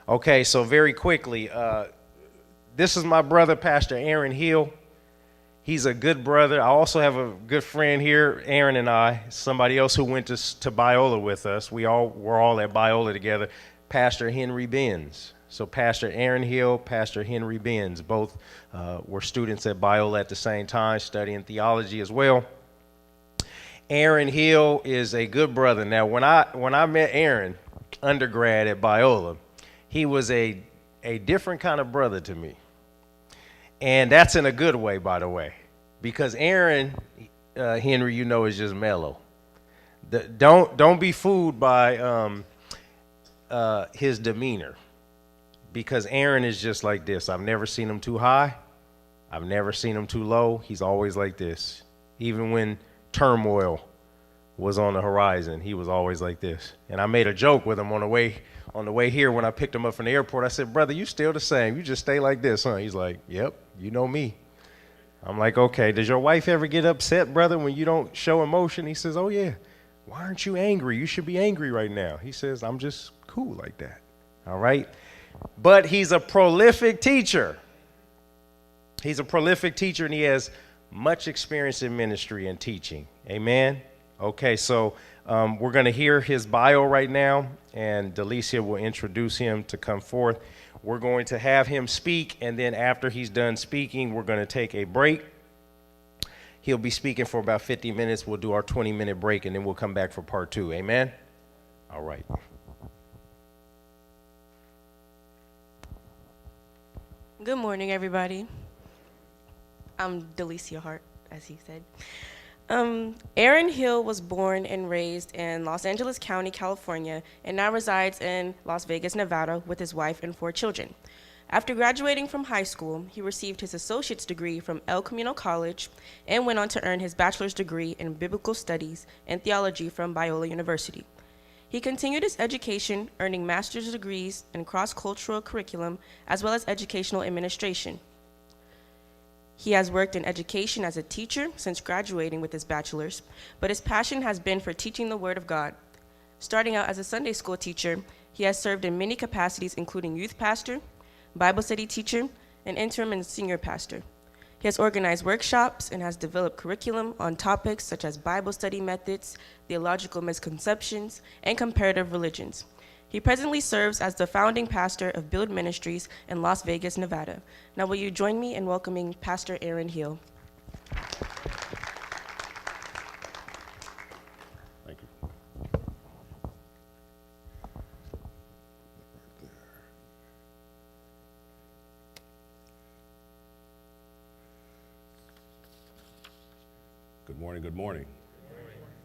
Okay, so very quickly, this is my brother, Pastor Aaron Hill. He's a good brother. I also have a good friend here, Aaron and I, somebody else who went to Biola with us. We're all at Biola together, Pastor Henry Benz. So Pastor Aaron Hill, Pastor Henry Benz, both were students at Biola at the same time, studying theology as well. Aaron Hill is a good brother. Now, when I met Aaron, undergrad at Biola, he was a different kind of brother to me. And that's in a good way, by the way, because Aaron, Henry, is just mellow. Don't be fooled by his demeanor, because Aaron is just like this. I've never seen him too high. I've never seen him too low. He's always like this. Even when turmoil was on the horizon, he was always like this. And I made a joke with him on the way here when I picked him up from the airport. I said, brother, you still the same. You just stay like this, huh? He's like, yep, you know me. I'm like, okay, does your wife ever get upset, brother, when you don't show emotion? He says, oh, yeah. Why aren't you angry? You should be angry right now. He says, I'm just cool like that. All right. But he's a prolific teacher. He's a prolific teacher, and he has much experience in ministry and teaching. Amen. Okay, so we're going to hear his bio right now, and Delicia will introduce him to come forth. We're going to have him speak, and then after he's done speaking, we're going to take a break. He'll be speaking for about 50 minutes. We'll do our 20-minute break, and then we'll come back for part 2. Amen? All right. Good morning, everybody. I'm Delicia Hart, as he said. Aaron Hill was born and raised in Los Angeles County, California, and now resides in Las Vegas, Nevada, with his wife and 4 children. After graduating from high school, he received his associate's degree from El Camino College and went on to earn his bachelor's degree in biblical studies and theology from Biola University. He continued his education, earning master's degrees in cross-cultural curriculum as well as educational administration. He has worked in education as a teacher since graduating with his bachelor's, but his passion has been for teaching the Word of God. Starting out as a Sunday school teacher, he has served in many capacities, including youth pastor, Bible study teacher, and interim and senior pastor. He has organized workshops and has developed curriculum on topics such as Bible study methods, theological misconceptions, and comparative religions. He presently serves as the founding pastor of Build Ministries in Las Vegas, Nevada. Now will you join me in welcoming Pastor Aaron Hill? Thank you. Good morning, good morning.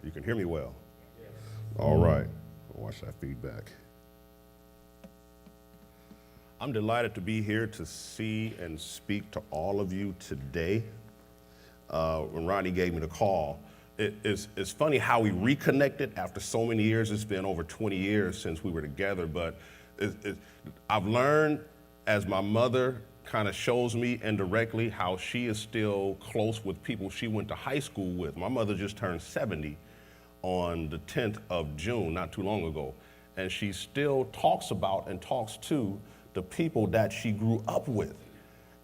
You can hear me well? Yes. All right. Watch that feedback. I'm delighted to be here to see and speak to all of you today. When Ronnie gave me the call, it's funny how we reconnected after so many years. It's been over 20 years since we were together, but I've learned as my mother kind of shows me indirectly how she is still close with people she went to high school with. My mother just turned 70 on the 10th of June, not too long ago, and she still talks about and talks to the people that she grew up with.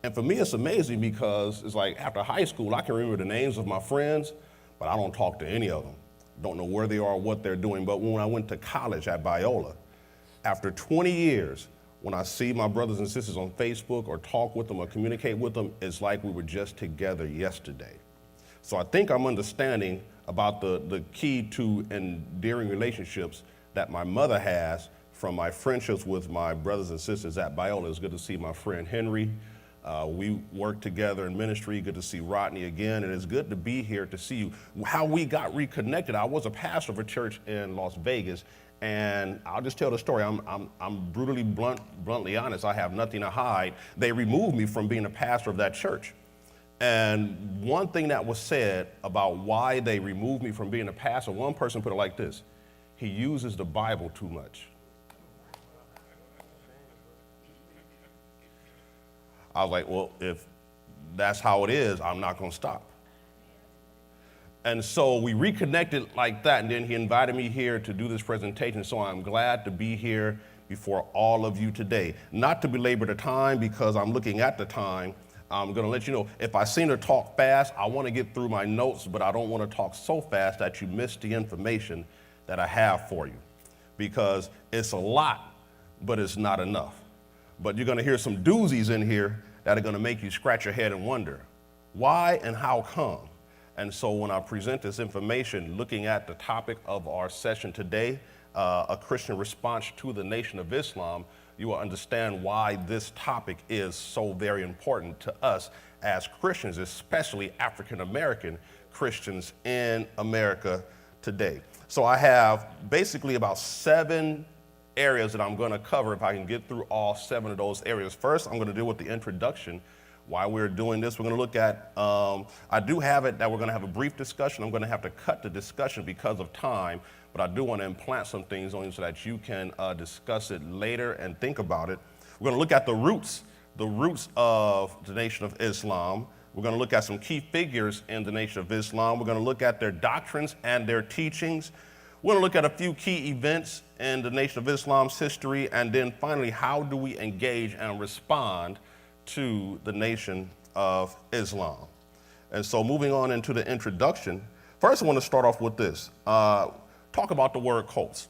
And for me, it's amazing because it's like after high school, I can remember the names of my friends, but I don't talk to any of them. Don't know where they are, what they're doing. But when I went to college at Biola, after 20 years, when I see my brothers and sisters on Facebook or talk with them or communicate with them, it's like we were just together yesterday. So I think I'm understanding about the key to endearing relationships that my mother has from my friendships with my brothers and sisters at Biola. It's good to see my friend Henry. We work together in ministry. Good to see Rodney again. And it's good to be here to see you. How we got reconnected. I was a pastor of a church in Las Vegas, and I'll just tell the story. I'm brutally bluntly honest. I have nothing to hide. They removed me from being a pastor of that church. And one thing that was said about why they removed me from being a pastor, one person put it like this: he uses the Bible too much. I was like, well, if that's how it is, I'm not going to stop. And so we reconnected like that, and then he invited me here to do this presentation, so I'm glad to be here before all of you today. Not to belabor the time, because I'm looking at the time, I'm going to let you know, if I seem to talk fast, I want to get through my notes, but I don't want to talk so fast that you miss the information that I have for you, because it's a lot, but it's not enough. But you're going to hear some doozies in here that are going to make you scratch your head and wonder, why and how come? And so when I present this information, looking at the topic of our session today, a Christian response to the Nation of Islam, you will understand why this topic is so very important to us as Christians, especially African American Christians in America today. So I have basically about 7 areas that I'm going to cover if I can get through all 7 of those areas. First, I'm going to deal with the introduction. Why we're doing this, we're going to look at, I do have it that we're going to have a brief discussion. I'm going to have to cut the discussion because of time, but I do want to implant some things on you so that you can discuss it later and think about it. We're going to look at the roots of the Nation of Islam. We're going to look at some key figures in the Nation of Islam. We're going to look at their doctrines and their teachings. We're going to look at a few key events in the Nation of Islam's history, and then finally, how do we engage and respond to the Nation of Islam? And so moving on into the introduction, first I want to start off with this. Talk about the word cults.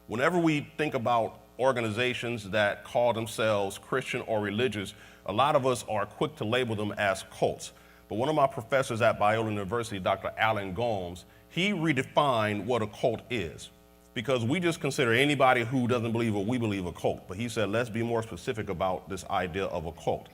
Whenever we think about organizations that call themselves Christian or religious, a lot of us are quick to label them as cults. But one of my professors at Biola University, Dr. Alan Gomes, he redefined what a cult is, because we just consider anybody who doesn't believe what we believe a cult. But he said, let's be more specific about this idea of a cult.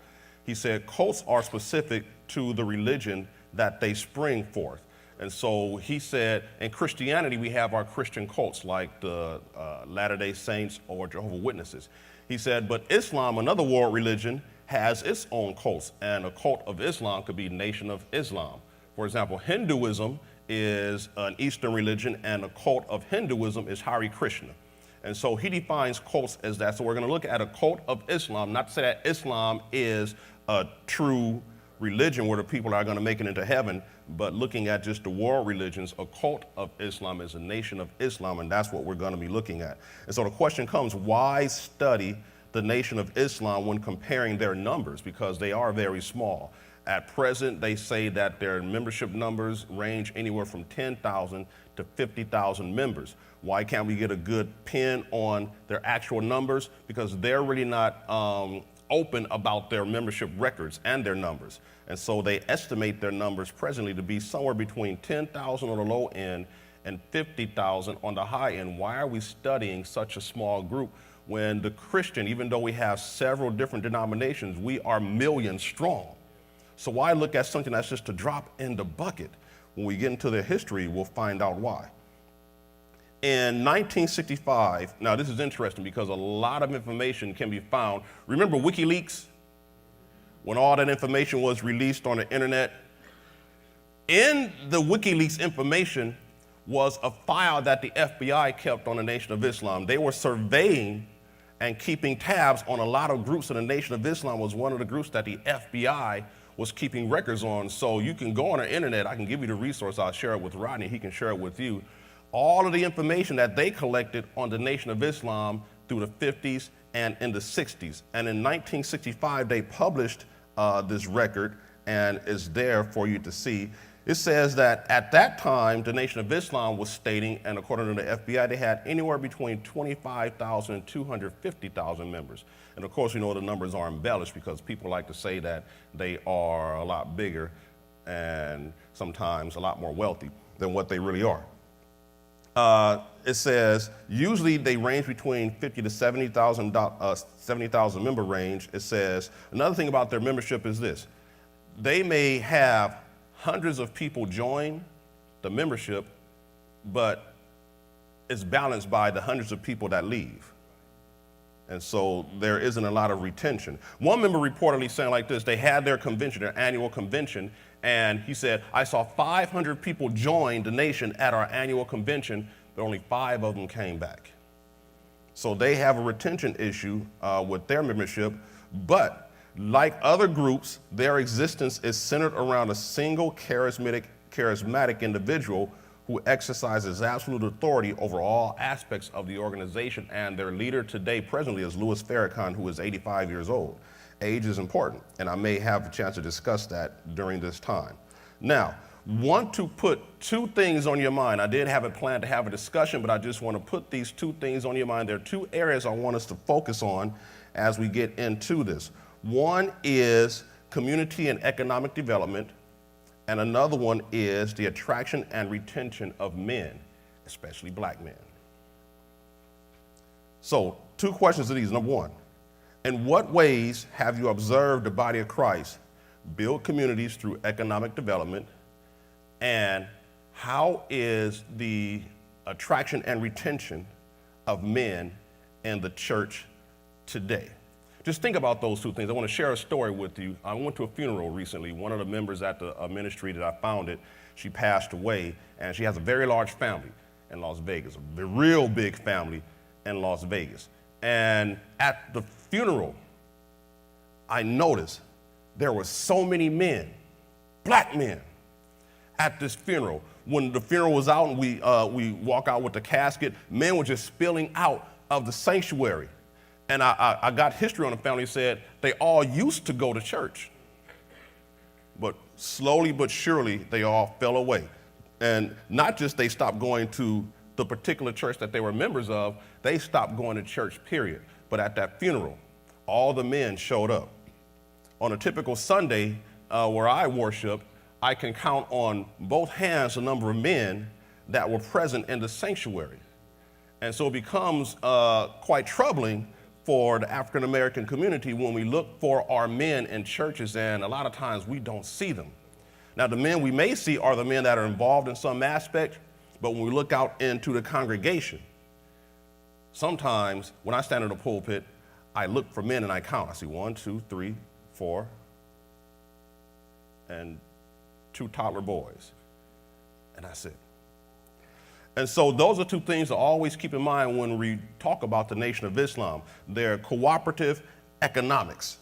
He said, cults are specific to the religion that they spring forth. And so he said, in Christianity, we have our Christian cults like the Latter-day Saints or Jehovah's Witnesses. He said, but Islam, another world religion, has its own cults. And a cult of Islam could be Nation of Islam. For example, Hinduism is an Eastern religion, and a cult of Hinduism is Hare Krishna. And so he defines cults as that. So we're going to look at a cult of Islam, not to say that Islam is a true religion where the people are going to make it into heaven, but looking at just the world religions, a cult of Islam is a Nation of Islam, and that's what we're going to be looking at. And so the question comes, why study the Nation of Islam when comparing their numbers? Because they are very small. At present, they say that their membership numbers range anywhere from 10,000 to 50,000 members. Why can't we get a good pin on their actual numbers? Because they're really not open about their membership records and their numbers. And so they estimate their numbers presently to be somewhere between 10,000 on the low end and 50,000 on the high end. Why are we studying such a small group when the Christian, even though we have several different denominations, we are millions strong? So why look at something that's just a drop in the bucket? When we get into their history, we'll find out why. In 1965, now this is interesting because a lot of information can be found. Remember WikiLeaks? When all that information was released on the internet? In the WikiLeaks information was a file that the FBI kept on the Nation of Islam. They were surveying and keeping tabs on a lot of groups, and the Nation of Islam was one of the groups that the FBI was keeping records on. So you can go on the internet, I can give you the resource, I'll share it with Rodney, he can share it with you. All of the information that they collected on the Nation of Islam through the 50s and in the 60s. And in 1965, they published this record, and it's there for you to see. It says that at that time, the Nation of Islam was stating, and according to the FBI, they had anywhere between 25,000 and 250,000 members. And of course, you know the numbers are embellished because people like to say that they are a lot bigger and sometimes a lot more wealthy than what they really are. It says usually they range between 50 to 70,000 member range. It says another thing about their membership is this: they may have hundreds of people join the membership, but it's balanced by the hundreds of people that leave. And so there isn't a lot of retention. One member reportedly saying like this: they had their convention, their annual convention, and he said, I saw 500 people join the nation at our annual convention, but only 5 of them came back. So they have a retention issue with their membership, but like other groups, their existence is centered around a single charismatic individual who exercises absolute authority over all aspects of the organization, and their leader today presently is Louis Farrakhan, who is 85 years old. Age is important, and I may have a chance to discuss that during this time. Now, want to put two things on your mind. I did have it planned to have a discussion, but I just want to put these two things on your mind. There are two areas I want us to focus on as we get into this. One is community and economic development, and another one is the attraction and retention of men, especially black men. So, two questions to these. Number one, in what ways have you observed the body of Christ build communities through economic development? And how is the attraction and retention of men in the church today? Just think about those two things. I want to share a story with you. I went to a funeral recently. One of the members at the ministry that I founded, she passed away, and she has a very large family in Las Vegas, a real big family in Las Vegas. And at the funeral, I noticed there were so many men, black men, at this funeral. When the funeral was out and we walk out with the casket, men were just spilling out of the sanctuary. And I got history on the family, said they all used to go to church. But slowly but surely, they all fell away. And not just they stopped going to the particular church that they were members of, they stopped going to church, period. But at that funeral, all the men showed up. On a typical Sunday where I worship, I can count on both hands the number of men that were present in the sanctuary. And so it becomes quite troubling for the African American community when we look for our men in churches, and a lot of times we don't see them. Now, the men we may see are the men that are involved in some aspect, but when we look out into the congregation, sometimes when I stand in the pulpit, I look for men and I count. I see 1, 2, 3, 4, and 2 toddler boys, and that's it. And so those are two things to always keep in mind when we talk about the Nation of Islam. Their cooperative economics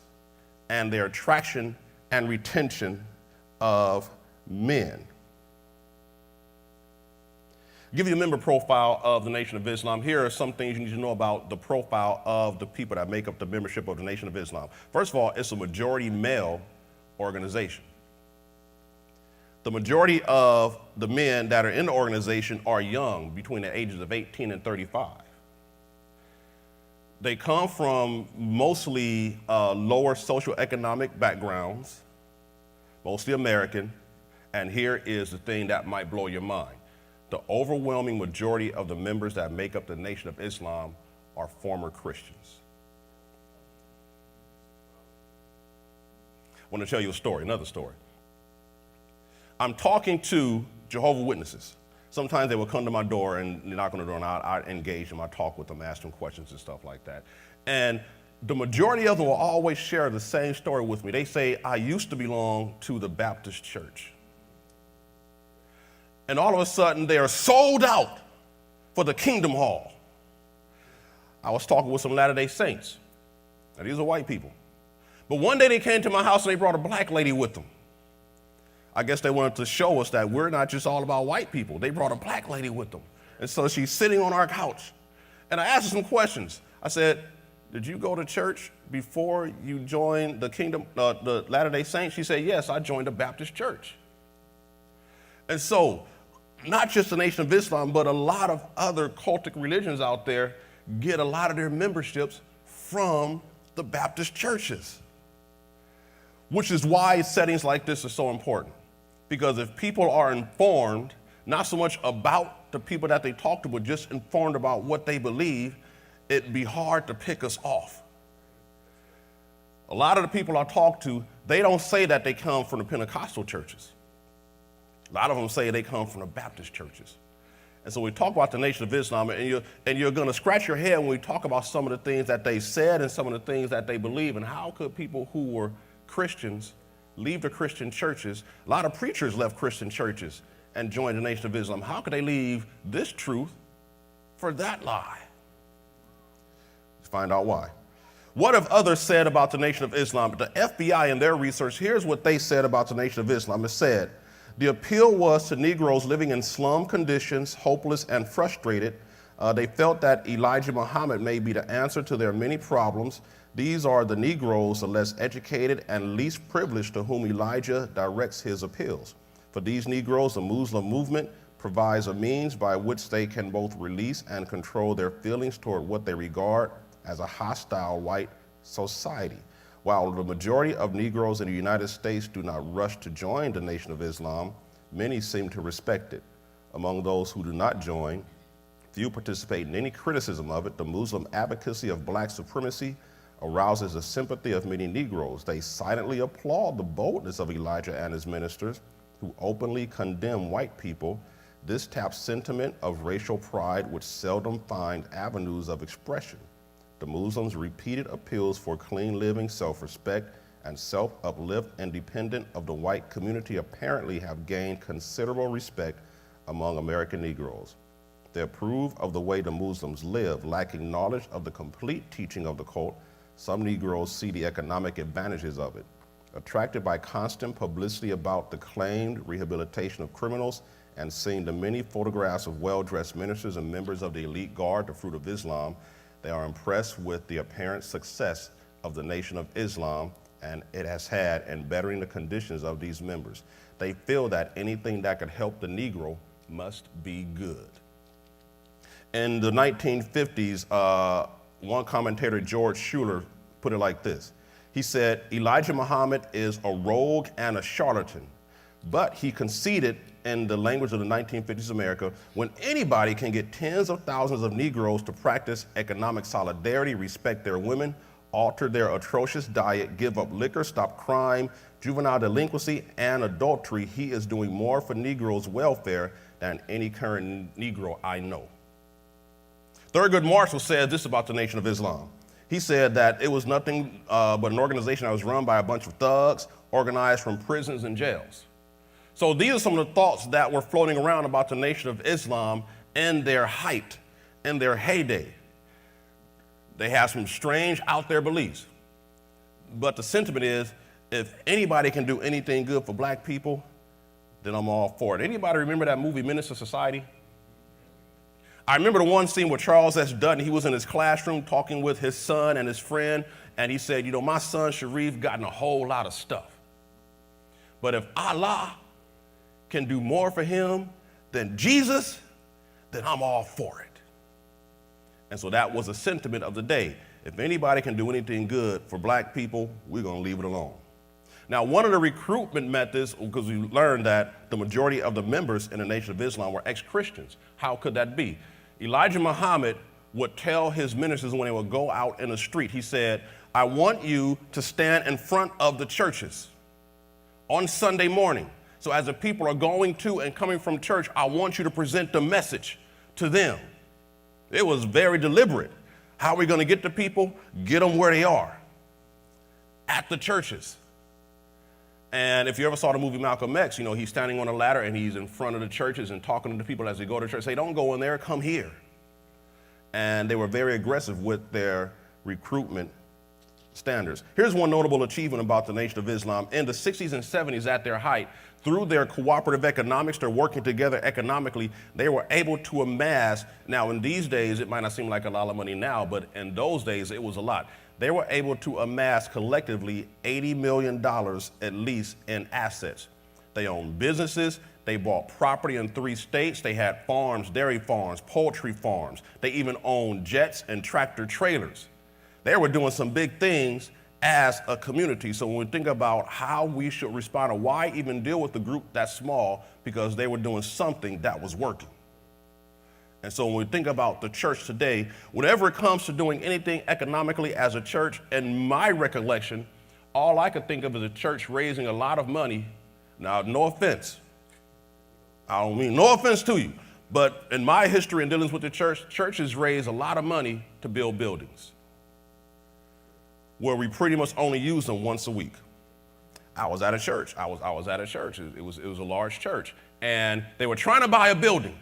and their attraction and retention of men. Give you a member profile of the Nation of Islam. Here are some things you need to know about the profile of the people that make up the membership of the Nation of Islam. First of all, it's a majority male organization. The majority of the men that are in the organization are young, between the ages of 18 and 35. They come from mostly lower socioeconomic backgrounds, mostly American, and here is the thing that might blow your mind. The overwhelming majority of the members that make up the Nation of Islam are former Christians. I want to tell you a story, another story. I'm talking to Jehovah's Witnesses. Sometimes they will come to my door and knock on the door, and I engage them. I talk with them, ask them questions and stuff like that. And the majority of them will always share the same story with me. They say, I used to belong to the Baptist church. And all of a sudden, they are sold out for the Kingdom Hall. I was talking with some Latter-day Saints. Now, these are white people. But one day they came to my house and they brought a black lady with them. I guess they wanted to show us that we're not just all about white people. They brought a black lady with them. And so she's sitting on our couch. And I asked her some questions. I said, did you go to church before you joined the Latter-day Saints? She said, yes, I joined the Baptist church. And so, not just the Nation of Islam, but a lot of other cultic religions out there get a lot of their memberships from the Baptist churches. Which is why settings like this are so important. Because if people are informed, not so much about the people that they talk to, but just informed about what they believe, it'd be hard to pick us off. A lot of the people I talk to, they don't say that they come from the Pentecostal churches. A lot of them say they come from the Baptist churches. And so we talk about the Nation of Islam, and you're going to scratch your head when we talk about some of the things that they said and some of the things that they believe. And how could people who were Christians leave the Christian churches? A lot of preachers left Christian churches and joined the Nation of Islam. How could they leave this truth for that lie? Let's find out why. What have others said about the Nation of Islam? The FBI in their research, here's what they said about the Nation of Islam. It said The appeal was to Negroes living in slum conditions, hopeless and frustrated. They felt that Elijah Muhammad may be the answer to their many problems. These are the Negroes, the less educated and least privileged, to whom Elijah directs his appeals. For these Negroes, the Muslim movement provides a means by which they can both release and control their feelings toward what they regard as a hostile white society. While the majority of Negroes in the United States do not rush to join the Nation of Islam, many seem to respect it. Among those who do not join, few participate in any criticism of it. The Muslim advocacy of black supremacy arouses the sympathy of many Negroes. They silently applaud the boldness of Elijah and his ministers, who openly condemn white people. This taps sentiment of racial pride, which seldom find avenues of expression. The Muslims' repeated appeals for clean living, self-respect, and self-uplift independent of the white community apparently have gained considerable respect among American Negroes. They approve of the way the Muslims live, lacking knowledge of the complete teaching of the cult. Some Negroes see the economic advantages of it. Attracted by constant publicity about the claimed rehabilitation of criminals and seeing the many photographs of well-dressed ministers and members of the elite guard, the Fruit of Islam, they are impressed with the apparent success of the Nation of Islam and it has had in bettering the conditions of these members. They feel that anything that could help the Negro must be good. In the 1950s, one commentator, George Schuler, put it like this. He said, Elijah Muhammad is a rogue and a charlatan, but he conceded, in the language of the 1950s America, when anybody can get tens of thousands of Negroes to practice economic solidarity, respect their women, alter their atrocious diet, give up liquor, stop crime, juvenile delinquency, and adultery, he is doing more for Negroes' welfare than any current Negro I know. Thurgood Marshall said this about the Nation of Islam. He said that it was nothing but an organization that was run by a bunch of thugs, organized from prisons and jails. So these are some of the thoughts that were floating around about the Nation of Islam in their height, in their heyday. They have some strange out there beliefs. But the sentiment is, if anybody can do anything good for black people, then I'm all for it. Anybody remember that movie, Menace to Society? I remember the one scene with Charles S. Dutton. He was in his classroom talking with his son and his friend, and he said, you know, my son Sharif gotten a whole lot of stuff. But if Allah can do more for him than Jesus, then I'm all for it. And so that was a sentiment of the day. If anybody can do anything good for black people, we're going to leave it alone. Now, one of the recruitment methods, because we learned that the majority of the members in the Nation of Islam were ex-Christians. How could that be? Elijah Muhammad would tell his ministers when they would go out in the street, he said, I want you to stand in front of the churches on Sunday morning. So as the people are going to and coming from church, I want you to present the message to them. It was very deliberate. How are we going to get the people? Get them where they are, at the churches. And if you ever saw the movie Malcolm X, you know, he's standing on a ladder and he's in front of the churches and talking to the people as they go to church. Say, don't go in there, come here. And they were very aggressive with their recruitment standards. Here's one notable achievement about the Nation of Islam. In the 60s and 70s, at their height, through their cooperative economics, they're working together economically, they were able to amass, now in these days, it might not seem like a lot of money now, but in those days, it was a lot. They were able to amass collectively $80 million at least in assets. They owned businesses, they bought property in 3 states, they had farms, dairy farms, poultry farms, they even owned jets and tractor trailers. They were doing some big things as a community. So when we think about how we should respond or why even deal with a group that small, because they were doing something that was working. And so when we think about the church today, whenever it comes to doing anything economically as a church, in my recollection, all I could think of is a church raising a lot of money. Now, no offense. I don't mean no offense to you, but in my history in dealings with the church, churches raise a lot of money to build buildings where we pretty much only use them once a week. I was at a church. I was at a church. It was a large church, and they were trying to buy a building.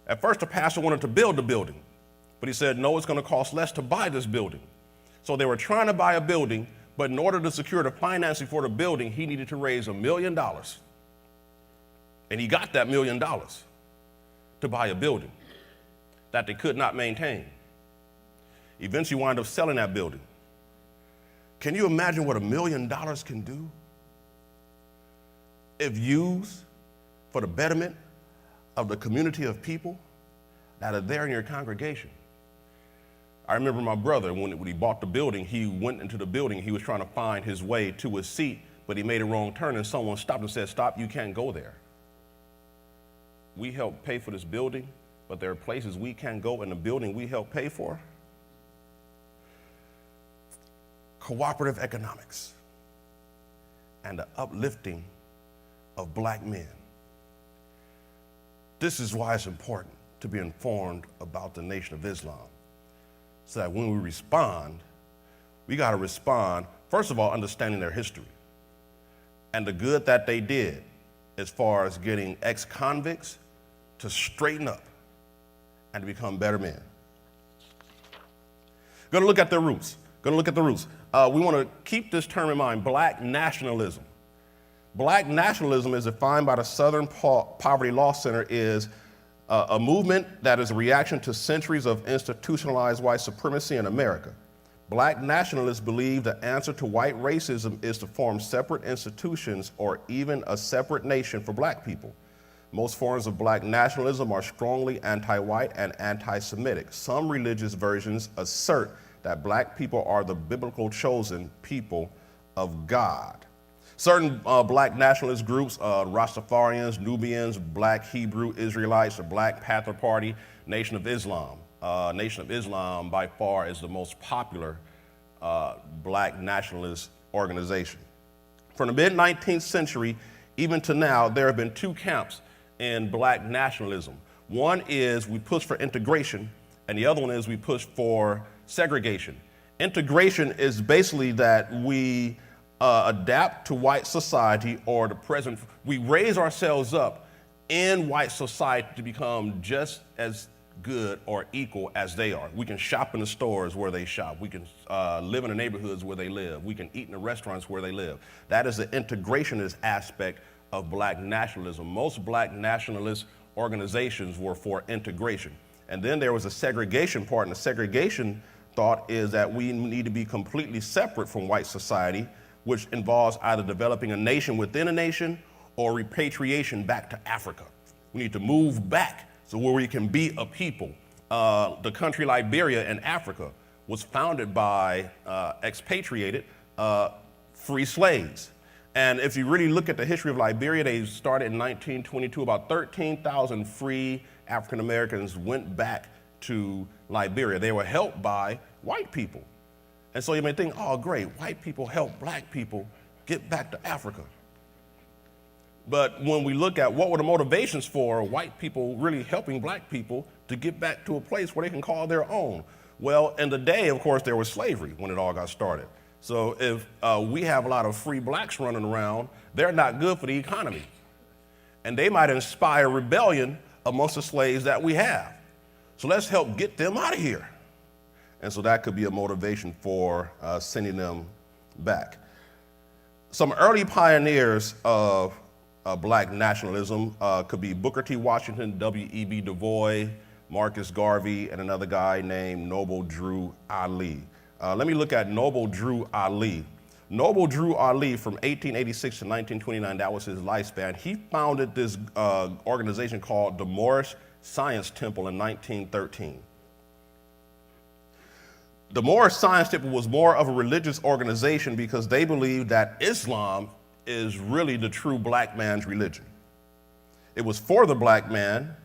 At first, the pastor wanted to build the building, but he said, no, it's going to cost less to buy this building. So they were trying to buy a building, but in order to secure the financing for the building, he needed to raise $1 million. And he got that $1 million to buy a building that they could not maintain. Eventually wound up selling that building. Can you imagine what $1 million can do if used for the betterment of the community of people that are there in your congregation? I remember my brother, when he bought the building, he went into the building, he was trying to find his way to his seat, but he made a wrong turn and someone stopped and said, "Stop, you can't go there. We help pay for this building, but there are places we can't go in the building we help pay for." Cooperative economics and the uplifting of black men. This is why it's important to be informed about the Nation of Islam, so that when we respond, we got to respond, first of all, understanding their history and the good that they did as far as getting ex-convicts to straighten up and to become better men. Going to look at their roots. We want to keep this term in mind, black nationalism. Black nationalism, is defined by the Southern Poverty Law Center, is a movement that is a reaction to centuries of institutionalized white supremacy in America. Black nationalists believe the answer to white racism is to form separate institutions or even a separate nation for black people. Most forms of black nationalism are strongly anti-white and anti-Semitic. Some religious versions assert that black people are the biblical chosen people of God. Certain black nationalist groups, Rastafarians, Nubians, Black Hebrew Israelites, the Black Panther Party, Nation of Islam. Nation of Islam by far is the most popular black nationalist organization. From the mid-19th century, even to now, there have been two camps in black nationalism. One is we push for integration, and the other one is we push for segregation. Integration is basically that we adapt to white society, or the present, we raise ourselves up in white society to become just as good or equal as they are. We can shop in the stores where they shop. We can live in the neighborhoods where they live. We can eat in the restaurants where they live. That is the integrationist aspect of black nationalism. Most black nationalist organizations were for integration. And then there was a segregation part, and the segregation thought is that we need to be completely separate from white society, which involves either developing a nation within a nation or repatriation back to Africa. We need to move back so where we can be a people. The country Liberia in Africa was founded by expatriated free slaves. And if you really look at the history of Liberia, they started in 1922. About 13,000 free African Americans went back to Liberia. They were helped by white people. And so you may think, oh, great, white people help black people get back to Africa. But when we look at what were the motivations for white people really helping black people to get back to a place where they can call their own? Well, in the day, of course, there was slavery when it all got started. So if we have a lot of free blacks running around, they're not good for the economy. And they might inspire rebellion amongst the slaves that we have. So let's help get them out of here. And so that could be a motivation for sending them back. Some early pioneers of black nationalism could be Booker T. Washington, W.E.B. Du Bois, Marcus Garvey, and another guy named Noble Drew Ali. Let me look at Noble Drew Ali. Noble Drew Ali, from 1886 to 1929, that was his lifespan. He founded this organization called the Moorish Science Temple in 1913. The Moorish Science Temple was more of a religious organization because they believed that Islam is really the true black man's religion. It was for the black man.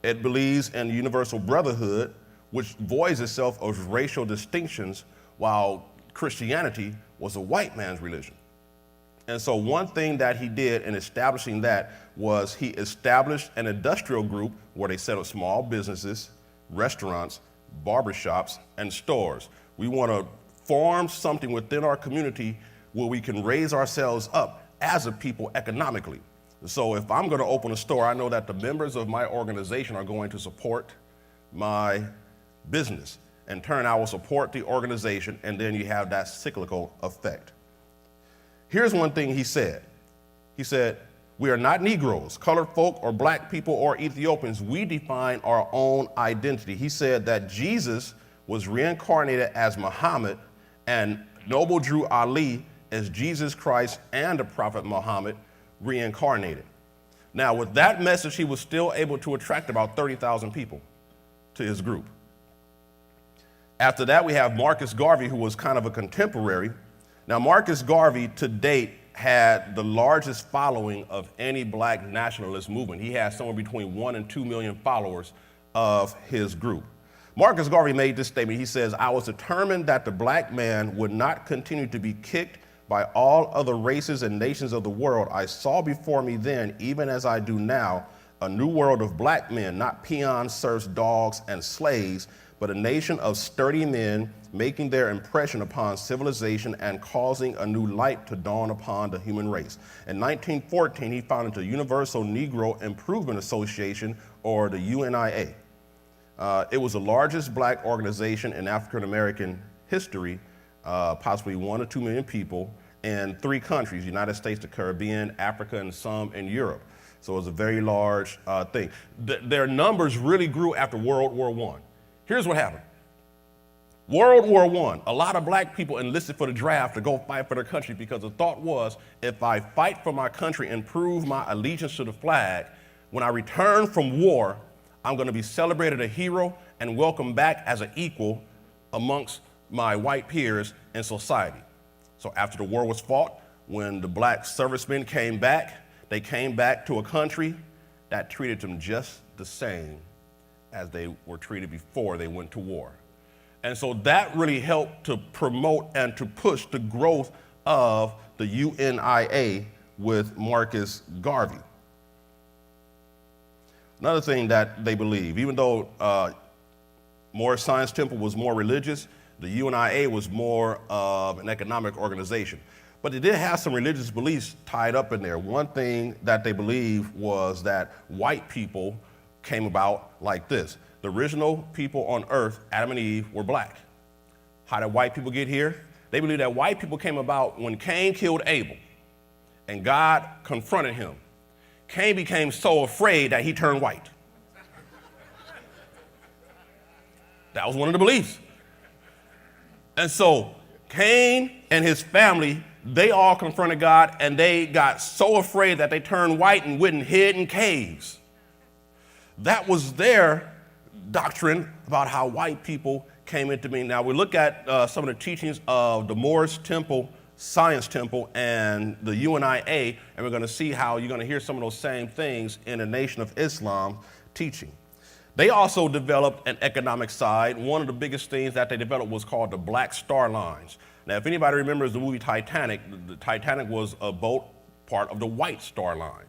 It believes in universal brotherhood, which voids itself of racial distinctions, while Christianity was a white man's religion. And so one thing that he did in establishing that was he established an industrial group where they set up small businesses, restaurants, barbershops, and stores. We want to form something within our community where we can raise ourselves up as a people economically. So if I'm going to open a store, I know that the members of my organization are going to support my business. In turn, I will support the organization, and then you have that cyclical effect. Here's one thing he said. He said, We are not Negroes, colored folk, or black people, or Ethiopians. We define our own identity. He said that Jesus was reincarnated as Muhammad, and Noble Drew Ali as Jesus Christ and the Prophet Muhammad reincarnated. Now, with that message, he was still able to attract about 30,000 people to his group. After that, we have Marcus Garvey, who was kind of a contemporary. Now, Marcus Garvey, to date, had the largest following of any black nationalist movement. He had somewhere between 1 and 2 million followers of his group. Marcus Garvey made this statement. He says, "I was determined that the black man would not continue to be kicked by all other races and nations of the world. I saw before me then, even as I do now, a new world of black men, not peons, serfs, dogs, and slaves, but a nation of sturdy men making their impression upon civilization and causing a new light to dawn upon the human race." In 1914, he founded the Universal Negro Improvement Association, or the UNIA. It was the largest black organization in African American history, possibly 1 or 2 million people in 3 countries: United States, the Caribbean, Africa, and some in Europe. So it was a very large thing. Their numbers really grew after World War I. Here's what happened. World War I, a lot of black people enlisted for the draft to go fight for their country, because the thought was, if I fight for my country and prove my allegiance to the flag, when I return from war, I'm going to be celebrated a hero and welcomed back as an equal amongst my white peers in society. So after the war was fought, when the black servicemen came back, they came back to a country that treated them just the same as they were treated before they went to war. And so that really helped to promote and to push the growth of the UNIA with Marcus Garvey. Another thing that they believe, even though Moorish Science Temple was more religious, the UNIA was more of an economic organization. But they did have some religious beliefs tied up in there. One thing that they believed was that white people came about like this. The original people on earth, Adam and Eve, were black. How did white people get here? They believe that white people came about when Cain killed Abel and God confronted him. Cain became so afraid that he turned white. That was one of the beliefs. And so Cain and his family, they all confronted God, and they got so afraid that they turned white and went and hid in caves. That was their doctrine about how white people came into being. Now we look at some of the teachings of the Moorish Temple, Science Temple, and the UNIA, and we're going to see how you're going to hear some of those same things in the Nation of Islam teaching. They also developed an economic side. One of the biggest things that they developed was called the Black Star Lines. Now, if anybody remembers the movie Titanic, the Titanic was a boat part of the White Star Lines.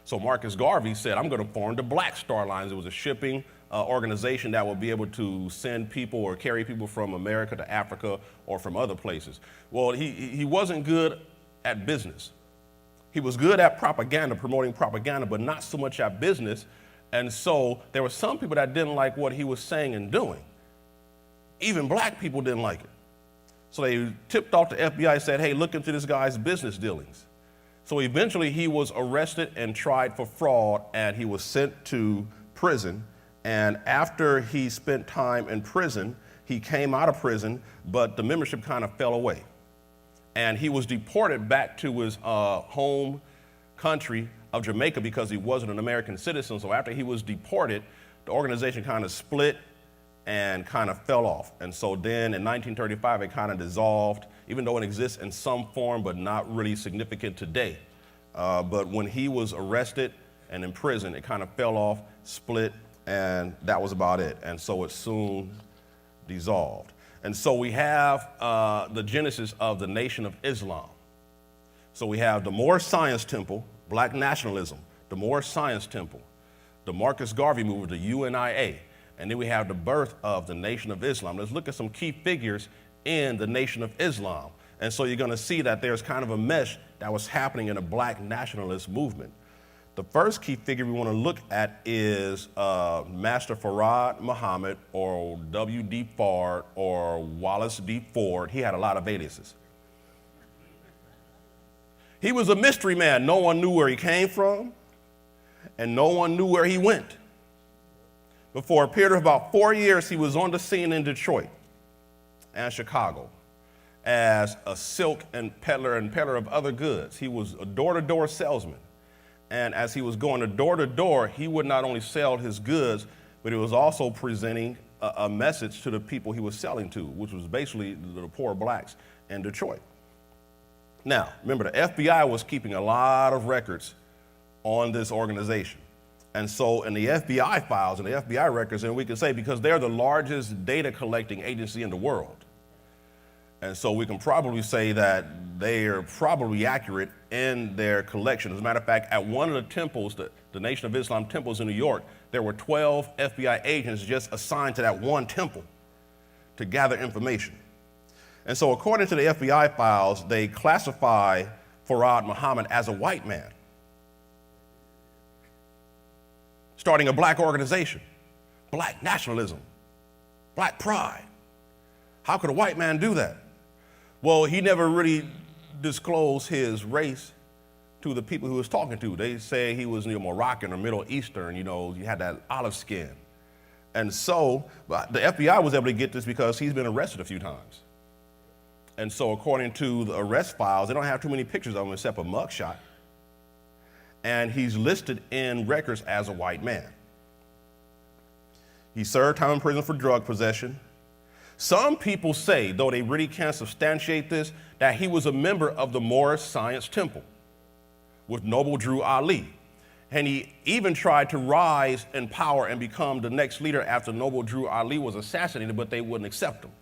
So Marcus Garvey said, I'm going to form the Black Star Lines. It was a shipping organization that would be able to send people or carry people from America to Africa or from other places. Well, he wasn't good at business. He was good at propaganda, promoting propaganda, but not so much at business. And so there were some people that didn't like what he was saying and doing. Even black people didn't like it. So they tipped off the FBI and said, hey, look into this guy's business dealings. So eventually he was arrested and tried for fraud, and he was sent to prison. And after he spent time in prison, he came out of prison, but the membership kind of fell away. And he was deported back to his home country of Jamaica because he wasn't an American citizen. So after he was deported, the organization kind of split and kind of fell off. And so then in 1935, it kind of dissolved, even though it exists in some form, but not really significant today. But when he was arrested and in prison, it kind of fell off, split, and that was about it. And so it soon dissolved. And so we have the genesis of the Nation of Islam. So we have the Moorish Science Temple, black nationalism, the Moorish Science Temple, the Marcus Garvey movement, the UNIA, and then we have the birth of the Nation of Islam. Let's look at some key figures in the Nation of Islam. And so you're going to see that there's kind of a mesh that was happening in a black nationalist movement. The first key figure we want to look at is Master Farad Muhammad, or W.D. Fard, or Wallace D. Ford. He had a lot of aliases. He was a mystery man. No one knew where he came from, and no one knew where he went. But for a period of about 4 years, he was on the scene in Detroit and Chicago as a silk and peddler of other goods. He was a door-to-door salesman. And as he was going door to door, he would not only sell his goods, but he was also presenting a message to the people he was selling to, which was basically the poor blacks in Detroit. Now, remember, the FBI was keeping a lot of records on this organization. And so in the FBI files and the FBI records, and we can say because they're the largest data collecting agency in the world. And so we can probably say that they are probably accurate in their collection. As a matter of fact, at one of the temples, the Nation of Islam temples in New York, there were 12 FBI agents just assigned to that one temple to gather information. And so according to the FBI files, they classify Farad Muhammad as a white man, starting a black organization, black nationalism, black pride. How could a white man do that? Well, he never really disclosed his race to the people he was talking to. They say he was Moroccan or Middle Eastern, he had that olive skin. And so the FBI was able to get this because he's been arrested a few times. And so according to the arrest files, they don't have too many pictures of him except a mugshot. And he's listed in records as a white man. He served time in prison for drug possession. Some people say, though they really can't substantiate this, that he was a member of the Moorish Science Temple with Noble Drew Ali. And he even tried to rise in power and become the next leader after Noble Drew Ali was assassinated, but they wouldn't accept him.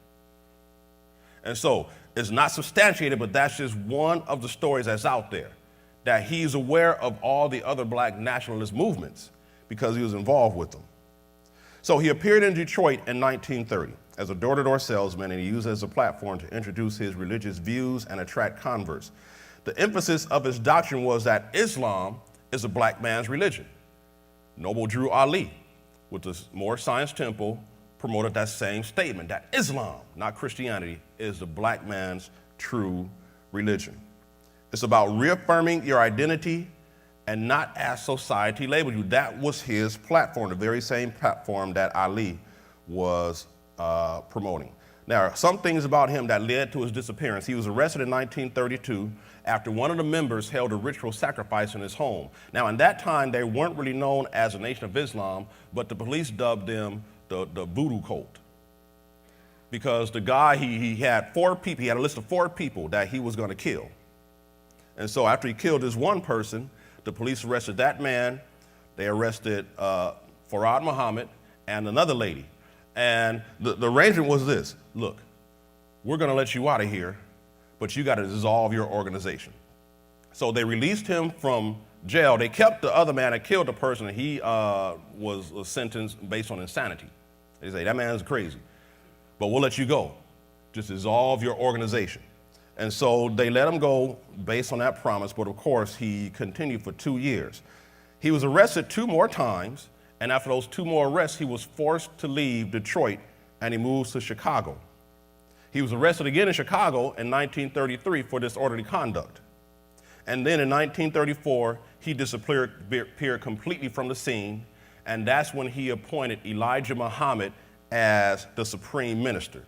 And so it's not substantiated, but that's just one of the stories that's out there, that he's aware of all the other black nationalist movements because he was involved with them. So he appeared in Detroit in 1930 as a door-to-door salesman, and he used it as a platform to introduce his religious views and attract converts. The emphasis of his doctrine was that Islam is a black man's religion. Noble Drew Ali, with the Moorish Science Temple, promoted that same statement, that Islam, not Christianity, is the black man's true religion. It's about reaffirming your identity and not as society labeled you. That was his platform, the very same platform that Ali was promoting. Now, some things about him that led to his disappearance. He was arrested in 1932 after one of the members held a ritual sacrifice in his home. Now, in that time, they weren't really known as the Nation of Islam, but the police dubbed them the voodoo cult. Because the guy, he had 4 people, he had a list of 4 people that he was going to kill. And so after he killed this one person, the police arrested that man. They arrested Farad Muhammad and another lady. And the arrangement was this: look, we're going to let you out of here, but you got to dissolve your organization. So they released him from jail. They kept the other man that killed the person, and he was sentenced based on insanity. They say, that man's crazy, but we'll let you go. Just dissolve your organization. And so they let him go based on that promise, but of course he continued for 2 years. He was arrested 2 more times, and after those 2 more arrests, he was forced to leave Detroit, and he moves to Chicago. He was arrested again in Chicago in 1933 for disorderly conduct. And then in 1934, he disappeared completely from the scene, and that's when he appointed Elijah Muhammad as the supreme minister.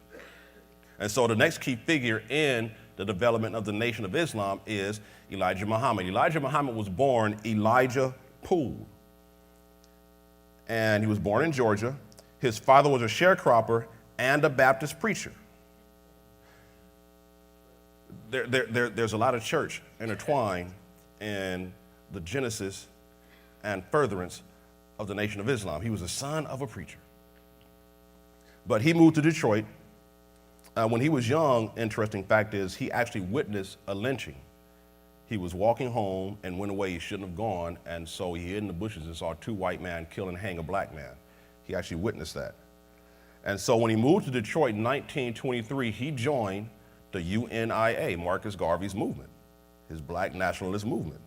And so the next key figure in the development of the Nation of Islam is Elijah Muhammad. Elijah Muhammad was born Elijah Poole, and he was born in Georgia. His father was a sharecropper and a Baptist preacher. There's a lot of church intertwined in the genesis and furtherance of the Nation of Islam. He was the son of a preacher. But he moved to Detroit. When he was young, interesting fact is, he actually witnessed a lynching. He was walking home and went away he shouldn't have gone, and so he hid in the bushes and saw 2 white men kill and hang a black man. He actually witnessed that. And so when he moved to Detroit in 1923, he joined the UNIA, Marcus Garvey's movement, his black nationalist movement.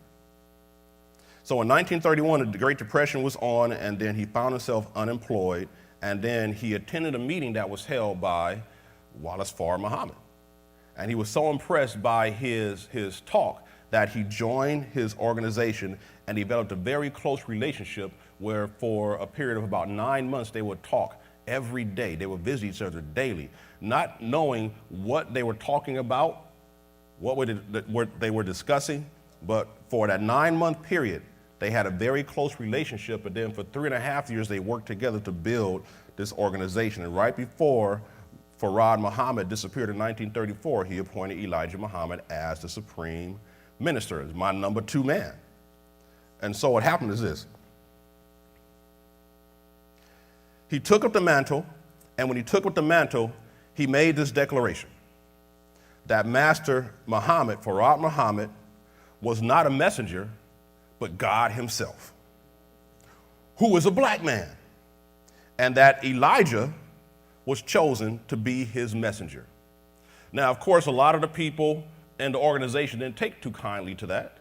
So in 1931, the Great Depression was on, and then he found himself unemployed, and then he attended a meeting that was held by Wallace Farr Muhammad. And he was so impressed by his talk that he joined his organization and developed a very close relationship where for a period of about 9 months they would talk every day. They would visit each other daily, not knowing what they were talking about, what they were discussing, but for that 9-month period, they had a very close relationship, and then for 3.5 years, they worked together to build this organization. And right before Farad Muhammad disappeared in 1934, he appointed Elijah Muhammad as the supreme minister, as my number 2 man. And so what happened is this. He took up the mantle, and when he took up the mantle, he made this declaration that Master Muhammad, Farad Muhammad, was not a messenger, but God himself, who was a black man, and that Elijah was chosen to be his messenger. Now, of course, a lot of the people in the organization didn't take too kindly to that.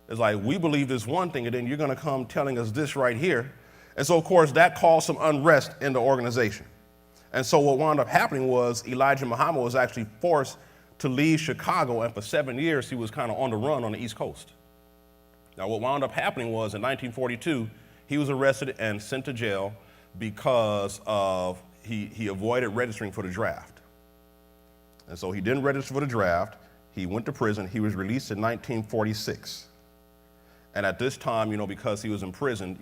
It's like, we believe this one thing, and then you're going to come telling us this right here. And so, of course, that caused some unrest in the organization. And so what wound up happening was Elijah Muhammad was actually forced to leave Chicago, and for 7 years, he was kind of on the run on the East Coast. Now, what wound up happening was in 1942, he was arrested and sent to jail because of he avoided registering for the draft. And so he didn't register for the draft. He went to prison. He was released in 1946. And at this time, because he was in prison,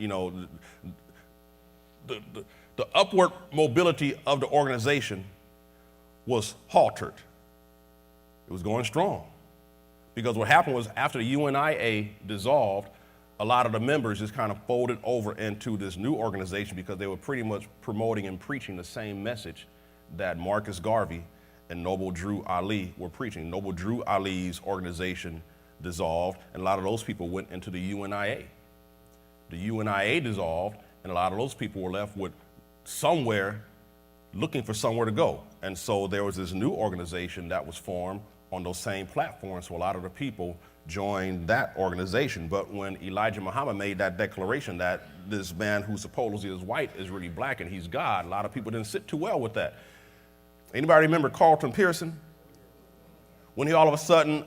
the upward mobility of the organization was halted. It was going strong. Because what happened was after the UNIA dissolved, a lot of the members just kind of folded over into this new organization because they were pretty much promoting and preaching the same message that Marcus Garvey and Noble Drew Ali were preaching. Noble Drew Ali's organization dissolved, and a lot of those people went into the UNIA. The UNIA dissolved, and a lot of those people were left with somewhere, looking for somewhere to go. And so there was this new organization that was formed on those same platforms, so a lot of the people joined that organization. But when Elijah Muhammad made that declaration that this man who supposedly is white is really black and he's God, a lot of people didn't sit too well with that. Anybody remember Carlton Pearson? When he all of a sudden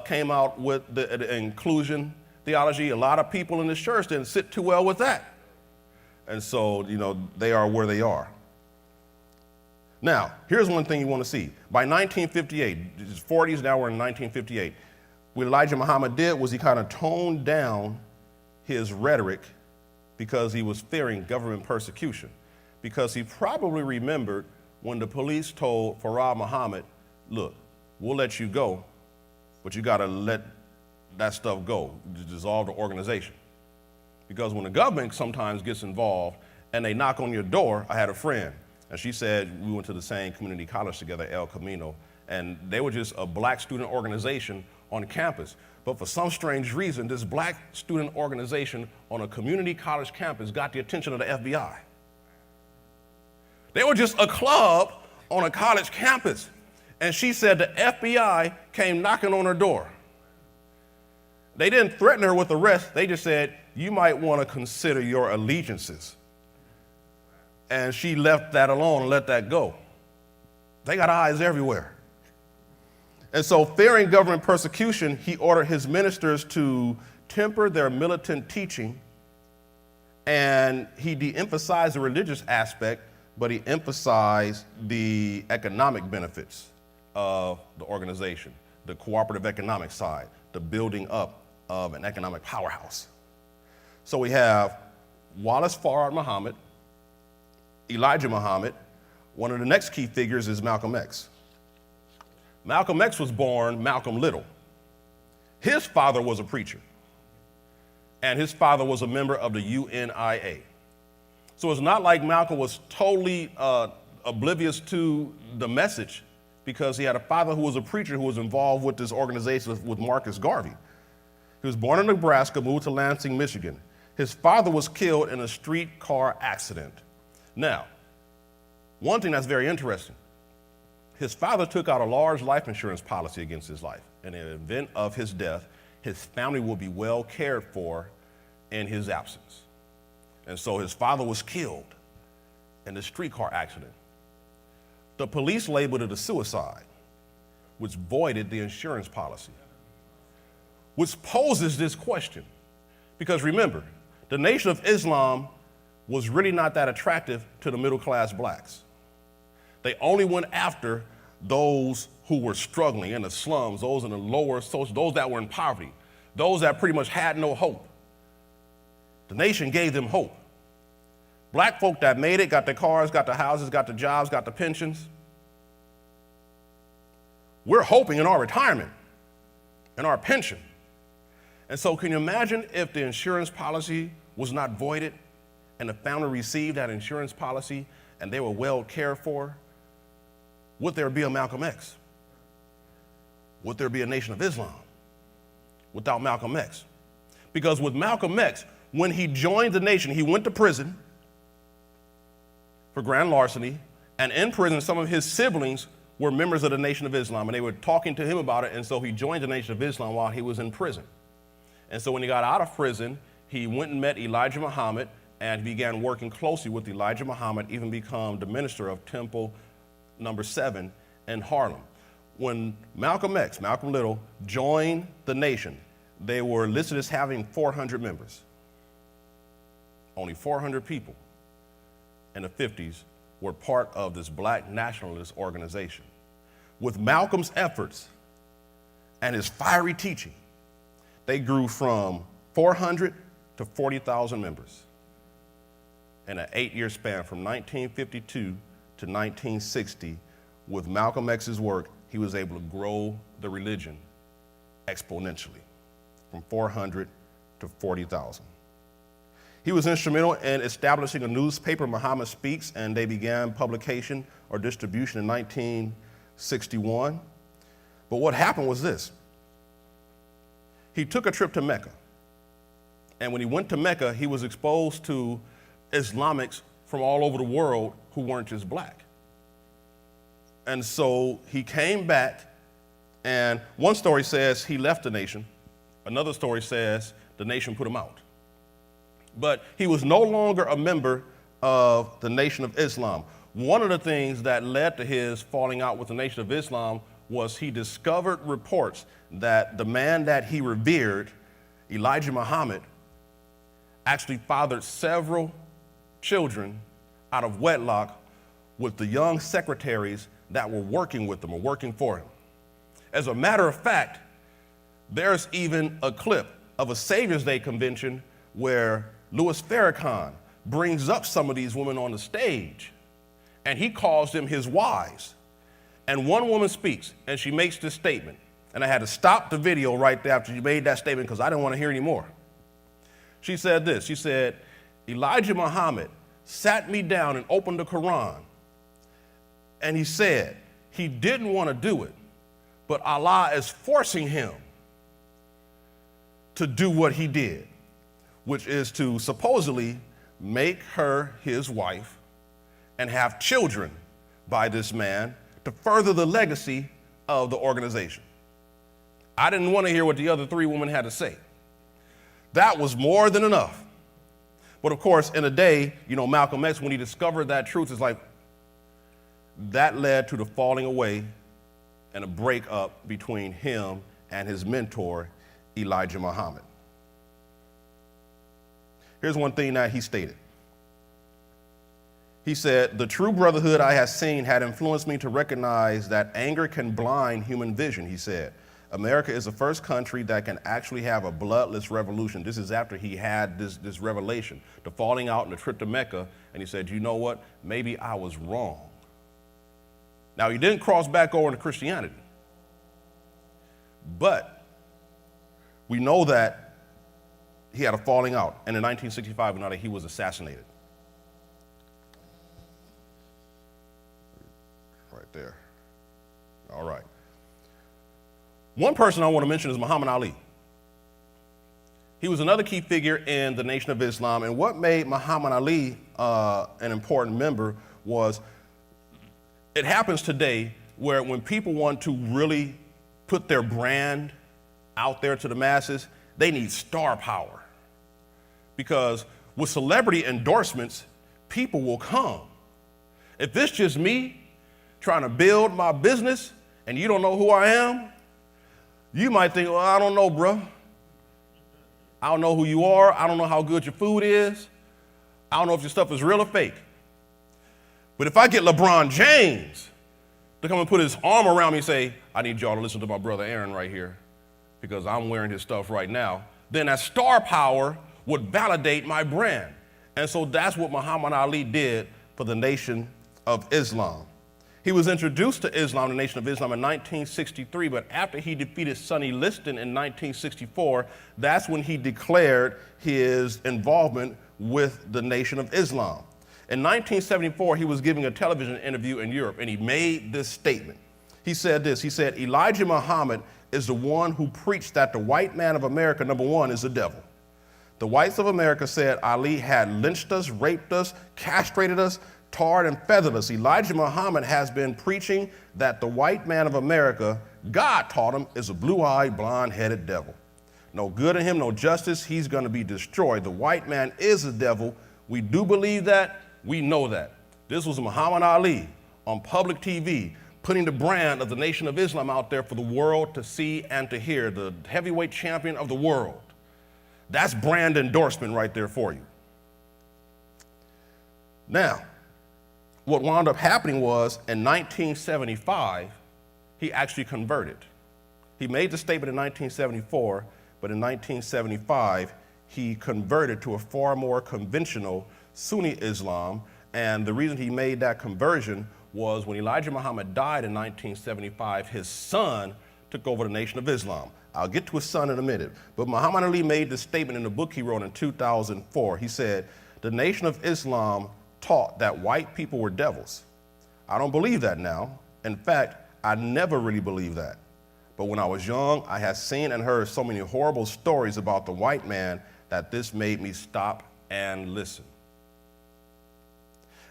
came out with the inclusion theology, a lot of people in this church didn't sit too well with that. And so, they are where they are. Now, here's one thing you want to see. By 1958, it's 40s, now we're in 1958, what Elijah Muhammad did was he kind of toned down his rhetoric because he was fearing government persecution. Because he probably remembered when the police told Farad Muhammad, look, we'll let you go, but you got to let that stuff go, to dissolve the organization. Because when the government sometimes gets involved and they knock on your door, I had a friend, and she said we went to the same community college together, El Camino, and they were just a black student organization on campus. But for some strange reason, this black student organization on a community college campus got the attention of the FBI. They were just a club on a college campus. And she said the FBI came knocking on her door. They didn't threaten her with arrest. They just said, you might want to consider your allegiances. And she left that alone and let that go. They got eyes everywhere. And so, fearing government persecution, he ordered his ministers to temper their militant teaching, and he de-emphasized the religious aspect, but he emphasized the economic benefits of the organization, the cooperative economic side, the building up of an economic powerhouse. So we have Wallace Farad Muhammad, Elijah Muhammad. One of the next key figures is Malcolm X. Malcolm X was born Malcolm Little. His father was a preacher, and his father was a member of the UNIA. So it's not like Malcolm was totally oblivious to the message, because he had a father who was a preacher who was involved with this organization with Marcus Garvey. He was born in Nebraska, moved to Lansing, Michigan. His father was killed in a streetcar accident. Now, one thing that's very interesting, his father took out a large life insurance policy against his life. In the event of his death, his family will be well cared for in his absence. And so his father was killed in the streetcar accident. The police labeled it a suicide, which voided the insurance policy. which poses this question. Because remember, the Nation of Islam was really not that attractive to the middle class blacks. They only went after those who were struggling in the slums, those in the lower social, those that were in poverty, those that pretty much had no hope. The nation gave them hope. Black folk that made it, got the cars, got the houses, got the jobs, got the pensions. We're hoping in our retirement, in our pension. And so can you imagine if the insurance policy was not voided and the family received that insurance policy and they were well cared for? Would there be a Malcolm X? Would there be a Nation of Islam without Malcolm X? Because with Malcolm X, when he joined the nation, he went to prison for grand larceny, and in prison, some of his siblings were members of the Nation of Islam, and they were talking to him about it, and so he joined the Nation of Islam while he was in prison. And so when he got out of prison, he went and met Elijah Muhammad and began working closely with Elijah Muhammad, even become the minister of Temple number 7 in Harlem. When Malcolm X, Malcolm Little, joined the nation, they were listed as having 400 members. Only 400 people in the 50s were part of this black nationalist organization. With Malcolm's efforts and his fiery teaching, they grew from 400 to 40,000 members in an 8-year span from 1952 to 1960. With Malcolm X's work, he was able to grow the religion exponentially from 400 to 40,000. He was instrumental in establishing a newspaper, Muhammad Speaks, and they began publication or distribution in 1961. But what happened was this. He took a trip to Mecca. And when he went to Mecca, he was exposed to Islamics from all over the world who weren't just black. And so he came back, and one story says he left the nation. Another story says the nation put him out. But he was no longer a member of the Nation of Islam. One of the things that led to his falling out with the Nation of Islam was he discovered reports that the man that he revered, Elijah Muhammad, actually fathered several children out of wedlock with the young secretaries that were working with him or working for him. As a matter of fact, there's even a clip of a Savior's Day convention where Louis Farrakhan brings up some of these women on the stage, and he calls them his wives. And one woman speaks, and she makes this statement. And I had to stop the video right there after she made that statement because I didn't want to hear any more. She said this. She said, Elijah Muhammad sat me down and opened the Quran, and he said he didn't want to do it, but Allah is forcing him to do what he did, which is to supposedly make her his wife and have children by this man to further the legacy of the organization. I didn't want to hear what the other 3 women had to say. That was more than enough. But of course, in a day, Malcolm X, when he discovered that truth, is like, that led to the falling away and a breakup between him and his mentor, Elijah Muhammad. Here's one thing that he stated. He said, the true brotherhood I had seen had influenced me to recognize that anger can blind human vision, he said. America is the first country that can actually have a bloodless revolution. This is after he had this revelation, the falling out and the trip to Mecca, and he said, you know what, maybe I was wrong. Now, he didn't cross back over into Christianity, but we know that he had a falling out, and in 1965, we know that he was assassinated. Right there. All right. One person I want to mention is Muhammad Ali. He was another key figure in the Nation of Islam, and what made Muhammad Ali an important member was, it happens today where when people want to really put their brand out there to the masses, they need star power. Because with celebrity endorsements, people will come. If it's just me trying to build my business and you don't know who I am, you might think, well, I don't know, bro. I don't know who you are. I don't know how good your food is. I don't know if your stuff is real or fake. But if I get LeBron James to come and put his arm around me and say, I need y'all to listen to my brother Aaron right here because I'm wearing his stuff right now, then that star power would validate my brand. And so that's what Muhammad Ali did for the Nation of Islam. He was introduced to Islam, the Nation of Islam, in 1963, but after he defeated Sonny Liston in 1964, that's when he declared his involvement with the Nation of Islam. In 1974, he was giving a television interview in Europe, and he made this statement. He said this, he said, Elijah Muhammad is the one who preached that the white man of America, number one, is the devil. The whites of America said Ali had lynched us, raped us, castrated us, tarred and feathered us. Elijah Muhammad has been preaching that the white man of America, God taught him, is a blue-eyed, blonde-headed devil. No good in him, no justice, he's going to be destroyed. The white man is the devil. We do believe that. We know that. This was Muhammad Ali on public TV, putting the brand of the Nation of Islam out there for the world to see and to hear, the heavyweight champion of the world. That's brand endorsement right there for you. Now, what wound up happening was in 1975, he actually converted. He made the statement in 1974, but in 1975, he converted to a far more conventional Sunni Islam. And the reason he made that conversion was when Elijah Muhammad died in 1975, his son took over the Nation of Islam. I'll get to his son in a minute. But Muhammad Ali made this statement in the book he wrote in 2004. He said, the Nation of Islam taught that white people were devils. I don't believe that now. In fact, I never really believed that. But when I was young, I had seen and heard so many horrible stories about the white man that this made me stop and listen.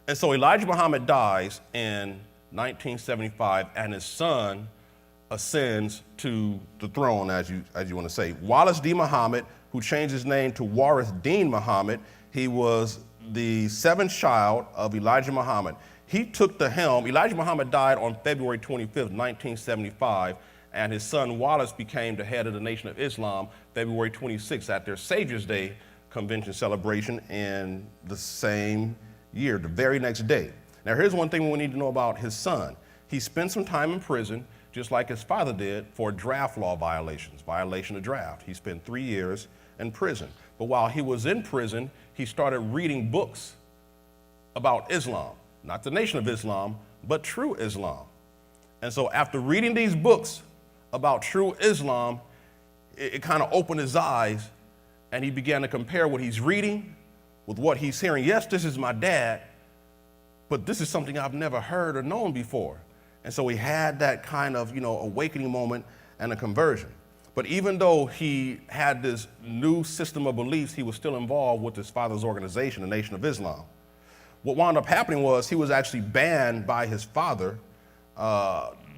And so Elijah Muhammad dies in 1975, and his son ascends to the throne, as you want to say. Wallace D. Muhammad, who changed his name to Warith Deen Muhammad, he was the seventh child of Elijah Muhammad. He took the helm. Elijah Muhammad died on February 25th, 1975, and his son Wallace became the head of the Nation of Islam February 26th at their Savior's Day convention celebration in the same year, the very next day. Now, here's one thing we need to know about his son. He spent some time in prison, just like his father did, for draft law violations, violation of draft. He spent 3 years in prison. But while he was in prison, he started reading books about Islam, not the Nation of Islam, but true Islam. And so after reading these books about true Islam, it kind of opened his eyes, and he began to compare what he's reading with what he's hearing. Yes, this is my dad, but this is something I've never heard or known before. And so he had that kind of, awakening moment and a conversion. But even though he had this new system of beliefs, he was still involved with his father's organization, the Nation of Islam. What wound up happening was he was actually banned by his father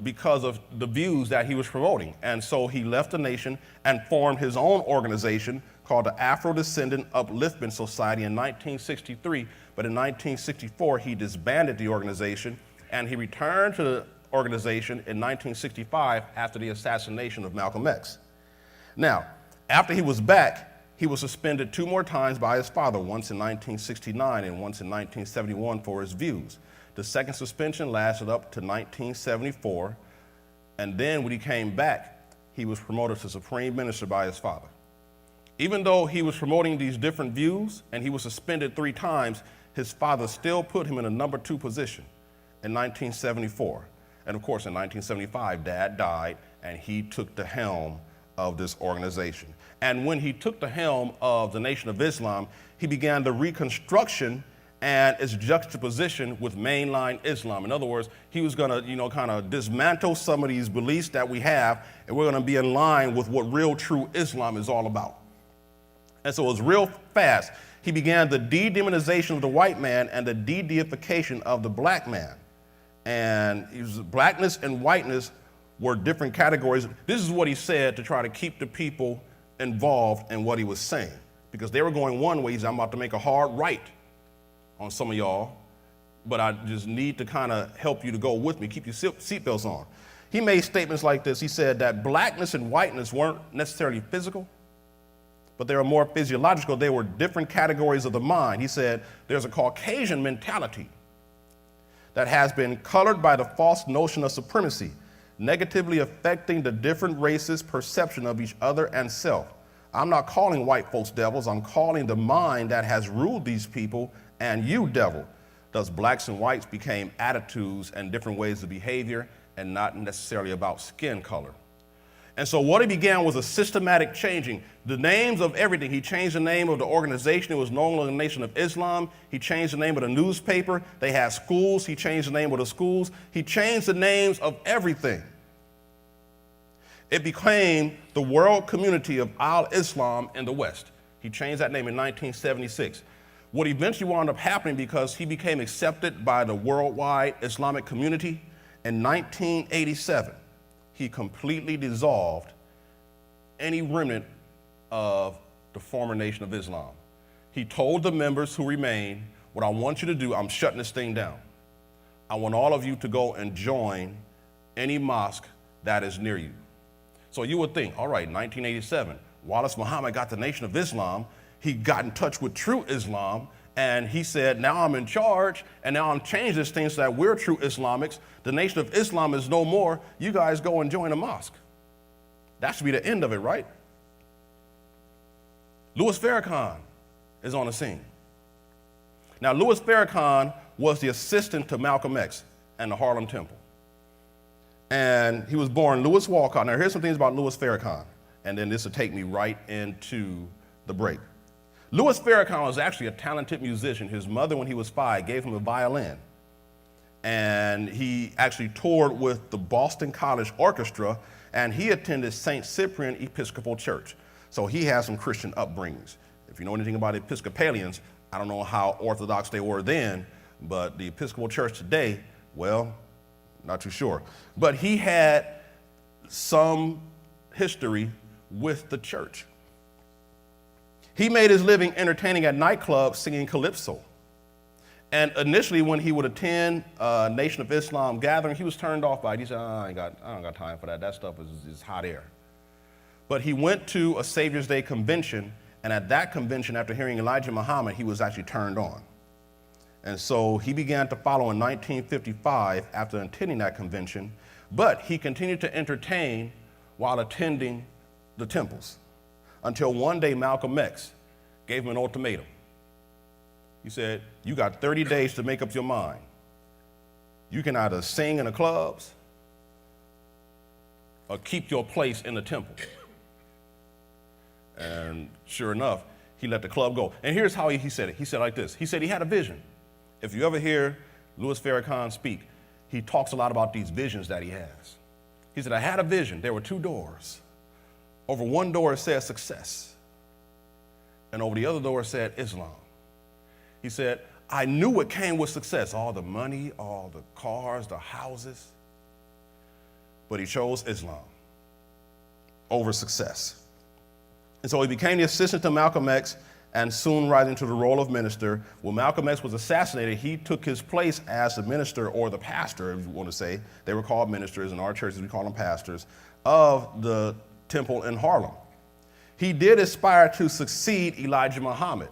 because of the views that he was promoting. And so he left the nation and formed his own organization called the Afro-Descendant Upliftment Society in 1963. But in 1964, he disbanded the organization, and he returned to the organization in 1965 after the assassination of Malcolm X. Now, after he was back, he was suspended 2 more times by his father, once in 1969 and once in 1971 for his views. The second suspension lasted up to 1974, and then when he came back, he was promoted to Supreme Minister by his father. Even though he was promoting these different views and he was suspended 3 times, his father still put him in a number 2 position in 1974. And of course, in 1975, Dad died, and he took the helm of this organization. And when he took the helm of the Nation of Islam, he began the reconstruction and its juxtaposition with mainline Islam. In other words, he was going to, kind of dismantle some of these beliefs that we have, and we're going to be in line with what real, true Islam is all about. And so it was real fast. He began the de-demonization of the white man and the de-deification of the black man. And blackness and whiteness were different categories. This is what he said to try to keep the people involved in what he was saying, because they were going one way. He said, I'm about to make a hard right on some of y'all, but I just need to kind of help you to go with me, keep your seatbelts on. He made statements like this. He said that blackness and whiteness weren't necessarily physical, but they were more physiological. They were different categories of the mind. He said there's a Caucasian mentality that has been colored by the false notion of supremacy, negatively affecting the different races' perception of each other and self. I'm not calling white folks devils. I'm calling the mind that has ruled these people and you devil. Thus, blacks and whites became attitudes and different ways of behavior and not necessarily about skin color. And so what he began was a systematic changing. The names of everything. He changed the name of the organization. It was no longer the Nation of Islam. He changed the name of the newspaper. They had schools. He changed the name of the schools. He changed the names of everything. It became the World Community of Al-Islam in the West. He changed that name in 1976. What eventually wound up happening, because he became accepted by the worldwide Islamic community, in 1987, he completely dissolved any remnant of the former Nation of Islam. He told the members who remained, what I want you to do, I'm shutting this thing down. I want all of you to go and join any mosque that is near you. So you would think, all right, 1987, Wallace Muhammad got the Nation of Islam. He got in touch with true Islam, and he said, now I'm in charge, and now I'm changing this thing so that we're true Islamics. The Nation of Islam is no more. You guys go and join a mosque. That should be the end of it, right? Louis Farrakhan is on the scene. Now, Louis Farrakhan was the assistant to Malcolm X and the Harlem Temple. And he was born Louis Walcott. Now, here's some things about Louis Farrakhan, and then this will take me right into the break. Louis Farrakhan was actually a talented musician. His mother, when he was 5, gave him a violin. And he actually toured with the Boston College Orchestra, and he attended St. Cyprian Episcopal Church. So he has some Christian upbringings. If you know anything about Episcopalians, I don't know how orthodox they were then, but the Episcopal Church today, well, not too sure. But he had some history with the church. He made his living entertaining at nightclubs singing calypso. And initially, when he would attend a Nation of Islam gathering, he was turned off by it. He said, I don't got time for that. That stuff is hot air. But he went to a Savior's Day convention, and at that convention, after hearing Elijah Muhammad, he was actually turned on. And so he began to follow in 1955 after attending that convention, but he continued to entertain while attending the temples until one day Malcolm X gave him an ultimatum. He said, you got 30 days to make up your mind. You can either sing in the clubs or keep your place in the temple. And sure enough, he let the club go. And here's how he said it. He said it like this. He said he had a vision. If you ever hear Louis Farrakhan speak, he talks a lot about these visions that he has. He said, I had a vision. There were 2 doors. Over one door it said success, and over the other door it said Islam. He said, I knew what came with success, all the money, all the cars, the houses, but he chose Islam over success. And so he became the assistant to Malcolm X and soon rising to the role of minister. When Malcolm X was assassinated, he took his place as the minister, or the pastor, if you want to say. They were called ministers. In our churches, we call them pastors, of the temple in Harlem. He did aspire to succeed Elijah Muhammad,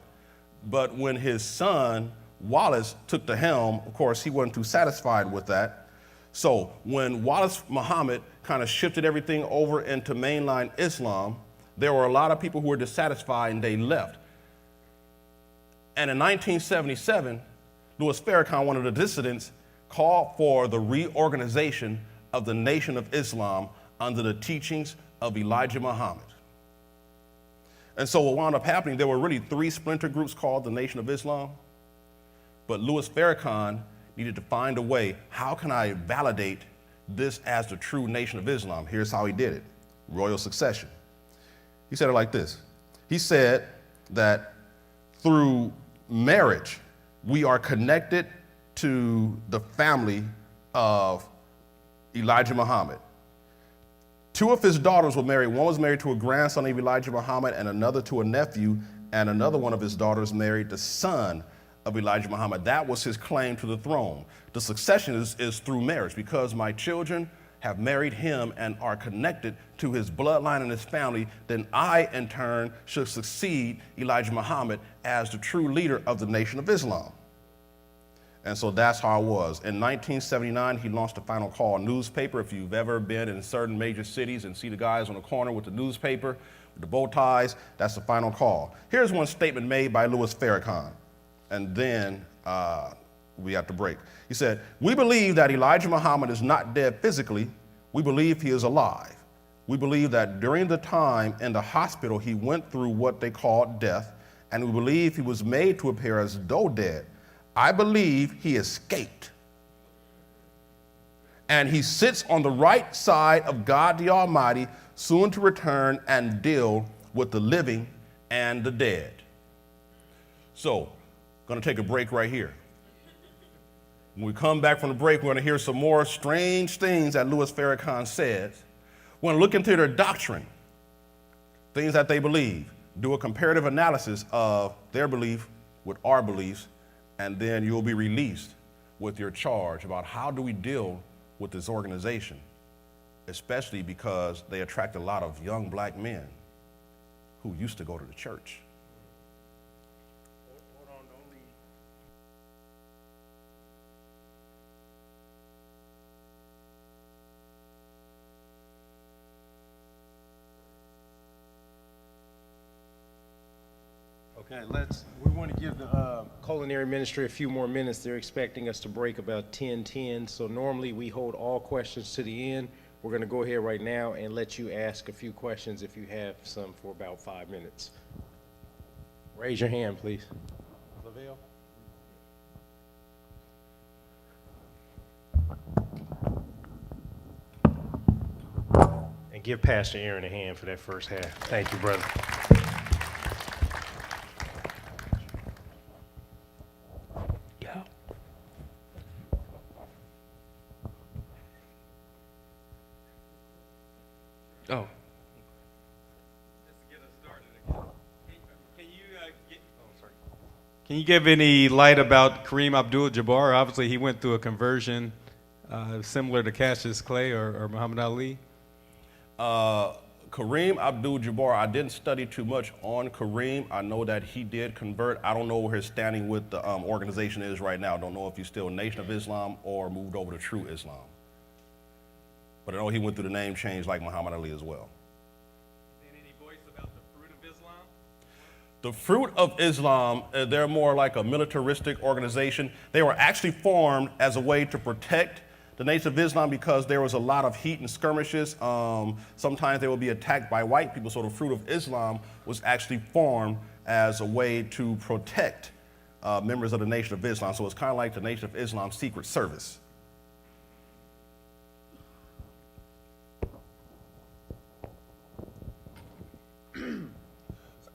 but when his son Wallace took the helm, of course, he wasn't too satisfied with that. So when Wallace Muhammad kind of shifted everything over into mainline Islam, there were a lot of people who were dissatisfied and they left. And in 1977, Louis Farrakhan, one of the dissidents, called for the reorganization of the Nation of Islam under the teachings of Elijah Muhammad. And so what wound up happening, there were really 3 splinter groups called the Nation of Islam. But Louis Farrakhan needed to find a way, how can I validate this as the true Nation of Islam? Here's how he did it: royal succession. He said it like this. He said that through marriage, we are connected to the family of Elijah Muhammad. 2 of his daughters were married. One was married to a grandson of Elijah Muhammad and another to a nephew, and another one of his daughters married the son of Elijah Muhammad. That was his claim to the throne. The succession is through marriage. Because my children have married him and are connected to his bloodline and his family, then I, in turn, should succeed Elijah Muhammad as the true leader of the Nation of Islam. And so that's how I was. In 1979, he launched the Final Call newspaper. If you've ever been in certain major cities and see the guys on the corner with the newspaper, with the bow ties, that's the Final Call. Here's one statement made by Louis Farrakhan, and then we have to break. He said, "We believe that Elijah Muhammad is not dead physically. We believe he is alive. We believe that during the time in the hospital, he went through what they called death, and we believe he was made to appear as though dead. I believe he escaped. And he sits on the right side of God the Almighty, soon to return and deal with the living and the dead." So, gonna take a break right here. When we come back from the break, we're gonna hear some more strange things that Louis Farrakhan says. We're gonna look into their doctrine, things that they believe, do a comparative analysis of their belief with our beliefs, and then you'll be released with your charge about how do we deal with this organization, especially because they attract a lot of young black men who used to go to the church. Hold on, don't leave. Okay, we want to give the culinary ministry a few more minutes. They're expecting us to break about 10:10. So normally we hold all questions to the end. We're going to go ahead right now and let you ask a few questions if you have some for about 5 minutes. Raise your hand, please. Lavelle? And give Pastor Aaron a hand for that first half. Thank you, brother. Oh. Can you give any light about Kareem Abdul-Jabbar? Obviously, he went through a conversion similar to Cassius Clay or Muhammad Ali. Kareem Abdul-Jabbar, I didn't study too much on Kareem. I know that he did convert. I don't know where his standing with the organization is right now. I don't know if he's still Nation of Islam or moved over to True Islam. But I know he went through the name change like Muhammad Ali as well. Any voice about the Fruit of Islam? The Fruit of Islam, they're more like a militaristic organization. They were actually formed as a way to protect the Nation of Islam because there was a lot of heat and skirmishes. Sometimes they would be attacked by white people. So the Fruit of Islam was actually formed as a way to protect members of the Nation of Islam. So it's kind of like the Nation of Islam Secret Service.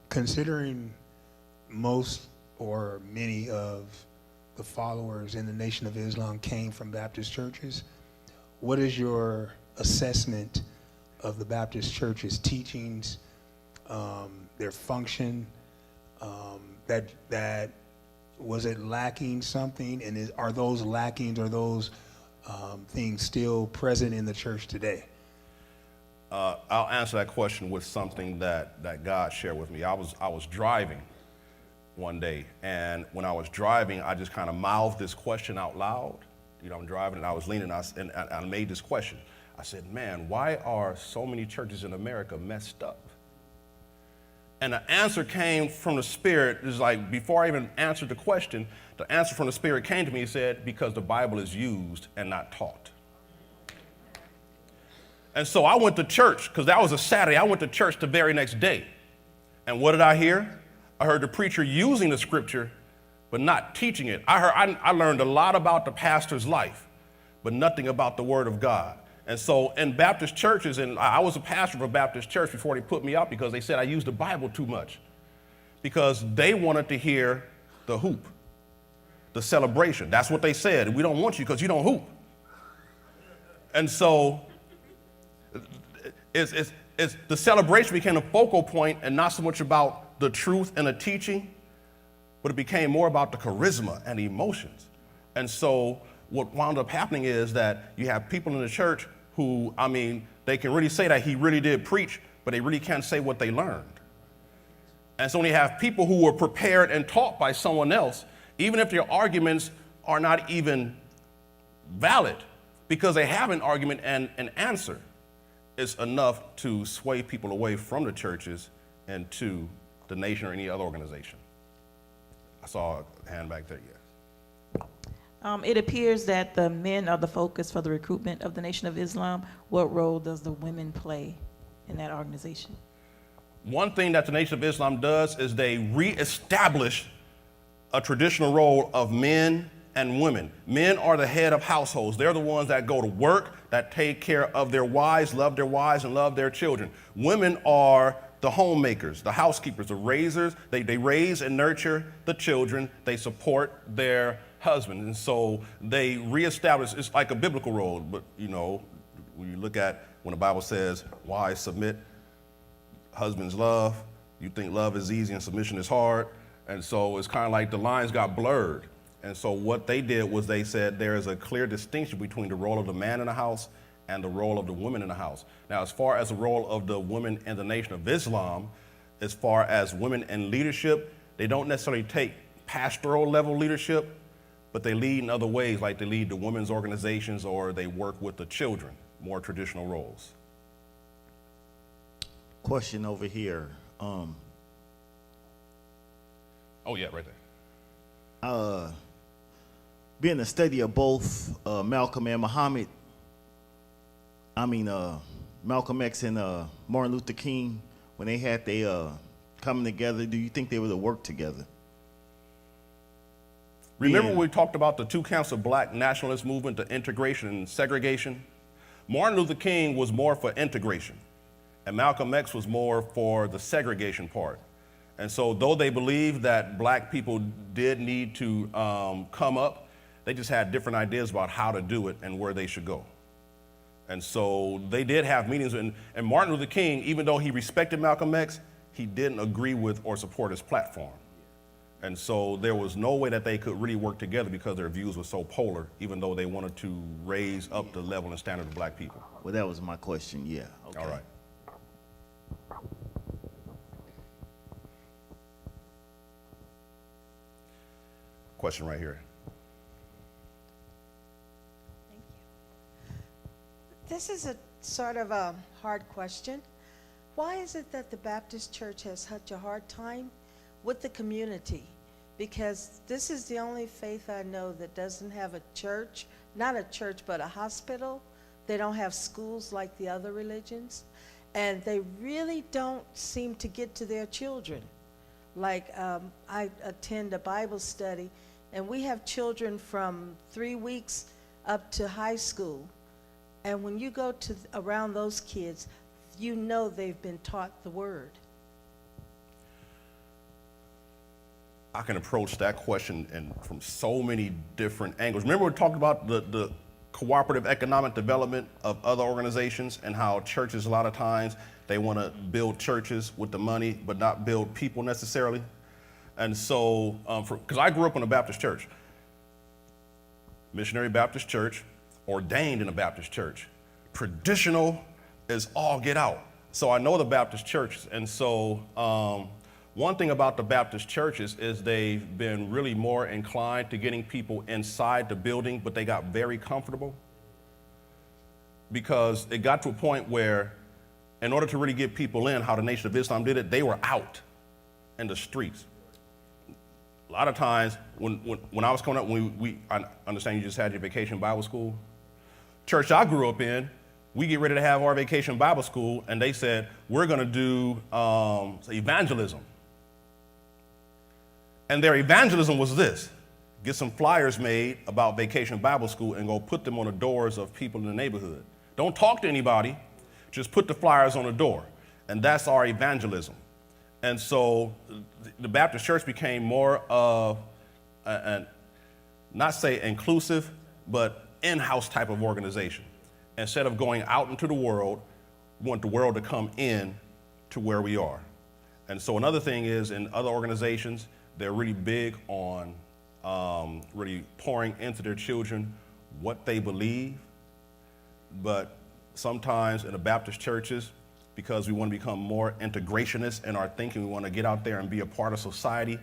Considering most or many of the followers in the Nation of Islam came from Baptist churches, what is your assessment of the Baptist church's teachings, their function, that was it lacking something, and are those lackings or those things still present in the church today? I'll answer that question with something that God shared with me. I was driving one day, and when I was driving, I just kind of mouthed this question out loud. You know, I'm driving, and I was leaning, and I made this question. I said, man, why are so many churches in America messed up? And the answer came from the Spirit. It's like, before I even answered the question, the answer from the Spirit came to me. He said, because the Bible is used and not taught. And so I went to church, because that was a Saturday. I went to church the very next day. And what did I hear? I heard the preacher using the scripture, but not teaching it. I learned a lot about the pastor's life, but nothing about the word of God. And so in Baptist churches, and I was a pastor of a Baptist church before they put me out because they said I used the Bible too much, because they wanted to hear the hoop, the celebration. That's what they said. We don't want you because you don't hoop. And so it's the celebration became a focal point and not so much about the truth and the teaching, but it became more about the charisma and the emotions. And so what wound up happening is that you have people in the church who, I mean, they can really say that he really did preach, but they really can't say what they learned. And so when you have people who were prepared and taught by someone else, even if their arguments are not even valid, because they have an argument and an answer, it's enough to sway people away from the churches and to the nation or any other organization. I saw a hand back there, yes. It appears that the men are the focus for the recruitment of the Nation of Islam. What role does the women play in that organization? One thing that the Nation of Islam does is they reestablish a traditional role of men and women. Men are the head of households. They're the ones that go to work, that take care of their wives, and love their children. Women are the homemakers, the housekeepers, the raisers. They raise and nurture the children. They support their husband. And so they reestablish, it's like a biblical role, but you know, when you look at when the Bible says, wives submit, husbands love, you think love is easy and submission is hard. And so it's kind of like the lines got blurred. And so what they did was they said there is a clear distinction between the role of the man in the house and the role of the woman in the house. Now, as far as the role of the women in the Nation of Islam, as far as women in leadership, they don't necessarily take pastoral level leadership, but they lead in other ways, like they lead the women's organizations or they work with the children, more traditional roles. Question over here. Oh yeah, right there. Being a study of both Malcolm and Muhammad, Malcolm X and Martin Luther King, when they had their coming together, do you think they would have worked together? Remember when we talked about the two camps of black nationalist movement, the integration and segregation? Martin Luther King was more for integration, and Malcolm X was more for the segregation part. And so though they believed that black people did need to come up, they just had different ideas about how to do it and where they should go. And so they did have meetings, and Martin Luther King, even though he respected Malcolm X, he didn't agree with or support his platform. And so there was no way that they could really work together because their views were so polar, even though they wanted to raise up the level and standard of black people. Well, that was my question, yeah. Okay. All right. Question right here. Thank you. This is a sort of a hard question. Why is it that the Baptist Church has such a hard time with the community? Because this is the only faith I know that doesn't have a church, not a church, but a hospital. They don't have schools like the other religions. And they really don't seem to get to their children. Like I attend a Bible study, and we have children from 3 weeks up to high school. And when you go to around those kids, you know they've been taught the word. I can approach that question from so many different angles. Remember we talked about the cooperative economic development of other organizations and how churches a lot of times, they want to build churches with the money but not build people necessarily. And so, because I grew up in a Baptist church, missionary Baptist church, ordained in a Baptist church. Traditional is all get out. So I know the Baptist churches. And so one thing about the Baptist churches is they've been really more inclined to getting people inside the building, but they got very comfortable because it got to a point where in order to really get people in, how the Nation of Islam did it, they were out in the streets. A lot of times when I was coming up, I understand you just had your vacation Bible school. Church I grew up in, we get ready to have our vacation Bible school, and they said, we're going to do evangelism. And their evangelism was this: get some flyers made about vacation Bible school and go put them on the doors of people in the neighborhood. Don't talk to anybody, just put the flyers on the door. And that's our evangelism. And so the Baptist church became more of not say inclusive, but in-house type of organization. Instead of going out into the world, we want the world to come in to where we are. And so another thing is, in other organizations, they're really big on really pouring into their children what they believe, but sometimes in the Baptist churches, because we want to become more integrationist in our thinking, we want to get out there and be a part of society.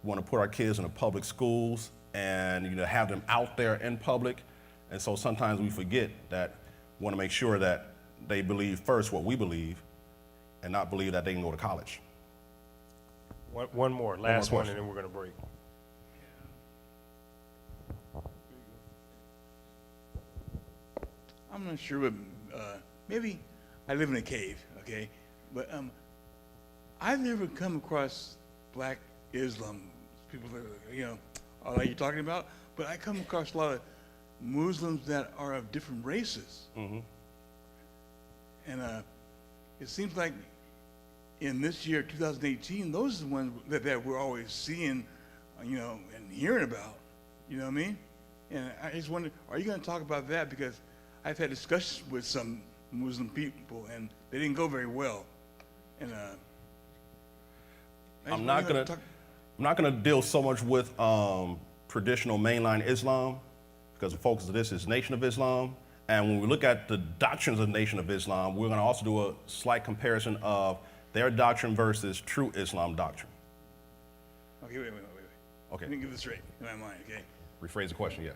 We want to put our kids in the public schools and have them out there in public. And so sometimes we forget that we want to make sure that they believe first what we believe and not believe that they can go to college. One more, last one, question. and then we're going to break. I'm not sure, but maybe I live in a cave, okay? But I've never come across black Islam people that, like you're talking about, but I come across a lot of Muslims that are of different races. Mm-hmm. And it seems like in this year, 2018, those are the ones that we're always seeing, and hearing about, you know what I mean? And I just wonder, are you going to talk about that? Because I've had discussions with some Muslim people, and they didn't go very well. And I'm not gonna deal so much with traditional mainline Islam, because the focus of this is Nation of Islam. And when we look at the doctrines of Nation of Islam, we're going to also do a slight comparison of their doctrine versus true Islam doctrine. Okay, wait. Okay. Let me get this straight in my mind, okay? Rephrase the question, yeah.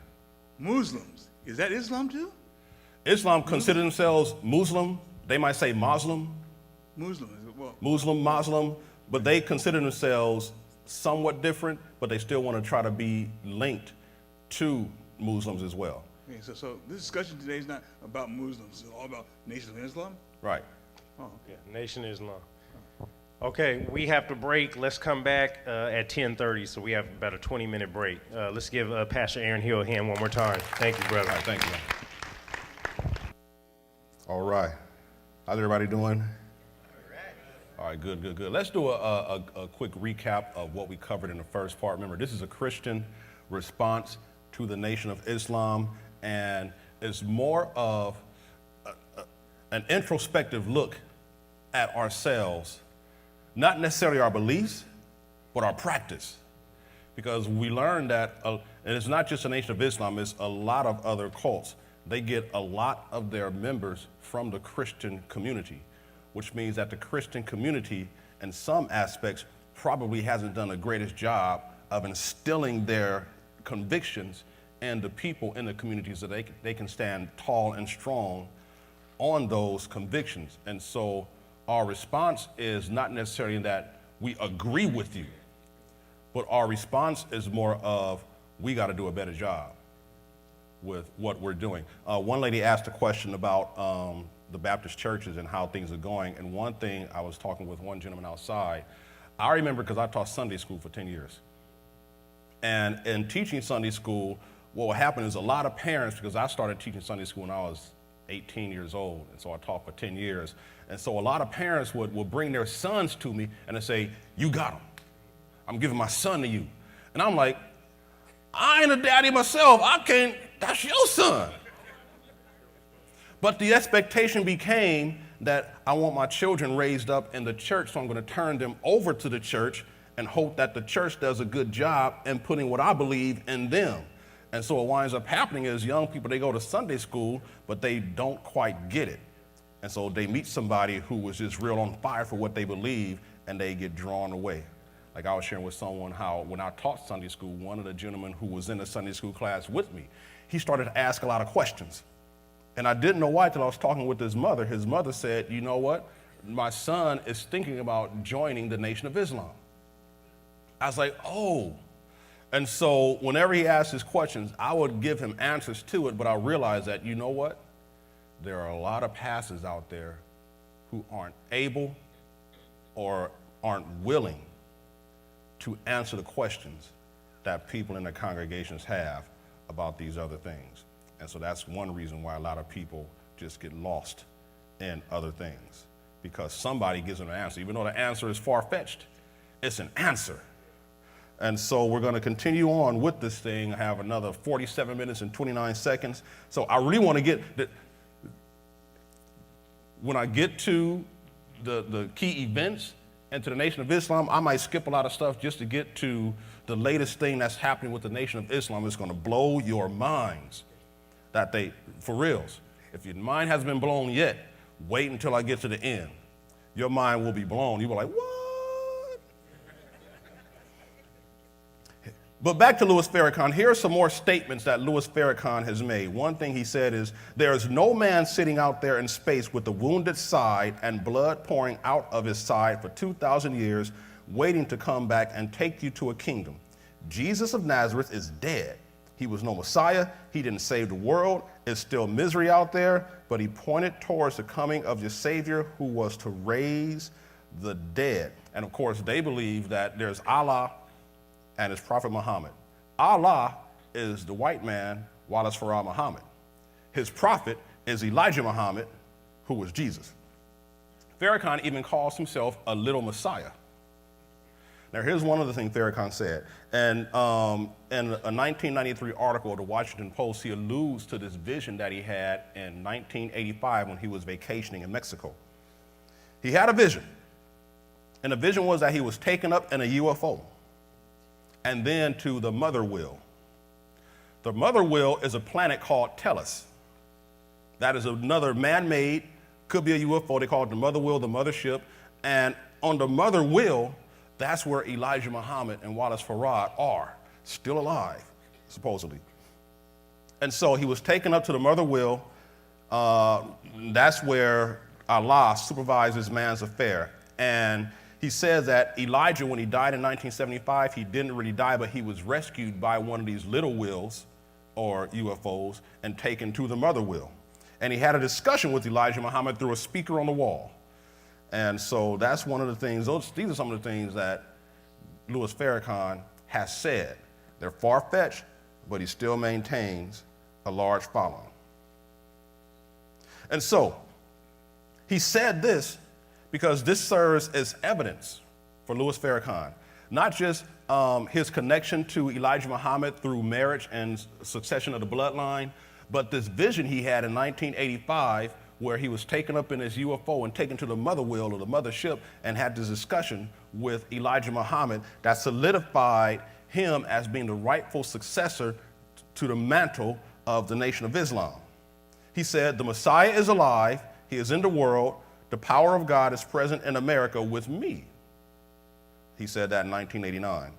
Muslims, is that Islam too? Islam consider themselves Muslim. They might say Muslim, Muslim, but they consider themselves somewhat different, but they still want to try to be linked to Muslims as well. Okay, so this discussion today is not about Muslims, it's all about Nation of Islam? Right. Oh, Yeah, Nation Islam. Okay, we have to break. Let's come back at 10:30, so we have about a 20-minute break. Let's give Pastor Aaron Hill a hand one more time. Thank you, brother. All right, thank you. All right. How's everybody doing? All right, good. Let's do a quick recap of what we covered in the first part. Remember, this is a Christian response to the Nation of Islam, and it's more of an introspective look at ourselves, not necessarily our beliefs, but our practice. Because we learned that, and it's not just the Nation of Islam, it's a lot of other cults. They get a lot of their members from the Christian community, which means that the Christian community, in some aspects, probably hasn't done the greatest job of instilling their convictions in the people in the community so they can stand tall and strong on those convictions. And so our response is not necessarily that we agree with you, but our response is more of, we got to do a better job with what we're doing. One lady asked a question about the Baptist churches and how things are going. And one thing, I was talking with one gentleman outside. I remember, because I taught Sunday school for 10 years. And in teaching Sunday school, what would happen is a lot of parents, because I started teaching Sunday school when I was 18 years old, and so I taught for 10 years. And so a lot of parents would bring their sons to me and they say, you got them. I'm giving my son to you. And I'm like, I ain't a daddy myself. I can't, that's your son. But the expectation became that I want my children raised up in the church, so I'm going to turn them over to the church and hope that the church does a good job in putting what I believe in them. And so what winds up happening is young people, they go to Sunday school, but they don't quite get it. And so they meet somebody who was just real on fire for what they believe, and they get drawn away. Like I was sharing with someone how when I taught Sunday school, one of the gentlemen who was in the Sunday school class with me, he started to ask a lot of questions. And I didn't know why till I was talking with his mother. His mother said, you know what? My son is thinking about joining the Nation of Islam. I was like, oh. And so whenever he asked his questions, I would give him answers to it, but I realized that, you know what? There are a lot of pastors out there who aren't able or aren't willing to answer the questions that people in the congregations have about these other things. And so that's one reason why a lot of people just get lost in other things, because somebody gives them an answer. Even though the answer is far-fetched, it's an answer. And so we're going to continue on with this thing. I have another 47 minutes and 29 seconds. So I really want to get, when I get to the key events and to the Nation of Islam, I might skip a lot of stuff just to get to the latest thing that's happening with the Nation of Islam. It's going to blow your minds that they, for reals, If your mind hasn't been blown yet, wait until I get to the end. Your mind will be blown. You'll be like, what? But back to Louis Farrakhan. Here are some more statements that Louis Farrakhan has made. One thing he said is, there is no man sitting out there in space with a wounded side and blood pouring out of his side for 2,000 years, waiting to come back and take you to a kingdom. Jesus of Nazareth is dead. He was no Messiah. He didn't save the world. It's still misery out there, but he pointed towards the coming of your Savior who was to raise the dead. And of course, they believe that there's Allah and his prophet Muhammad. Allah is the white man, Wallace Farah Muhammad. His prophet is Elijah Muhammad, who was Jesus. Farrakhan even calls himself a little Messiah. Now, here's one of the things Farrakhan said. And in a 1993 article of the Washington Post, he alludes to this vision that he had in 1985 when he was vacationing in Mexico. He had a vision, and the vision was that he was taken up in a UFO and then to the mother wheel. The mother wheel is a planet called Tellus. That is another man-made, could be a UFO. They call it the mother wheel, the mothership. And on the mother wheel, that's where Elijah Muhammad and Wallace Farad are, still alive, supposedly. And so he was taken up to the mother wheel. That's where Allah supervises man's affair. And he says that Elijah, when he died in 1975, he didn't really die, but he was rescued by one of these little wheels, or UFOs, and taken to the mother wheel. And he had a discussion with Elijah Muhammad through a speaker on the wall. And so that's one of the things, these are some of the things that Louis Farrakhan has said. They're far-fetched, but he still maintains a large following. And so he said this because this serves as evidence for Louis Farrakhan, not just his connection to Elijah Muhammad through marriage and succession of the bloodline, but this vision he had in 1985 where he was taken up in his UFO and taken to the mother wheel or the mothership and had this discussion with Elijah Muhammad that solidified him as being the rightful successor to the mantle of the Nation of Islam. He said, the Messiah is alive, he is in the world, the power of God is present in America with me. He said that in 1989.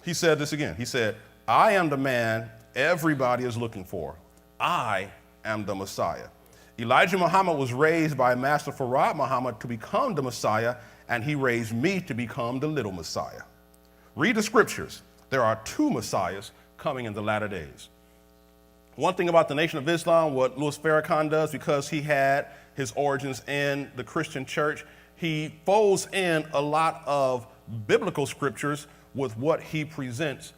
He said this again. He said, I am the man everybody is looking for. I am the Messiah. Elijah Muhammad was raised by Master Farad Muhammad to become the Messiah, and he raised me to become the little Messiah. Read the scriptures. There are two Messiahs coming in the latter days. One thing about the Nation of Islam, what Louis Farrakhan does, because he had his origins in the Christian church, he folds in a lot of biblical scriptures with what he presents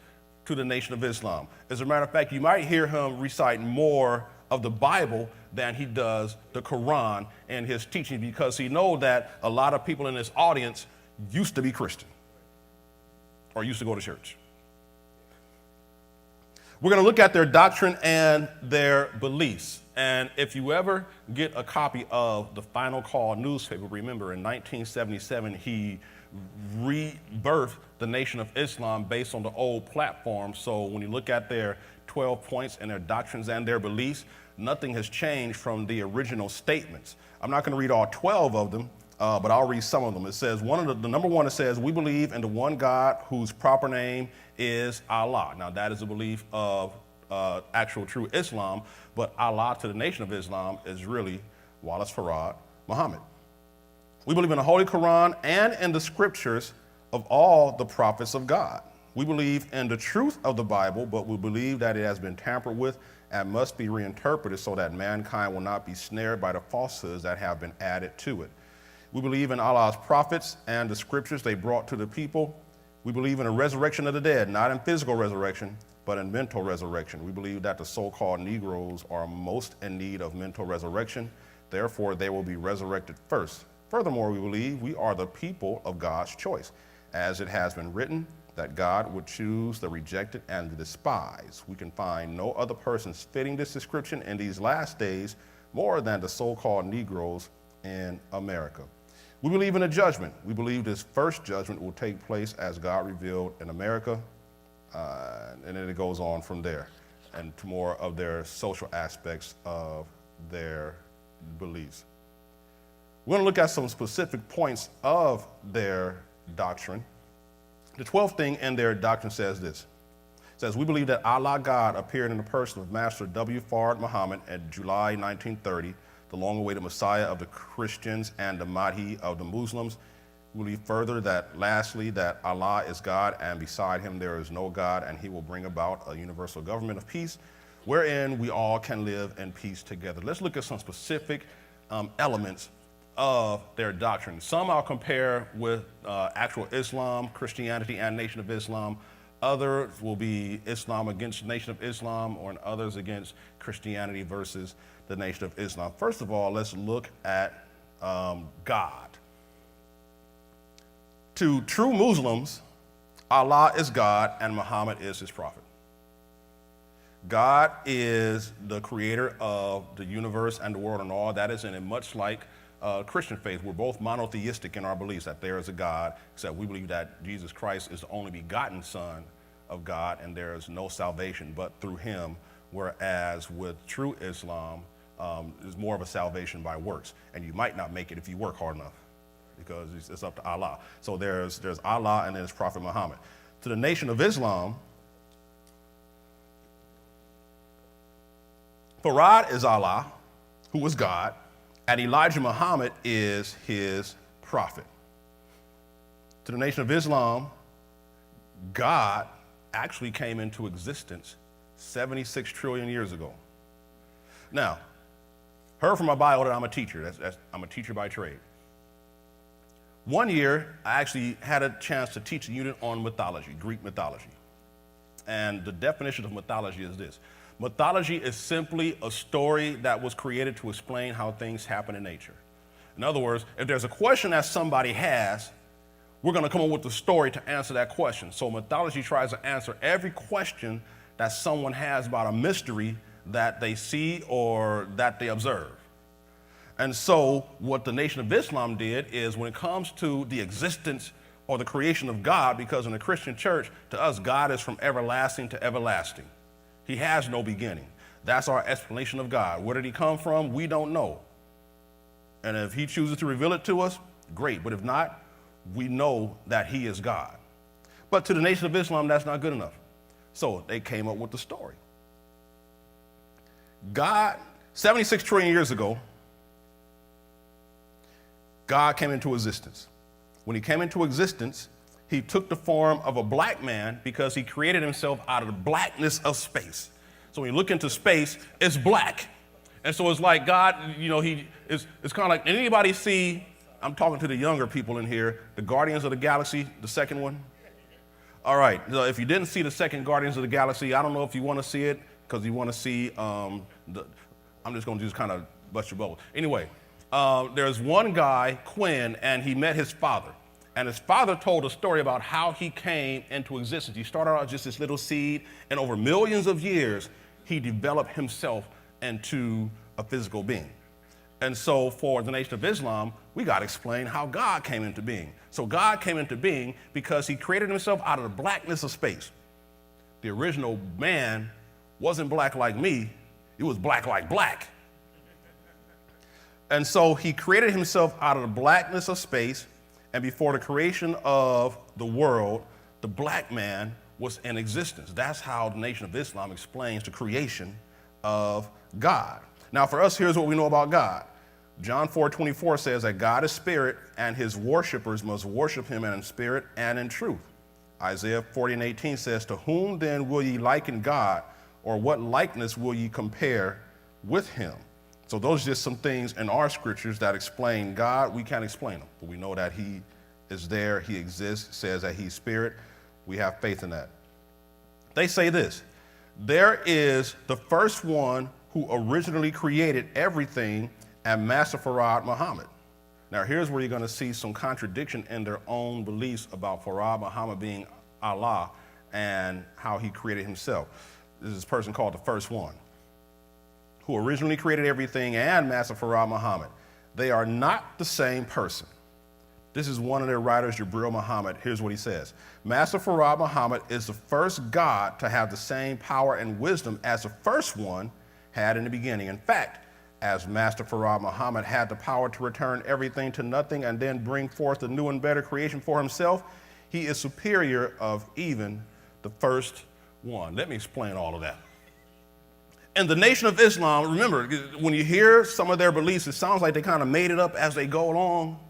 to the Nation of Islam. As a matter of fact, you might hear him recite more of the Bible than he does the Quran in his teaching, because he knows that a lot of people in this audience used to be Christian or used to go to church. We're going to look at their doctrine and their beliefs. And if you ever get a copy of the Final Call newspaper, remember in 1977, he rebirthed the Nation of Islam based on the old platform. So when you look at their 12 points and their doctrines and their beliefs, nothing has changed from the original statements. I'm not going to read all 12 of them, but I'll read some of them. It says, the number one, it says, we believe in the one God whose proper name is Allah. Now that is a belief of actual true Islam, but Allah to the Nation of Islam is really Wallace Farad Muhammad. We believe in the Holy Quran and in the scriptures of all the prophets of God. We believe in the truth of the Bible, but we believe that it has been tampered with and must be reinterpreted so that mankind will not be snared by the falsehoods that have been added to it. We believe in Allah's prophets and the scriptures they brought to the people. We believe in a resurrection of the dead, not in physical resurrection, but in mental resurrection. We believe that the so-called Negroes are most in need of mental resurrection. Therefore, they will be resurrected first. Furthermore, we believe we are the people of God's choice, as it has been written that God would choose the rejected and the despised. We can find no other persons fitting this description in these last days more than the so-called Negroes in America. We believe in a judgment. We believe this first judgment will take place as God revealed in America, and then it goes on from there. and to more of their social aspects of their beliefs. We're going to look at some specific points of their doctrine. The 12th thing in their doctrine says this. It says, we believe that Allah God appeared in the person of Master W. Fard Muhammad in July 1930, the long-awaited Messiah of the Christians and the Mahdi of the Muslims. We believe further that, lastly, that Allah is God, and beside him there is no God, and he will bring about a universal government of peace, wherein we all can live in peace together. Let's look at some specific elements of their doctrine. Some I'll compare with actual Islam, Christianity, and Nation of Islam. Others will be Islam against Nation of Islam, or others against Christianity versus the Nation of Islam. First of all, let's look at God. To true Muslims, Allah is God and Muhammad is his prophet. God is the creator of the universe and the world and all that is in it, much like Christian faith. We're both monotheistic in our beliefs that there is a God, except we believe that Jesus Christ is the only begotten Son of God and there is no salvation but through him, whereas with true Islam, is more of a salvation by works. And you might not make it if you work hard enough, because it's up to Allah. So there's Allah and there's Prophet Muhammad. To the Nation of Islam, Farad is Allah, who is God, and Elijah Muhammad is his prophet. To the Nation of Islam, God actually came into existence 76 trillion years ago. Now, heard from my bio that I'm a teacher. I'm a teacher by trade. One year, I actually had a chance to teach a unit on mythology, Greek mythology. And the definition of mythology is this. Mythology is simply a story that was created to explain how things happen in nature. In other words, if there's a question that somebody has, we're going to come up with a story to answer that question. So mythology tries to answer every question that someone has about a mystery that they see or that they observe. And so what the Nation of Islam did is, when it comes to the existence or the creation of God, because in the Christian church, to us, God is from everlasting to everlasting. He has no beginning. That's our explanation of God. Where did he come from? We don't know. And if he chooses to reveal it to us, great. But if not, we know that he is God. But to the Nation of Islam, that's not good enough. So they came up with the story. God, 76 trillion years ago, God came into existence. When he came into existence, he took the form of a black man because he created himself out of the blackness of space. So when you look into space, it's black. And so it's like God, it's kind of like, anybody see, I'm talking to the younger people in here, the Guardians of the Galaxy, the second one? All right, so if you didn't see the second Guardians of the Galaxy, I don't know if you want to see it, because you want to see, I'm just going to just kind of bust your bubble. Anyway, there's one guy, Quinn, and he met his father. And his father told a story about how he came into existence. He started out just this little seed, and over millions of years, he developed himself into a physical being. And so for the Nation of Islam, we got to explain how God came into being. So God came into being because he created himself out of the blackness of space. The original man wasn't black like me, it was black like black. And so he created himself out of the blackness of space, and before the creation of the world, the black man was in existence. That's how the Nation of Islam explains the creation of God. Now for us, here's what we know about God. John 4:24 says that God is spirit, and his worshipers must worship him in spirit and in truth. Isaiah 40:18 says, to whom then will ye liken God, or what likeness will ye compare with him? So those are just some things in our scriptures that explain God. We can't explain them, but we know that he is there, he exists, says that he's spirit. We have faith in that. They say this, there is the first one who originally created everything, and Master Farad Muhammad. Now here's where you're going to see some contradiction in their own beliefs about Farad Muhammad being Allah and how he created himself. This is this person called the first one, who originally created everything, and Master Farad Muhammad. They are not the same person. This is one of their writers, Jabril Muhammad. Here's what he says. Master Farad Muhammad is the first God to have the same power and wisdom as the first one had in the beginning. In fact, as Master Farad Muhammad had the power to return everything to nothing and then bring forth a new and better creation for himself, he is superior of even the first one. Let me explain all of that. And the Nation of Islam, remember, when you hear some of their beliefs, it sounds like they kind of made it up as they go along.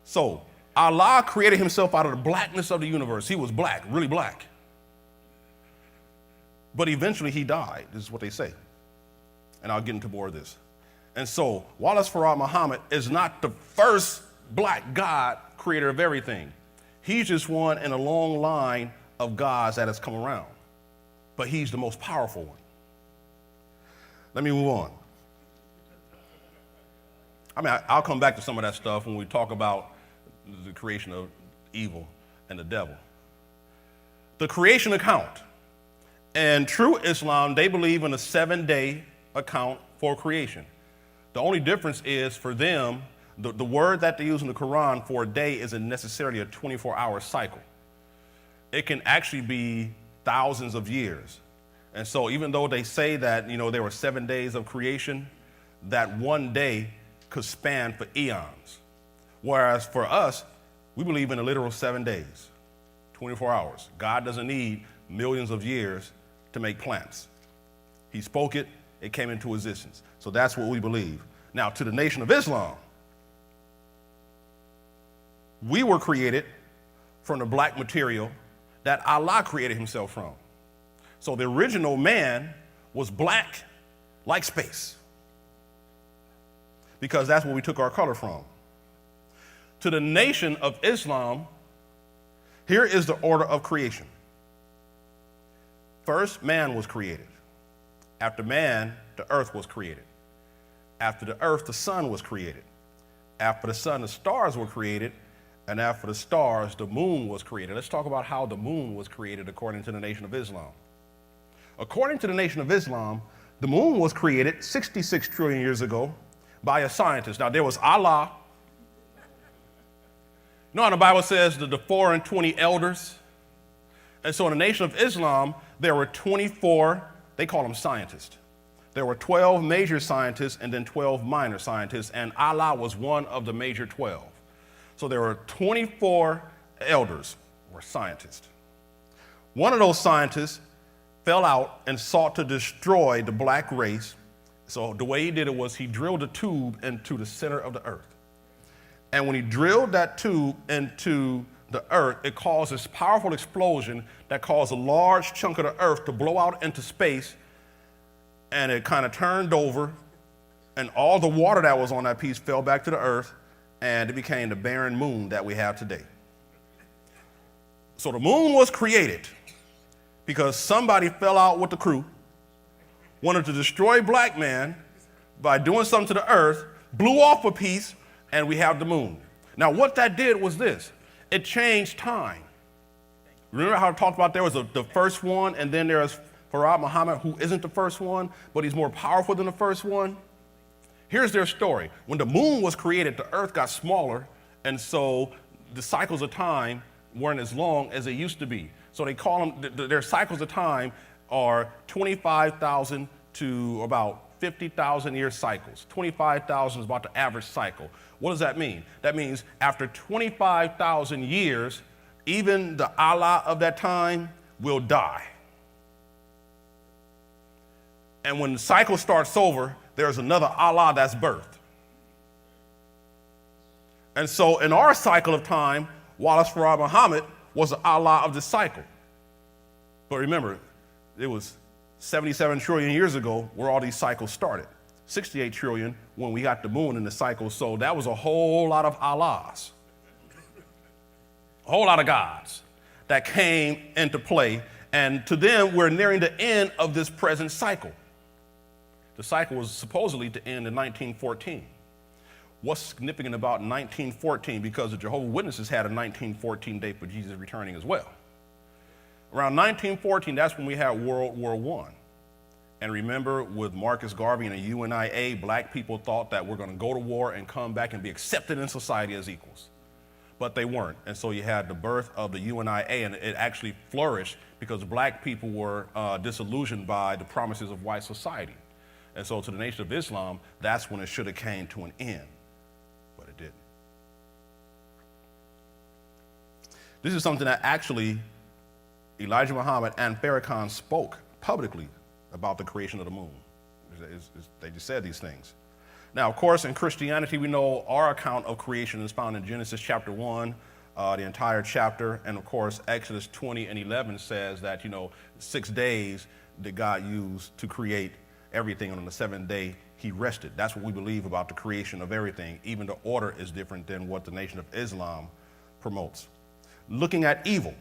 So, Allah created himself out of the blackness of the universe. He was black, really black. But eventually he died, this is what they say. And I'll get into more of this. And so, Wallace Farad Muhammad is not the first black God creator of everything. He's just one in a long line of gods that has come around. But he's the most powerful one. Let me move on. I'll come back to some of that stuff when we talk about the creation of evil and the devil. The creation account. In true Islam, they believe in a 7-day account for creation. The only difference is for them, the word that they use in the Quran for a day isn't necessarily a 24-hour cycle. It can actually be thousands of years. And so even though they say that, there were 7 days of creation, that one day could span for eons. Whereas for us, we believe in a literal 7 days, 24 hours. God doesn't need millions of years to make plants. He spoke it, it came into existence. So that's what we believe. Now, to the Nation of Islam, we were created from the black material that Allah created himself from. So the original man was black like space, because that's where we took our color from. To the Nation of Islam, here is the order of creation. First, man was created. After man, the earth was created. After the earth, the sun was created. After the sun, the stars were created. And after the stars, the moon was created. Let's talk about how the moon was created according to the Nation of Islam. According to the Nation of Islam, the moon was created 66 trillion years ago by a scientist. Now, there was Allah. You know how the Bible says that the 4 and 20 elders? And so in the Nation of Islam, there were 24, they call them scientists. There were 12 major scientists and then 12 minor scientists, and Allah was one of the major 12. So there were 24 elders or scientists. One of those scientists fell out and sought to destroy the black race. So the way he did it was he drilled a tube into the center of the earth. And when he drilled that tube into the earth, it caused this powerful explosion that caused a large chunk of the earth to blow out into space, and it kind of turned over, and all the water that was on that piece fell back to the earth, and it became the barren moon that we have today. So the moon was created because somebody fell out with the crew, wanted to destroy black man by doing something to the earth, blew off a piece, and we have the moon. Now, what that did was this. It changed time. Remember how I talked about there was the first one, and then there's Farad Muhammad, who isn't the first one, but he's more powerful than the first one? Here's their story. When the moon was created, the earth got smaller, and so the cycles of time weren't as long as they used to be. So they call them, their cycles of time are 25,000 to about 50,000 year cycles. 25,000 is about the average cycle. What does that mean? That means after 25,000 years, even the Allah of that time will die. And when the cycle starts over, there's another Allah that's birthed. And so in our cycle of time, Wallace Farad Muhammad was the Allah of this cycle. But remember, it was 77 trillion years ago where all these cycles started. 68 trillion when we got the moon in the cycle, so that was a whole lot of Allahs. A whole lot of gods that came into play, and to them, we're nearing the end of this present cycle. The cycle was supposedly to end in 1914. What's significant about 1914? Because the Jehovah's Witnesses had a 1914 date for Jesus returning as well. Around 1914, that's when we had World War I. And remember, with Marcus Garvey and the UNIA, black people thought that we're going to go to war and come back and be accepted in society as equals. But they weren't. And so you had the birth of the UNIA, and it actually flourished because black people were disillusioned by the promises of white society. And so to the Nation of Islam, that's when it should have came to an end, but it didn't. This is something that actually Elijah Muhammad and Farrakhan spoke publicly about the creation of the moon. They just said these things. Now, of course, in Christianity, we know our account of creation is found in Genesis chapter 1, the entire chapter. And of course, Exodus 20 and 11 says that, 6 days did God use to create everything, and on the seventh day, he rested. That's what we believe about the creation of everything. Even the order is different than what the Nation of Islam promotes. Looking at evil.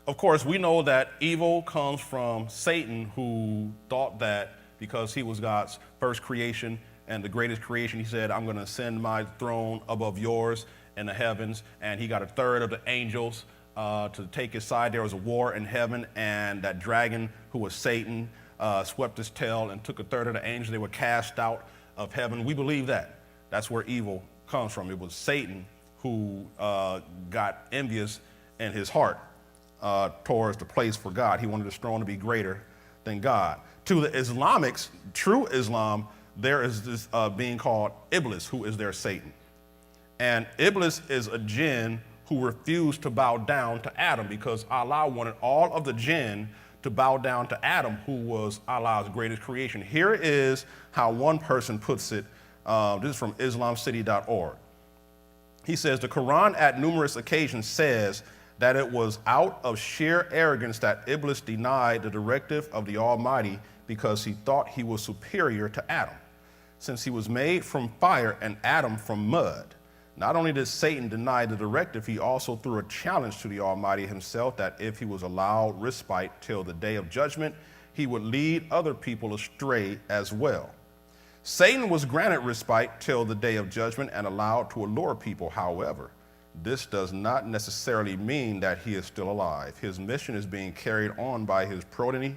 Of course, we know that evil comes from Satan, who thought that because he was God's first creation and the greatest creation, he said, I'm going to ascend my throne above yours in the heavens. And he got a third of the angels to take his side. There was a war in heaven, and that dragon, who was Satan, swept his tail and took a third of the angels. They were cast out of heaven. We believe that. That's where evil comes from. It was Satan who got envious in his heart towards the place for God. He wanted his throne to be greater than God. To the Islamics, true Islam, there is this being called Iblis, who is their Satan. And Iblis is a jinn who refused to bow down to Adam because Allah wanted all of the jinn to bow down to Adam, who was Allah's greatest creation. Here is how one person puts it. This is from islamcity.org. He says, the Quran at numerous occasions says that it was out of sheer arrogance that Iblis denied the directive of the Almighty because he thought he was superior to Adam, since he was made from fire and Adam from mud. Not only did Satan deny the directive, he also threw a challenge to the Almighty himself that if he was allowed respite till the day of judgment, he would lead other people astray as well. Satan was granted respite till the day of judgment and allowed to allure people. However, this does not necessarily mean that he is still alive. His mission is being carried on by his progeny,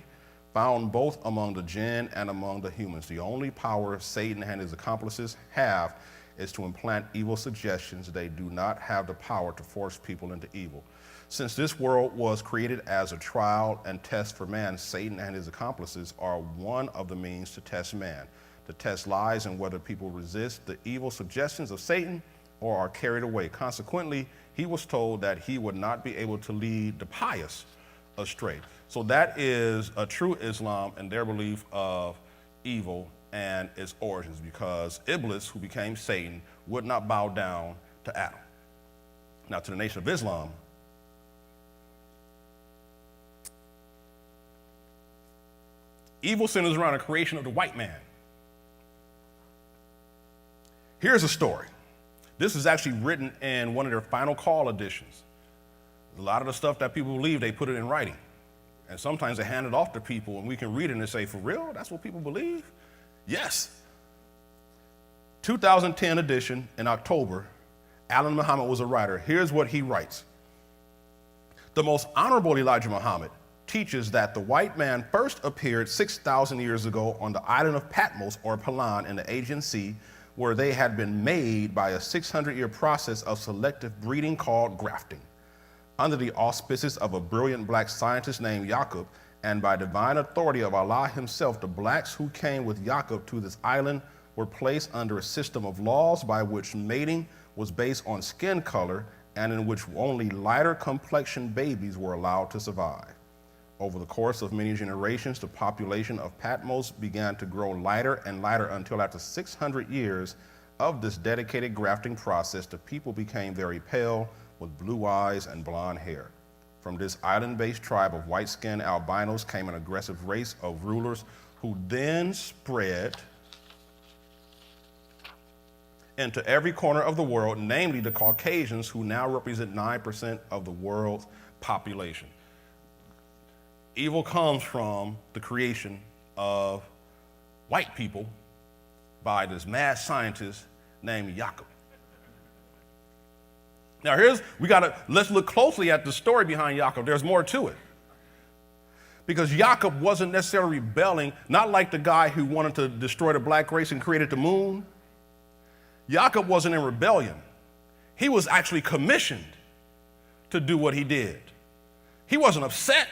found both among the jinn and among the humans. The only power Satan and his accomplices have is to implant evil suggestions. They do not have the power to force people into evil. Since this world was created as a trial and test for man, Satan and his accomplices are one of the means to test man. The test lies in whether people resist the evil suggestions of Satan or are carried away. Consequently, he was told that he would not be able to lead the pious astray. So that is a true Islam and their belief of evil and its origins, because Iblis, who became Satan, would not bow down to Adam. Now, to the Nation of Islam, evil centers around the creation of the white man. Here's a story. This is actually written in one of their final call editions. A lot of the stuff that people believe, they put it in writing. And sometimes they hand it off to people, and we can read it and say, for real? That's what people believe? Yes. 2010 edition in October, Alan Muhammad was a writer. Here's what he writes. The most honorable Elijah Muhammad teaches that the white man first appeared 6,000 years ago on the island of Patmos or Palan in the Aegean Sea, where they had been made by a 600-year process of selective breeding called grafting. Under the auspices of a brilliant black scientist named Yaqub, and by divine authority of Allah himself, the blacks who came with Yaqub to this island were placed under a system of laws by which mating was based on skin color and in which only lighter complexioned babies were allowed to survive. Over the course of many generations, the population of Patmos began to grow lighter and lighter until after 600 years of this dedicated grafting process, the people became very pale with blue eyes and blonde hair. From this island-based tribe of white-skinned albinos came an aggressive race of rulers who then spread into every corner of the world, namely the Caucasians, who now represent 9% of the world's population. Evil comes from the creation of white people by this mad scientist named Yaqub. Now let's look closely at the story behind Yaqub. There's more to it. Because Jacob wasn't necessarily rebelling, not like the guy who wanted to destroy the black race and created the moon. Jacob wasn't in rebellion. He was actually commissioned to do what he did. He wasn't upset,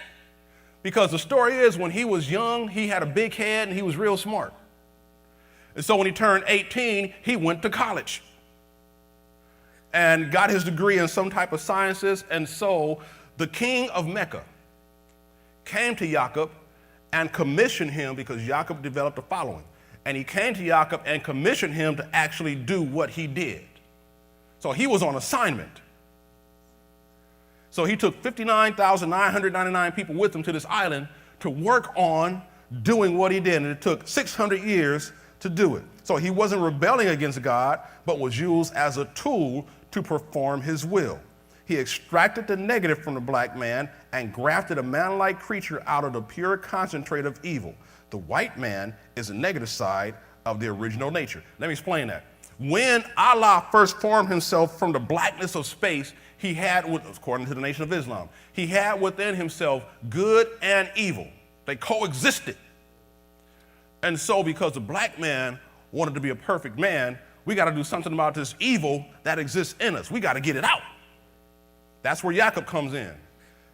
because the story is when he was young, he had a big head and he was real smart. And so when he turned 18, he went to college and got his degree in some type of sciences. And so the king of Mecca came to Jacob and commissioned him, because Jacob developed a following. And he came to Jacob and commissioned him to actually do what he did. So he was on assignment. So he took 59,999 people with him to this island to work on doing what he did. And it took 600 years to do it. So he wasn't rebelling against God, but was used as a tool to perform his will. He extracted the negative from the black man and grafted a man-like creature out of the pure concentrate of evil. The white man is the negative side of the original nature. Let me explain that. When Allah first formed himself from the blackness of space, he had, according to the Nation of Islam, he had within himself good and evil. They coexisted. And so because the black man wanted to be a perfect man, we got to do something about this evil that exists in us. We got to get it out. That's where Jacob comes in.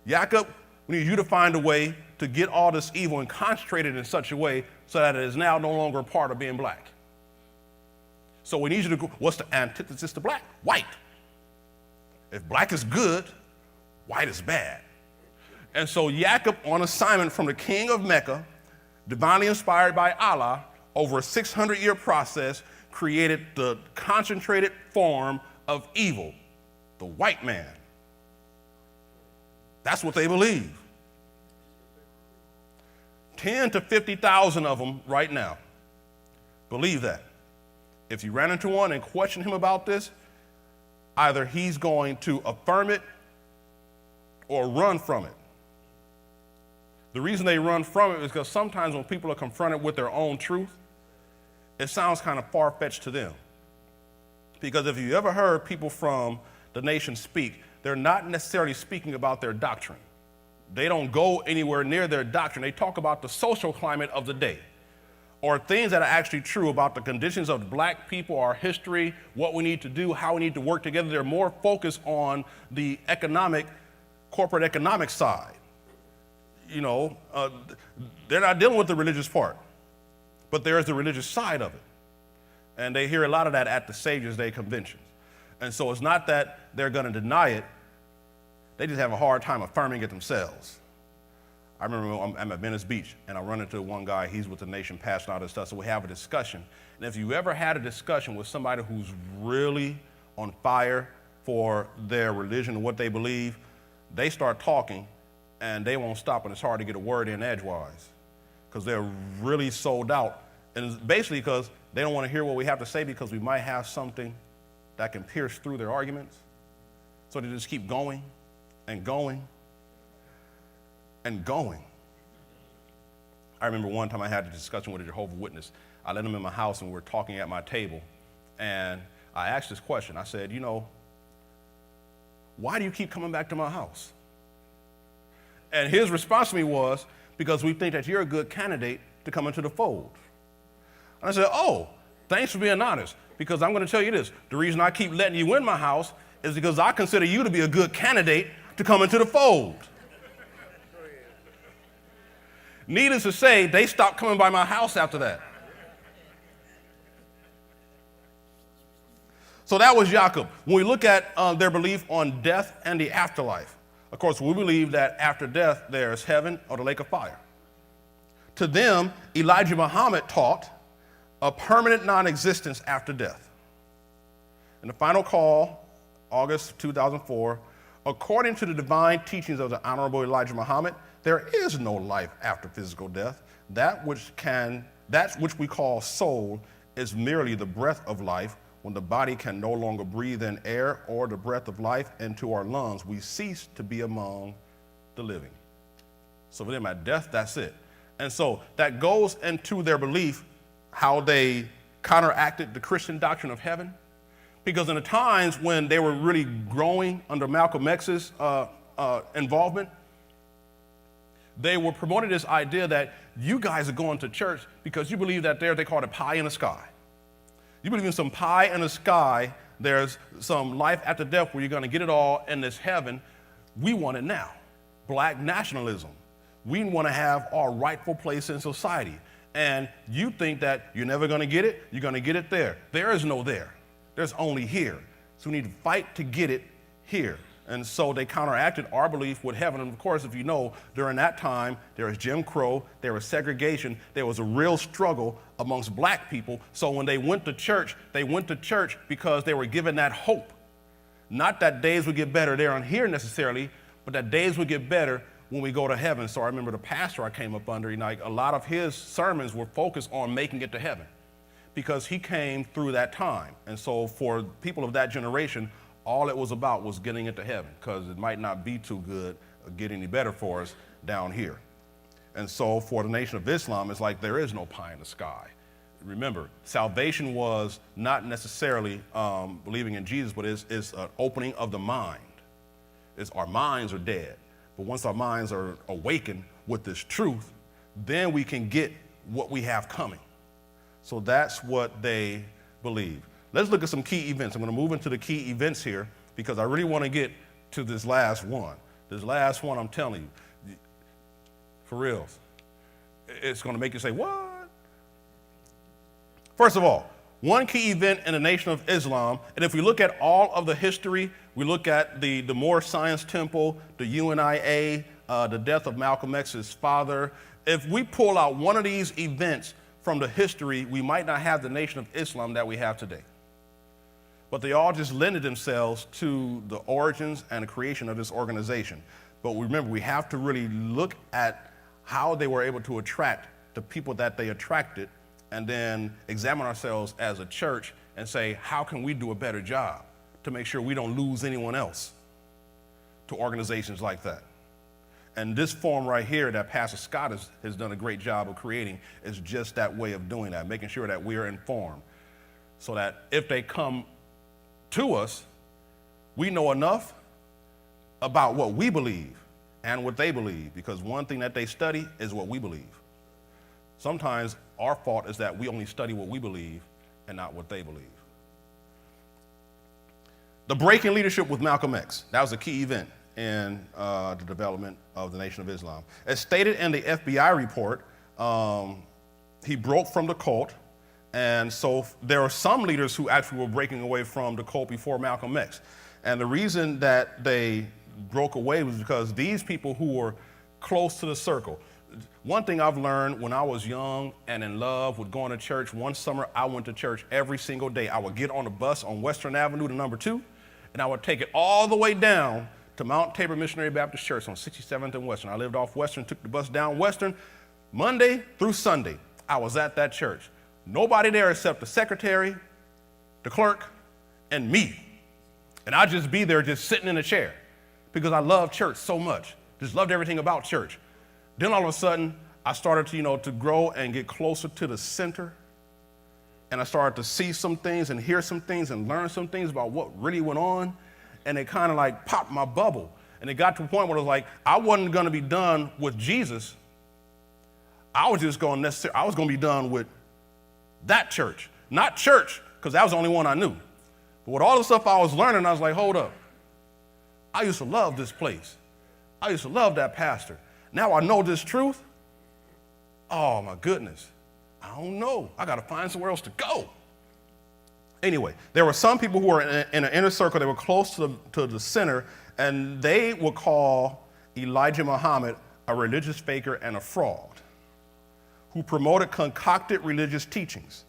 Jacob, we need you to find a way to get all this evil and concentrate it in such a way so that it is now no longer a part of being black. So we need you to go, what's the antithesis to black? White. If black is good, white is bad. And so Jacob, on assignment from the king of Mecca, divinely inspired by Allah, over a 600-year process, created the concentrated form of evil, the white man. That's what they believe. 10 to 50,000 of them right now believe that. If you ran into one and questioned him about this, either he's going to affirm it or run from it. The reason they run from it is because sometimes when people are confronted with their own truth, it sounds kind of far-fetched to them. Because if you ever heard people from the nation speak, they're not necessarily speaking about their doctrine. They don't go anywhere near their doctrine. They talk about the social climate of the day, or things that are actually true about the conditions of black people, our history, what we need to do, how we need to work together. They're more focused on the corporate economic side. You know, they're not dealing with the religious part, but there is the religious side of it. And they hear a lot of that at the Savior's Day conventions. And so it's not that they're going to deny it. They just have a hard time affirming it themselves. I remember I'm at Venice Beach, and I run into one guy. He's with the nation, passing all this stuff. So we have a discussion. And if you ever had a discussion with somebody who's really on fire for their religion and what they believe, they start talking, and they won't stop, and it's hard to get a word in edgewise because they're really sold out. And it's basically because they don't want to hear what we have to say, because we might have something that can pierce through their arguments. So they just keep going and going and going. I remember one time I had a discussion with a Jehovah's Witness. I let him in my house, and we were talking at my table, and I asked this question. I said, you know, why do you keep coming back to my house? And his response to me was, because we think that you're a good candidate to come into the fold. And I said, oh, thanks for being honest, because I'm going to tell you this. The reason I keep letting you in my house is because I consider you to be a good candidate to come into the fold. Needless to say, they stopped coming by my house after that. So that was Jacob. When we look at their belief on death and the afterlife, of course, we believe that after death, there's heaven or the lake of fire. To them, Elijah Muhammad taught a permanent non-existence after death. In the final call, August 2004, according to the divine teachings of the Honorable Elijah Muhammad, there is no life after physical death. That which we call soul is merely the breath of life. When the body can no longer breathe in air or the breath of life into our lungs, we cease to be among the living. So for them, at death, that's it. And so that goes into their belief, how they counteracted the Christian doctrine of heaven. Because in the times when they were really growing under Malcolm X's involvement, they were promoting this idea that you guys are going to church because you believe that they call it pie in the sky. You believe in some pie in the sky, there's some life after death where you're going to get it all in this heaven. We want it now. Black nationalism. We want to have our rightful place in society. And you think that you're never going to get it, you're going to get it there. There is no there. There's only here. So we need to fight to get it here. And so they counteracted our belief with heaven. And of course, if you know, during that time, there was Jim Crow, there was segregation, there was a real struggle amongst black people. So when they went to church because they were given that hope. Not that days would get better there on here necessarily, but that days would get better when we go to heaven. So I remember the pastor I came up under, like a lot of his sermons were focused on making it to heaven because he came through that time. And so for people of that generation, all it was about was getting into heaven because it might not be too good or get any better for us down here. And so for the Nation of Islam, it's like there is no pie in the sky. Remember, salvation was not necessarily believing in Jesus, but it's an opening of the mind. It's our minds are dead. But once our minds are awakened with this truth, then we can get what we have coming. So that's what they believe. Let's look at some key events. I'm going to move into the key events here because I really want to get to this last one. This last one, I'm telling you, for real, it's going to make you say, what? First of all, one key event in the Nation of Islam, and if we look at all of the history, we look at the Moorish Science Temple, the UNIA, the death of Malcolm X's father. If we pull out one of these events from the history, we might not have the Nation of Islam that we have today. But they all just lended themselves to the origins and the creation of this organization. But remember, we have to really look at how they were able to attract the people that they attracted and then examine ourselves as a church and say, how can we do a better job to make sure we don't lose anyone else to organizations like that? And this forum right here that Pastor Scott has done a great job of creating is just that way of doing that, making sure that we are informed so that if they come to us, we know enough about what we believe and what they believe, because one thing that they study is what we believe. Sometimes our fault is that we only study what we believe and not what they believe. The break in leadership with Malcolm X, that was a key event in the development of the Nation of Islam. As stated in the FBI report, he broke from the cult, and so there are some leaders who actually were breaking away from the cult before Malcolm X. And the reason that they broke away was because these people who were close to the circle. One thing I've learned when I was young and in love with going to church, one summer I went to church every single day. I would get on a bus on Western Avenue to number 2, and I would take it all the way down to Mount Tabor Missionary Baptist Church on 67th and Western. I lived off Western, took the bus down Western. Monday through Sunday, I was at that church. Nobody there except the secretary, the clerk, and me. And I'd just be there just sitting in a chair because I loved church so much. Just loved everything about church. Then all of a sudden, I started to grow and get closer to the center. And I started to see some things and hear some things and learn some things about what really went on. And it kind of like popped my bubble. And it got to a point where it was like, I wasn't going to be done with Jesus. I was going to be done with that church. Not church, because that was the only one I knew. But with all the stuff I was learning, I was like, hold up. I used to love this place. I used to love that pastor. Now I know this truth. Oh my goodness. I don't know. I got to find somewhere else to go. Anyway, there were some people who were in an inner circle. They were close to the center, and they would call Elijah Muhammad a religious faker and a fraud who promoted concocted religious teachings.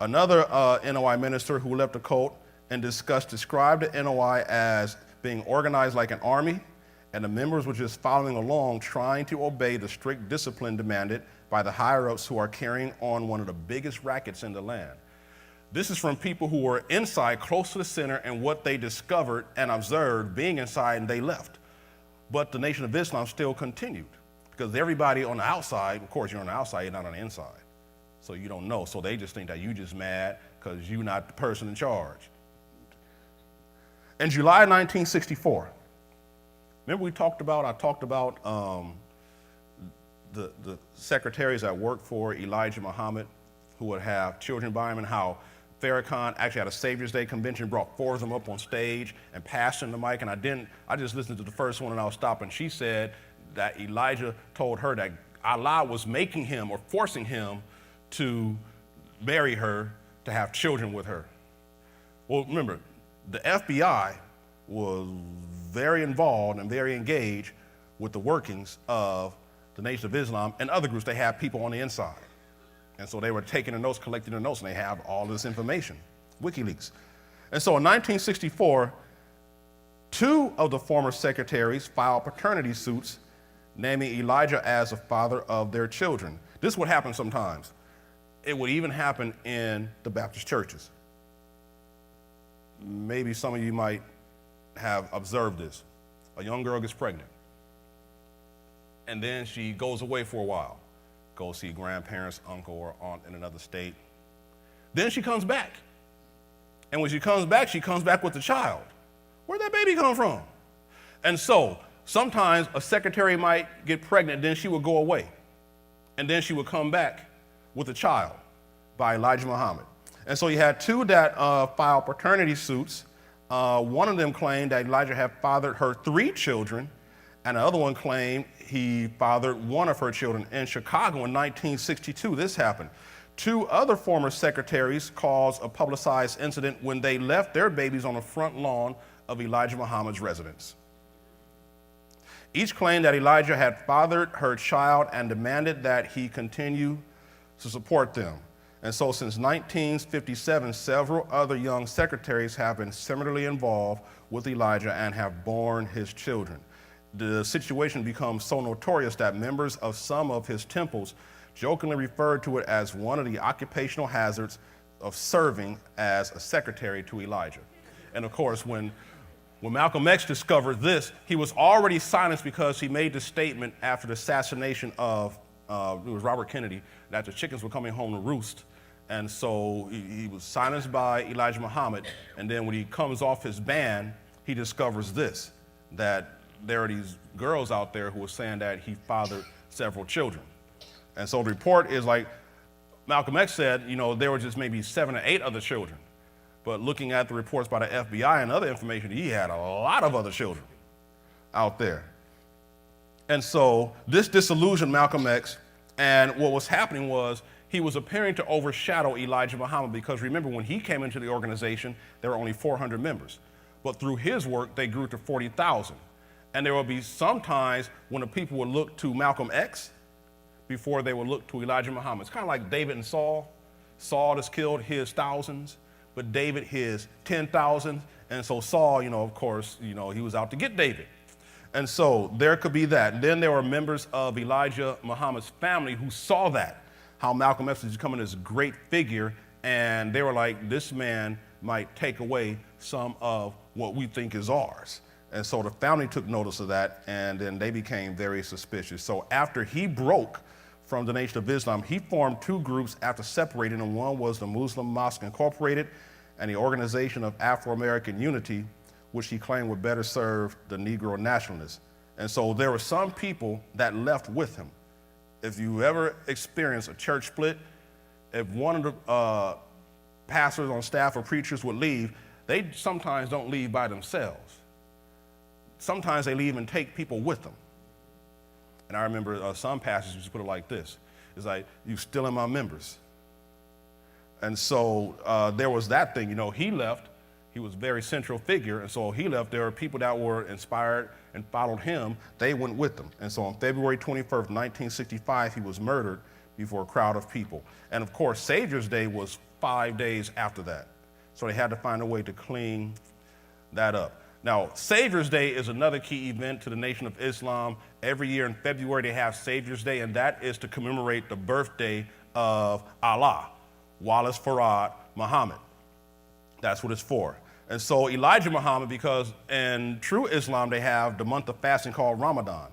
Another NOI minister who left the cult and described the NOI as being organized like an army, and the members were just following along, trying to obey the strict discipline demanded by the higher-ups who are carrying on one of the biggest rackets in the land. This is from people who were inside, close to the center, and what they discovered and observed being inside, and they left. But the Nation of Islam still continued, because everybody on the outside, of course, you're on the outside, you're not on the inside. So you don't know. So they just think that you just mad because you're not the person in charge. In July 1964, remember I talked about the secretaries that worked for Elijah Muhammad, who would have children by him, and how Farrakhan actually had a Savior's Day convention, brought four of them up on stage and passed him the mic. And I just listened to the first one and I was stopping. She said that Elijah told her that Allah was making him or forcing him to marry her, to have children with her. Well, remember, the FBI was very involved and very engaged with the workings of the Nation of Islam and other groups. They have people on the inside. And so they were taking the notes, collecting the notes, and they have all this information, WikiLeaks. And so in 1964, two of the former secretaries filed paternity suits naming Elijah as the father of their children. This would happen sometimes. It would even happen in the Baptist churches. Maybe some of you might have observed this. A young girl gets pregnant, and then she goes away for a while. Go see grandparents, uncle, or aunt in another state. Then she comes back. And when she comes back with the child. Where'd that baby come from? And so sometimes a secretary might get pregnant, then she would go away. And then she would come back with a child by Elijah Muhammad. And so you had two that filed paternity suits. One of them claimed that Elijah had fathered her 3 children, and the other one claimed he fathered one of her children. In Chicago in 1962, this happened. 2 other former secretaries caused a publicized incident when they left their babies on the front lawn of Elijah Muhammad's residence. Each claimed that Elijah had fathered her child and demanded that he continue to support them. And so since 1957, several other young secretaries have been similarly involved with Elijah and have borne his children. The situation becomes so notorious that members of some of his temples jokingly referred to it as one of the occupational hazards of serving as a secretary to Elijah. And of course, when Malcolm X discovered this, he was already silenced because he made the statement after the assassination of it was Robert Kennedy, that the chickens were coming home to roost. And so he was silenced by Elijah Muhammad. And then when he comes off his ban, he discovers this, that there are these girls out there who are saying that he fathered several children. And so the report is like Malcolm X said, there were just maybe 7 or 8 other children. But looking at the reports by the FBI and other information, he had a lot of other children out there. And so this disillusioned Malcolm X, and what was happening was he was appearing to overshadow Elijah Muhammad, because remember, when he came into the organization, there were only 400 members. But through his work, they grew to 40,000. And there will be some times when the people would look to Malcolm X before they would look to Elijah Muhammad. It's kind of like David and Saul. Saul has killed his thousands, but David his 10,000. And so Saul, of course, he was out to get David. And so there could be that. And then there were members of Elijah Muhammad's family who saw that, how Malcolm X was becoming this great figure, and they were like, this man might take away some of what we think is ours. And so the family took notice of that, and then they became very suspicious. So after he broke from the Nation of Islam, he formed 2 groups after separating, and one was the Muslim Mosque Incorporated and the Organization of Afro-American Unity, which he claimed would better serve the Negro nationalists. And so there were some people that left with him. If you ever experience a church split, if one of the pastors on staff or preachers would leave, they sometimes don't leave by themselves. Sometimes they leave and take people with them. And I remember some pastors used to put it like this. It's like, you stealing my members. And so there was that thing, he left. He was a very central figure, and so he left. There were people that were inspired and followed him. They went with them. And so on February 21st, 1965, he was murdered before a crowd of people. And of course, Savior's Day was 5 days after that. So they had to find a way to clean that up. Now, Savior's Day is another key event to the Nation of Islam. Every year in February, they have Savior's Day, and that is to commemorate the birthday of Allah, Wallace Farad Muhammad. That's what it's for. And so Elijah Muhammad, because in true Islam, they have the month of fasting called Ramadan.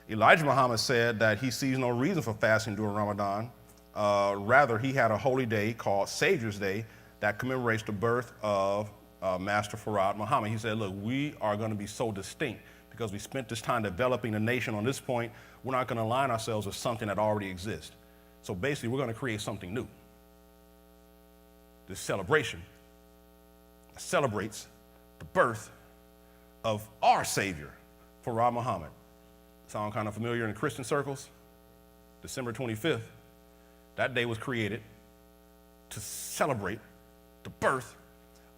Elijah Muhammad said that he sees no reason for fasting during Ramadan. Rather, he had a holy day called Savior's Day that commemorates the birth of Master Farad Muhammad. He said, look, we are going to be so distinct because we spent this time developing the nation on this point, we're not going to align ourselves with something that already exists. So basically, we're going to create something new. This celebration celebrates the birth of our Savior, Farah Muhammad. Sound kind of familiar in Christian circles? December 25th, that day was created to celebrate the birth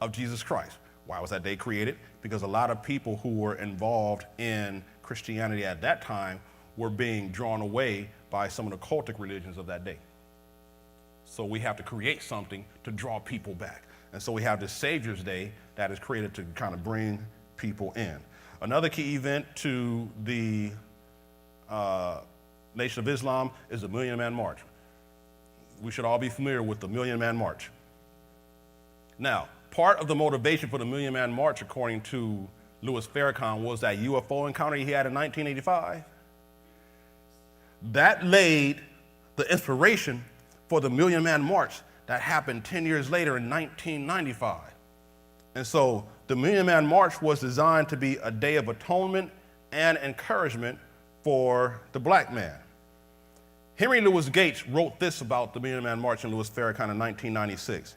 of Jesus Christ. Why was that day created? Because a lot of people who were involved in Christianity at that time were being drawn away by some of the cultic religions of that day. So we have to create something to draw people back. And so we have this Savior's Day that is created to kind of bring people in. Another key event to the Nation of Islam is the Million Man March. We should all be familiar with the Million Man March. Now, part of the motivation for the Million Man March, according to Louis Farrakhan, was that UFO encounter he had in 1985. That laid the inspiration for the Million Man March that happened 10 years later in 1995. And so the Million Man March was designed to be a day of atonement and encouragement for the black man. Henry Louis Gates wrote this about the Million Man March in Louis Farrakhan in 1996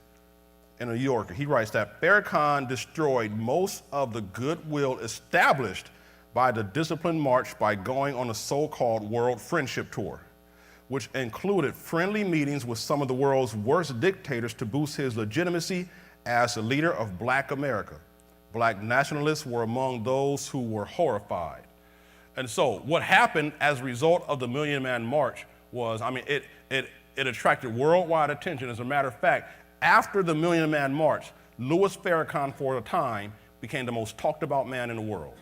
in a New Yorker. He writes that Farrakhan destroyed most of the goodwill established by the disciplined march by going on a so-called World Friendship Tour, which included friendly meetings with some of the world's worst dictators to boost his legitimacy as the leader of Black America. Black nationalists were among those who were horrified. And so what happened as a result of the Million Man March was, it attracted worldwide attention. As a matter of fact, after the Million Man March, Louis Farrakhan, for a time, became the most talked about man in the world.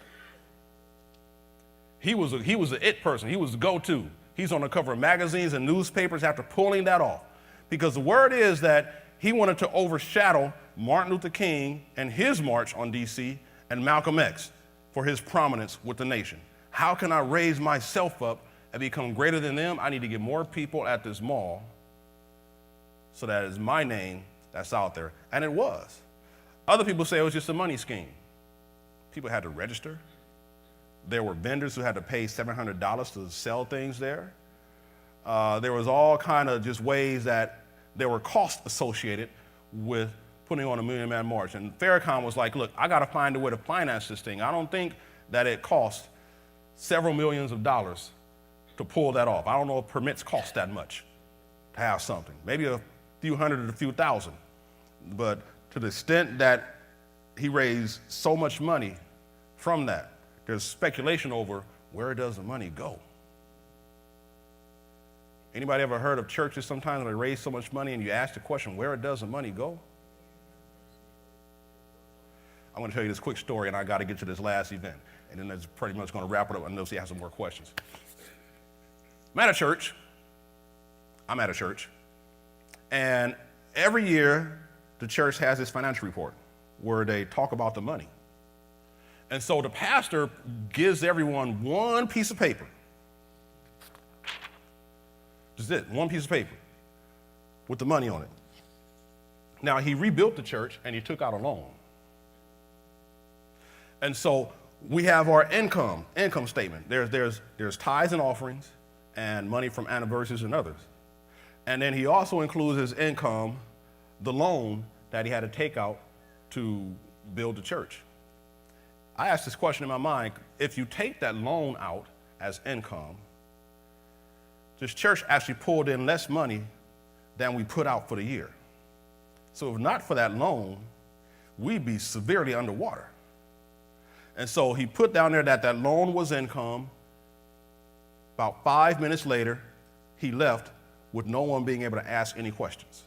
He was the it person. He was the go-to. He's on the cover of magazines and newspapers after pulling that off. Because the word is that he wanted to overshadow Martin Luther King and his march on DC and Malcolm X for his prominence with the nation. How can I raise myself up and become greater than them? I need to get more people at this mall so that it's my name that's out there. And it was. Other people say it was just a money scheme. People had to register. There were vendors who had to pay $700 to sell things there. There was all kind of just ways that there were costs associated with putting on a Million Man March. And Farrakhan was like, look, I got to find a way to finance this thing. I don't think that it costs several millions of dollars to pull that off. I don't know if permits cost that much to have something. Maybe a few hundred or a few thousand. But to the extent that he raised so much money from that, there's speculation over where does the money go? Anybody ever heard of churches sometimes when they raise so much money and you ask the question, where does the money go? I'm going to tell you this quick story, and I got to get to this last event. And then that's pretty much going to wrap it up. I know you have some more questions. I'm at a church. And every year, the church has this financial report where they talk about the money. And so the pastor gives everyone one piece of paper. Just it, one piece of paper with the money on it. Now, he rebuilt the church and he took out a loan. And so we have our income statement. There's tithes and offerings and money from anniversaries and others. And then he also includes his income, the loan that he had to take out to build the church. I asked this question in my mind, if you take that loan out as income, this church actually pulled in less money than we put out for the year. So if not for that loan, we'd be severely underwater. And so he put down there that that loan was income. About 5 minutes later, he left with no one being able to ask any questions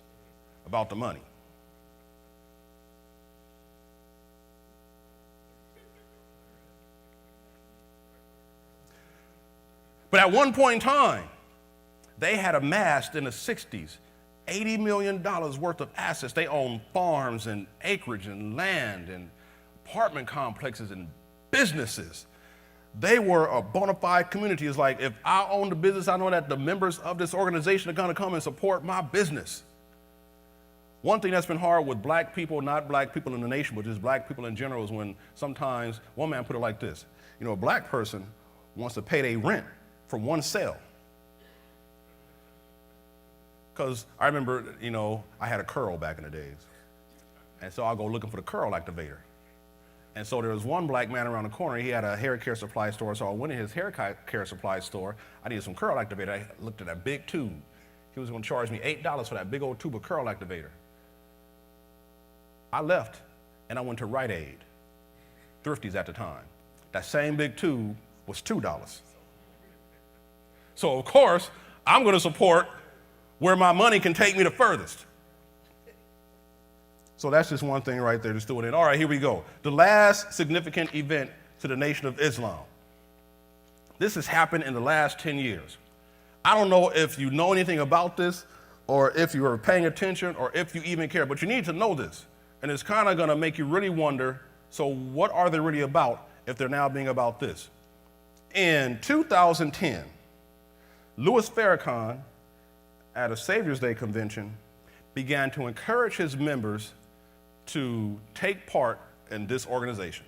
about the money. But at one point in time, they had amassed in the 60s $80 million worth of assets. They owned farms and acreage and land and apartment complexes and businesses. They were a bona fide community. It's like, if I own the business, I know that the members of this organization are going to come and support my business. One thing that's been hard with black people, not black people in the nation, but just black people in general, is when sometimes, one man put it like this, you know, a black person wants to pay their rent from one cell. Because I remember, you know, I had a curl back in the days. And so I'll go looking for the curl activator. And so there was one black man around the corner. He had a hair care supply store. So I went in his hair care supply store. I needed some curl activator. I looked at that big tube. He was going to charge me $8 for that big old tube of curl activator. I left and I went to Rite Aid, Thrifties at the time. That same big tube was $2. So of course, I'm going to support where my money can take me the furthest. So that's just one thing right there, just doing it. All right, here we go. The last significant event to the Nation of Islam. This has happened in the last 10 years. I don't know if you know anything about this, or if you are paying attention, or if you even care, but you need to know this. And it's kind of going to make you really wonder, so what are they really about if they're now being about this? In 2010, Louis Farrakhan, at a Savior's Day convention, began to encourage his members to take part in this organization.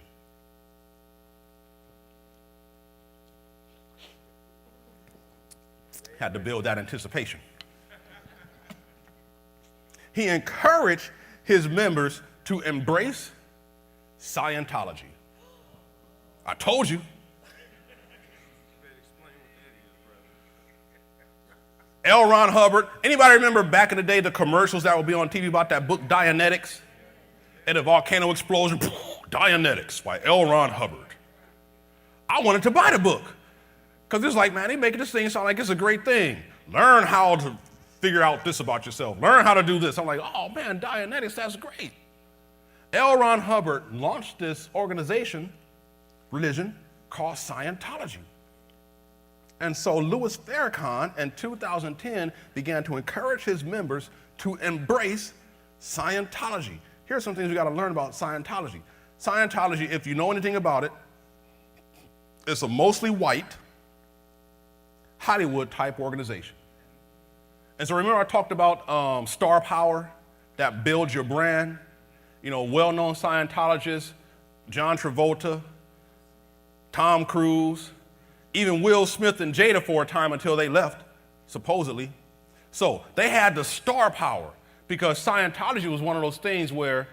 Had to build that anticipation. He encouraged his members to embrace Scientology. I told you. L. Ron Hubbard. Anybody remember back in the day the commercials that would be on TV about that book Dianetics? And a volcano explosion, Dianetics by L. Ron Hubbard. I wanted to buy the book. Because it's like, man, they making this thing sound like it's a great thing. Learn how to figure out this about yourself. Learn how to do this. I'm like, oh man, Dianetics, that's great. L. Ron Hubbard launched this religion called Scientology. And so Louis Farrakhan in 2010 began to encourage his members to embrace Scientology. Here's some things we got to learn about Scientology. Scientology, if you know anything about it, it's a mostly white, Hollywood type organization. And so remember I talked about star power that builds your brand? You know, well-known Scientologists, John Travolta, Tom Cruise, even Will Smith and Jada for a time until they left, supposedly. So they had the star power because Scientology was one of those things where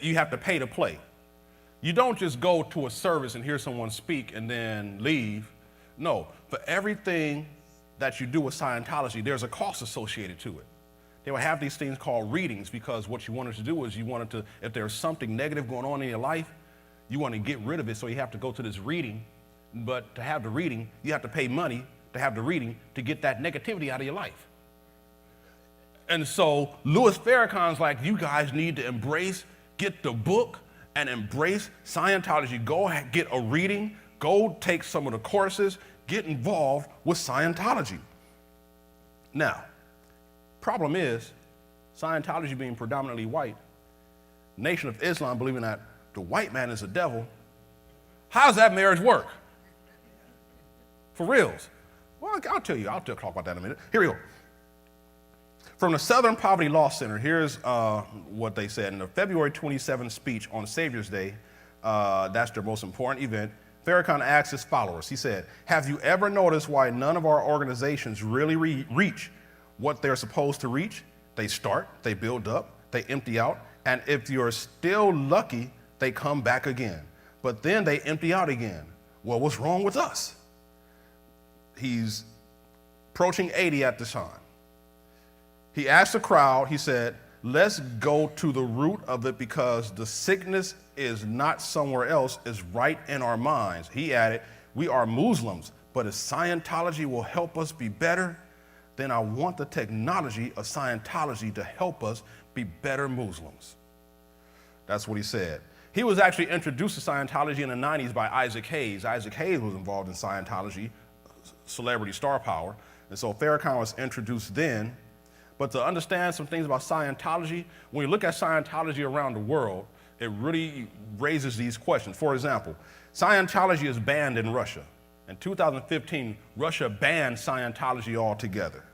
you have to pay to play. You don't just go to a service and hear someone speak and then leave. No, for everything that you do with Scientology, there's a cost associated to it. They would have these things called readings because what you wanted to do is you wanted to, if there's something negative going on in your life, you want to get rid of it, so you have to go to this reading. But to have the reading, you have to pay money to have the reading to get that negativity out of your life. And so Louis Farrakhan's like, you guys need to get the book and embrace Scientology. Go get a reading, go take some of the courses, get involved with Scientology. Now, problem is, Scientology being predominantly white, Nation of Islam believing that the white man is the devil, how does that marriage work? For reals. Well, I'll tell you, I'll talk about that in a minute. Here we go. From the Southern Poverty Law Center, here's what they said. In the February 27th speech on Savior's Day, that's their most important event, Farrakhan asked his followers, he said, have you ever noticed why none of our organizations really reach what they're supposed to reach? They start, they build up, they empty out, and if you're still lucky, they come back again. But then they empty out again. Well, what's wrong with us? He's approaching 80 at this time. He asked the crowd, he said, let's go to the root of it because the sickness is not somewhere else, it's right in our minds. He added, we are Muslims, but if Scientology will help us be better, then I want the technology of Scientology to help us be better Muslims. That's what he said. He was actually introduced to Scientology in the 90s by Isaac Hayes. Isaac Hayes was involved in Scientology, celebrity star power, and so Farrakhan was introduced then. But to understand some things about Scientology, when you look at Scientology around the world, it really raises these questions. For example, Scientology is banned in Russia. In 2015, Russia banned Scientology altogether.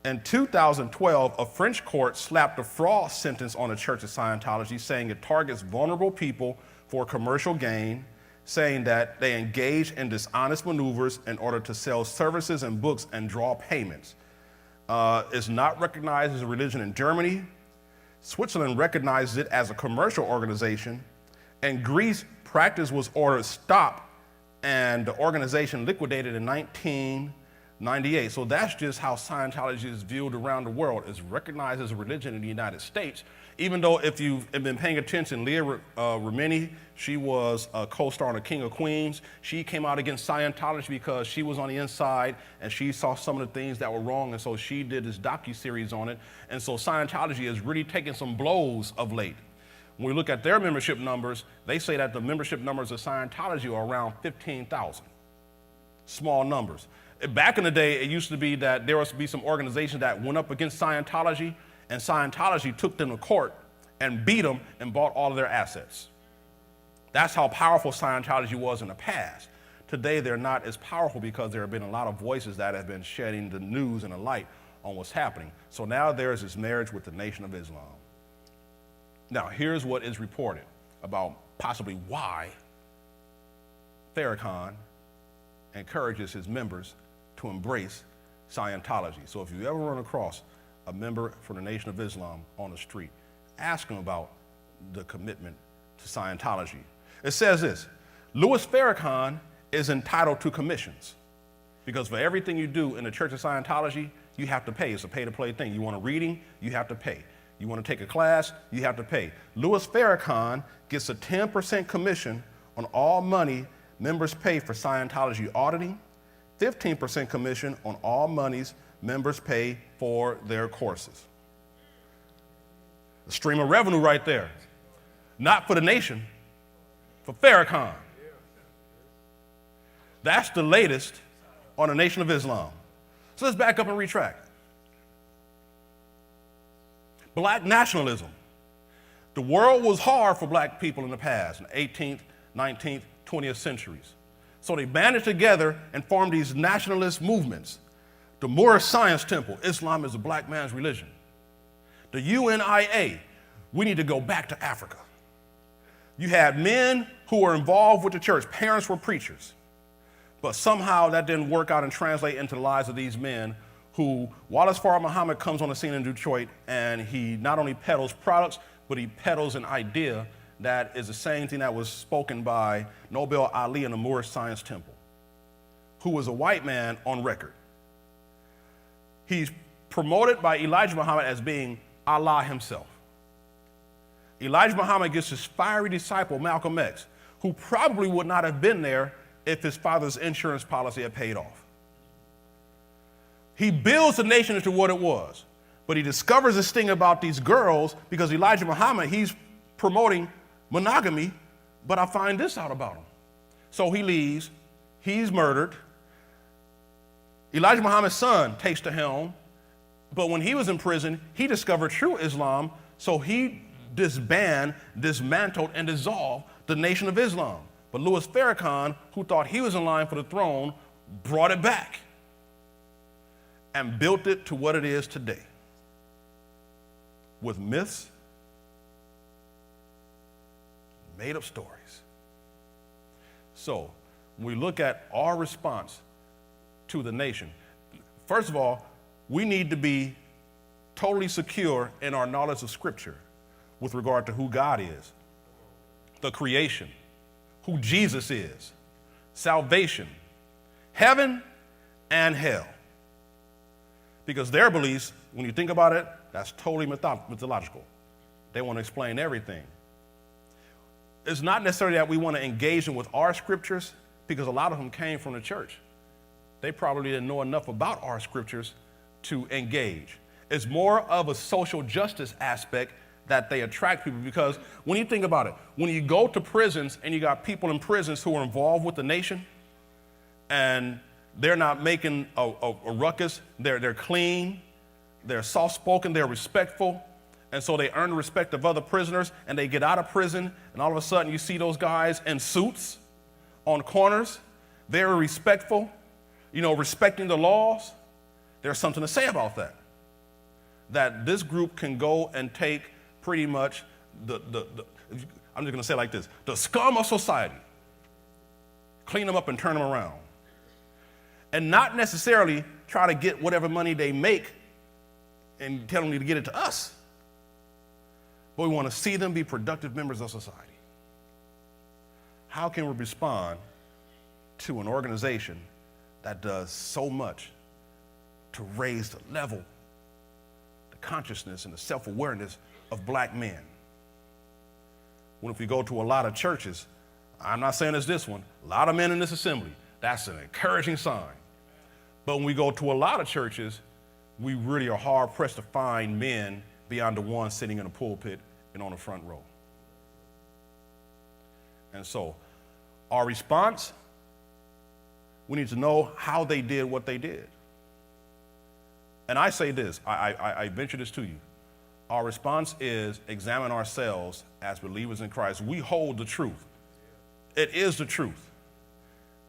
In 2012, a French court slapped a fraud sentence on the Church of Scientology, saying it targets vulnerable people for commercial gain, saying that they engage in dishonest maneuvers in order to sell services and books and draw payments. It's not recognized as a religion in Germany. Switzerland recognizes it as a commercial organization. In Greece, practice was ordered stopped, and the organization liquidated in 1998. So that's just how Scientology is viewed around the world. It's recognized as a religion in the United States, even though if you've been paying attention, Leah Remini, she was a co-star on The King of Queens. She came out against Scientology because she was on the inside and she saw some of the things that were wrong, and so she did this docuseries on it. And so Scientology has really taken some blows of late. When we look at their membership numbers, they say that the membership numbers of Scientology are around 15,000. Small numbers. Back in the day, it used to be that there used to be some organizations that went up against Scientology, and Scientology took them to court and beat them and bought all of their assets. That's how powerful Scientology was in the past. Today, they're not as powerful because there have been a lot of voices that have been shedding the news and the light on what's happening. So now there's this marriage with the Nation of Islam. Now, here's what is reported about possibly why Farrakhan encourages his members to embrace Scientology. So if you ever run across a member from the Nation of Islam on the street, ask him about the commitment to Scientology. It says this: Louis Farrakhan is entitled to commissions, because for everything you do in the Church of Scientology, you have to pay. It's a pay-to-play thing. You want a reading, you have to pay. You want to take a class, you have to pay. Louis Farrakhan gets a 10% commission on all money members pay for Scientology auditing, 15% commission on all monies members pay for their courses. A stream of revenue right there. Not for the nation, for Farrakhan. That's the latest on the Nation of Islam. So let's back up and retract. Black nationalism. The world was hard for black people in the past, in the 18th, 19th, 20th centuries. So they banded together and formed these nationalist movements. The Moorish Science Temple, Islam is a black man's religion. The UNIA, we need to go back to Africa. You had men who were involved with the church. Parents were preachers. But somehow that didn't work out and translate into the lives of these men who, Wallace Farr Muhammad comes on the scene in Detroit, and he not only peddles products, but he peddles an idea that is the same thing that was spoken by Nobel Ali in the Moorish Science Temple, who was a white man on record. He's promoted by Elijah Muhammad as being Allah himself. Elijah Muhammad gets his fiery disciple, Malcolm X, who probably would not have been there if his father's insurance policy had paid off. He builds the nation into what it was, but he discovers this thing about these girls because Elijah Muhammad, he's promoting monogamy, but I find this out about him. So he leaves, he's murdered. Elijah Muhammad's son takes the helm, but when he was in prison, he discovered true Islam, so he dismantled, and dissolved the Nation of Islam. But Louis Farrakhan, who thought he was in line for the throne, brought it back and built it to what it is today, with myths, made-up stories. So when we look at our response to the nation, first of all, we need to be totally secure in our knowledge of Scripture with regard to who God is, the creation, who Jesus is, salvation, heaven and hell. Because their beliefs, when you think about it, that's totally mythological. They want to explain everything. It's not necessarily that we want to engage them with our scriptures, because a lot of them came from the church. They probably didn't know enough about our scriptures to engage. It's more of a social justice aspect that they attract people, because when you think about it, when you go to prisons and you got people in prisons who are involved with the nation and they're not making a ruckus, they're clean, they're soft-spoken, they're respectful, and so they earn the respect of other prisoners, and they get out of prison, and all of a sudden you see those guys in suits on corners, very respectful, respecting the laws. There's something to say about that. that this group can go and take pretty much I'm just going to say it like this, the scum of society, clean them up and turn them around, and not necessarily try to get whatever money they make and tell them to get it to us, but we want to see them be productive members of society. How can we respond to an organization that does so much to raise the level, the consciousness, and the self-awareness of black men? When if we go to a lot of churches, I'm not saying it's this one, a lot of men in this assembly, that's an encouraging sign. But when we go to a lot of churches, we really are hard pressed to find men beyond the one sitting in the pulpit and on the front row. And so our response, we need to know how they did what they did. And I say this, I venture this to you. Our response is examine ourselves as believers in Christ. We hold the truth. It is the truth.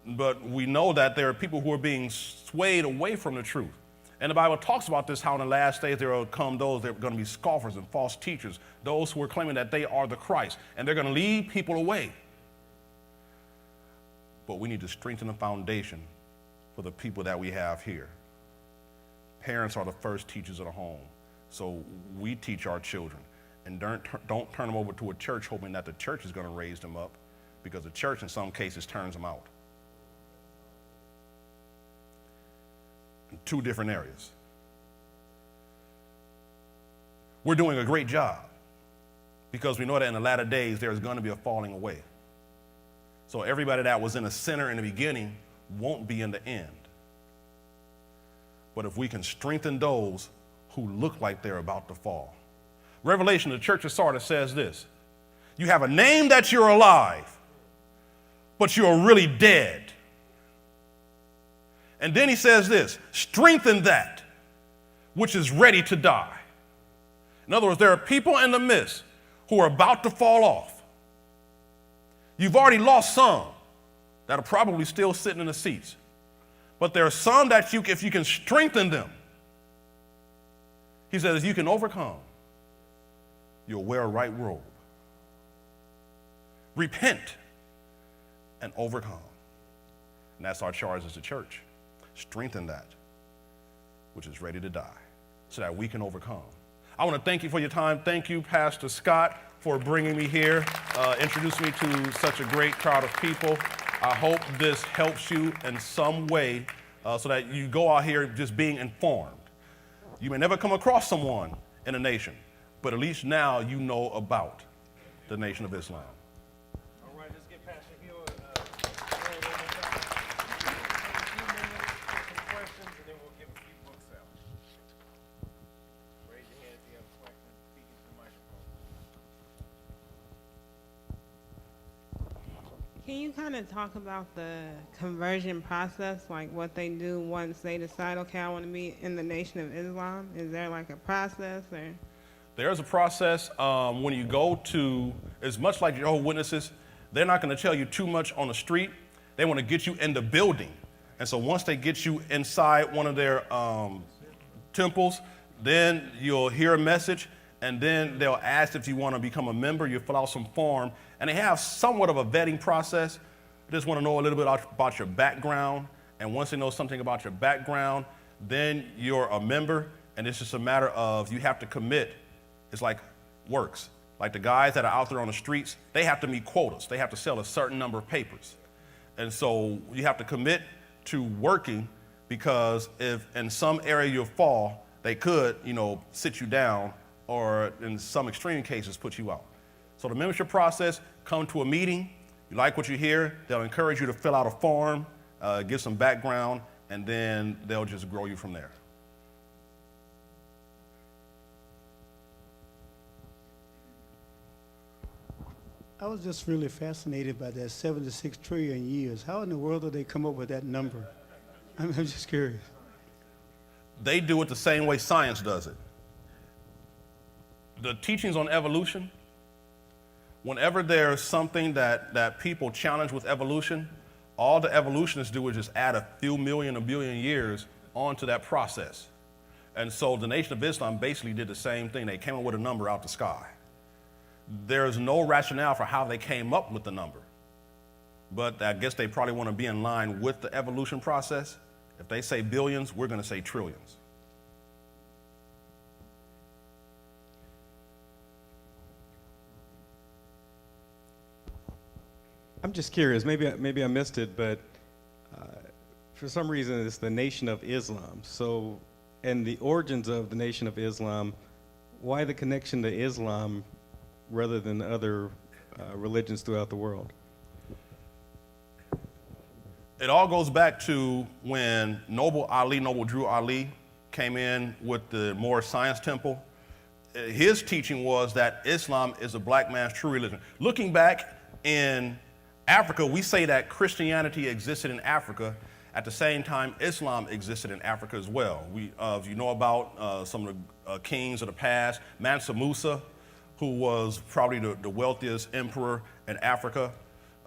But we know that there are people who are being swayed away from the truth. And the Bible talks about this, how in the last days there will come those that are going to be scoffers and false teachers, those who are claiming that they are the Christ, and they're going to lead people away. But we need to strengthen the foundation for the people that we have here. Parents are the first teachers of the home. So we teach our children, and don't turn them over to a church hoping that the church is going to raise them up, because the church in some cases turns them out. In two different areas. We're doing a great job because we know that in the latter days there is going to be a falling away. So everybody that was in the center in the beginning won't be in the end. But if we can strengthen those who look like they're about to fall. Revelation, the church of Sardis says this: you have a name that you're alive, but you're really dead. And then he says this: strengthen that which is ready to die. In other words, there are people in the midst who are about to fall off. You've already lost some that are probably still sitting in the seats. But there are some that if you can strengthen them, he says, you can overcome. You'll wear a right robe. Repent and overcome. And that's our charge as a church. Strengthen that which is ready to die so that we can overcome. I want to thank you for your time. Thank you, Pastor Scott, for bringing me here, introducing me to such a great crowd of people. I hope this helps you in some way so that you go out here just being informed. You may never come across someone in a nation, but at least now you know about the Nation of Islam. All right, let's get Pastor Hill. Some questions, and then we'll give a few books out. Raise your hand if you have a question. Speak into the microphone. Can you kind of talk about the conversion process, like what they do once they decide, okay, I want to be in the Nation of Islam? Is there like a process or? There's a process when you go to, it's much like Jehovah's Witnesses, they're not going to tell you too much on the street. They want to get you in the building. And so once they get you inside one of their temples, then you'll hear a message, and then they'll ask if you want to become a member. You fill out some form, and they have somewhat of a vetting process. They just want to know a little bit about your background, and once they know something about your background, then you're a member, and it's just a matter of you have to commit. It's like works. Like the guys that are out there on the streets, they have to meet quotas. They have to sell a certain number of papers. And so you have to commit to working, because if in some area you fall, they could, sit you down, or in some extreme cases, put you out. So the membership process, come to a meeting, you like what you hear, they'll encourage you to fill out a form, give some background, and then they'll just grow you from there. I was just really fascinated by that 76 trillion years. How in the world did they come up with that number? I'm just curious. They do it the same way science does it. The teachings on evolution, whenever there's something that people challenge with evolution, all the evolutionists do is just add a few million, a billion years onto that process. And so the Nation of Islam basically did the same thing. They came up with a number out the sky. There's no rationale for how they came up with the number. But I guess they probably want to be in line with the evolution process. If they say billions, we're going to say trillions. I'm just curious, maybe I missed it, but for some reason it's the Nation of Islam. So, and the origins of the Nation of Islam, why the connection to Islam rather than other religions throughout the world? It all goes back to when Noble Drew Ali, came in with the Moorish Science Temple. His teaching was that Islam is a black man's true religion. Looking back in Africa, we say that Christianity existed in Africa. At the same time, Islam existed in Africa as well. If you know about some of the kings of the past, Mansa Musa, who was probably the wealthiest emperor in Africa.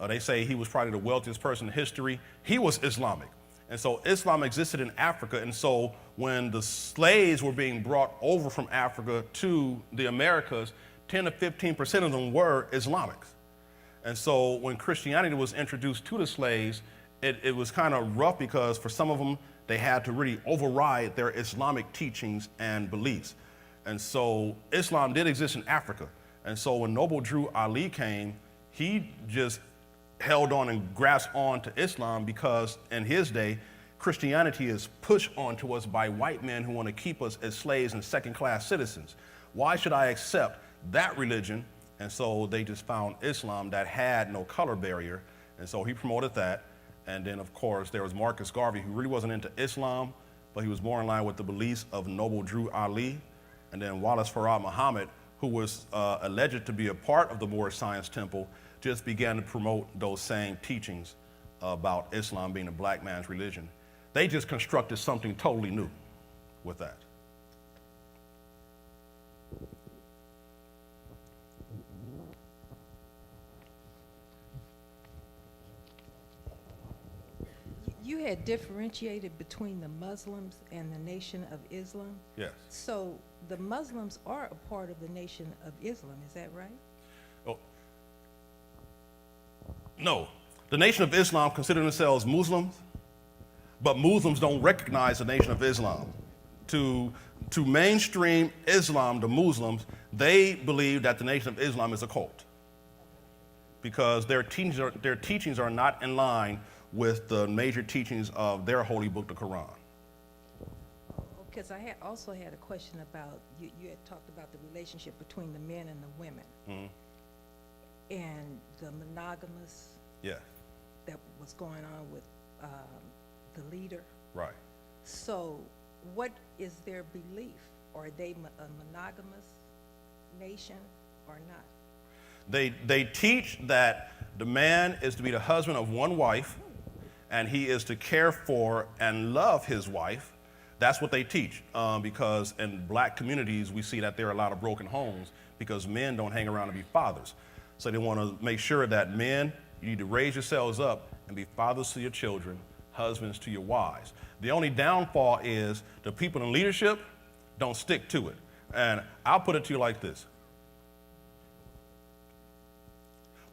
They say he was probably the wealthiest person in history. He was Islamic. And so Islam existed in Africa. And so when the slaves were being brought over from Africa to the Americas, 10 to 15% of them were Islamics. And so when Christianity was introduced to the slaves, it was kind of rough because for some of them, they had to really override their Islamic teachings and beliefs. And so Islam did exist in Africa. And so when Noble Drew Ali came, he just held on and grasped on to Islam because in his day, Christianity is pushed onto us by white men who want to keep us as slaves and second-class citizens. Why should I accept that religion? And so they just found Islam that had no color barrier. And so he promoted that. And then, of course, there was Marcus Garvey, who really wasn't into Islam, but he was more in line with the beliefs of Noble Drew Ali. And then Wallace Farad Muhammad, who was alleged to be a part of the Moorish Science Temple, just began to promote those same teachings about Islam being a black man's religion. They just constructed something totally new with that. You had differentiated between the Muslims and the Nation of Islam. Yes. So the Muslims are a part of the Nation of Islam, is that right? Oh. No. The Nation of Islam consider themselves Muslims, but Muslims don't recognize the Nation of Islam. To mainstream Islam, the Muslims, they believe that the Nation of Islam is a cult because their teachings are not in line with the major teachings of their holy book, the Quran. Because I also had a question about, you had talked about the relationship between the men and the women. Mm-hmm. And the monogamous Yeah. that was going on with the leader. Right. So what is their belief? Are they a monogamous nation or not? They teach that the man is to be the husband of one wife, and he is to care for and love his wife. That's what they teach, because in black communities, we see that there are a lot of broken homes because men don't hang around to be fathers. So they want to make sure that men, you need to raise yourselves up and be fathers to your children, husbands to your wives. The only downfall is the people in leadership don't stick to it. And I'll put it to you like this.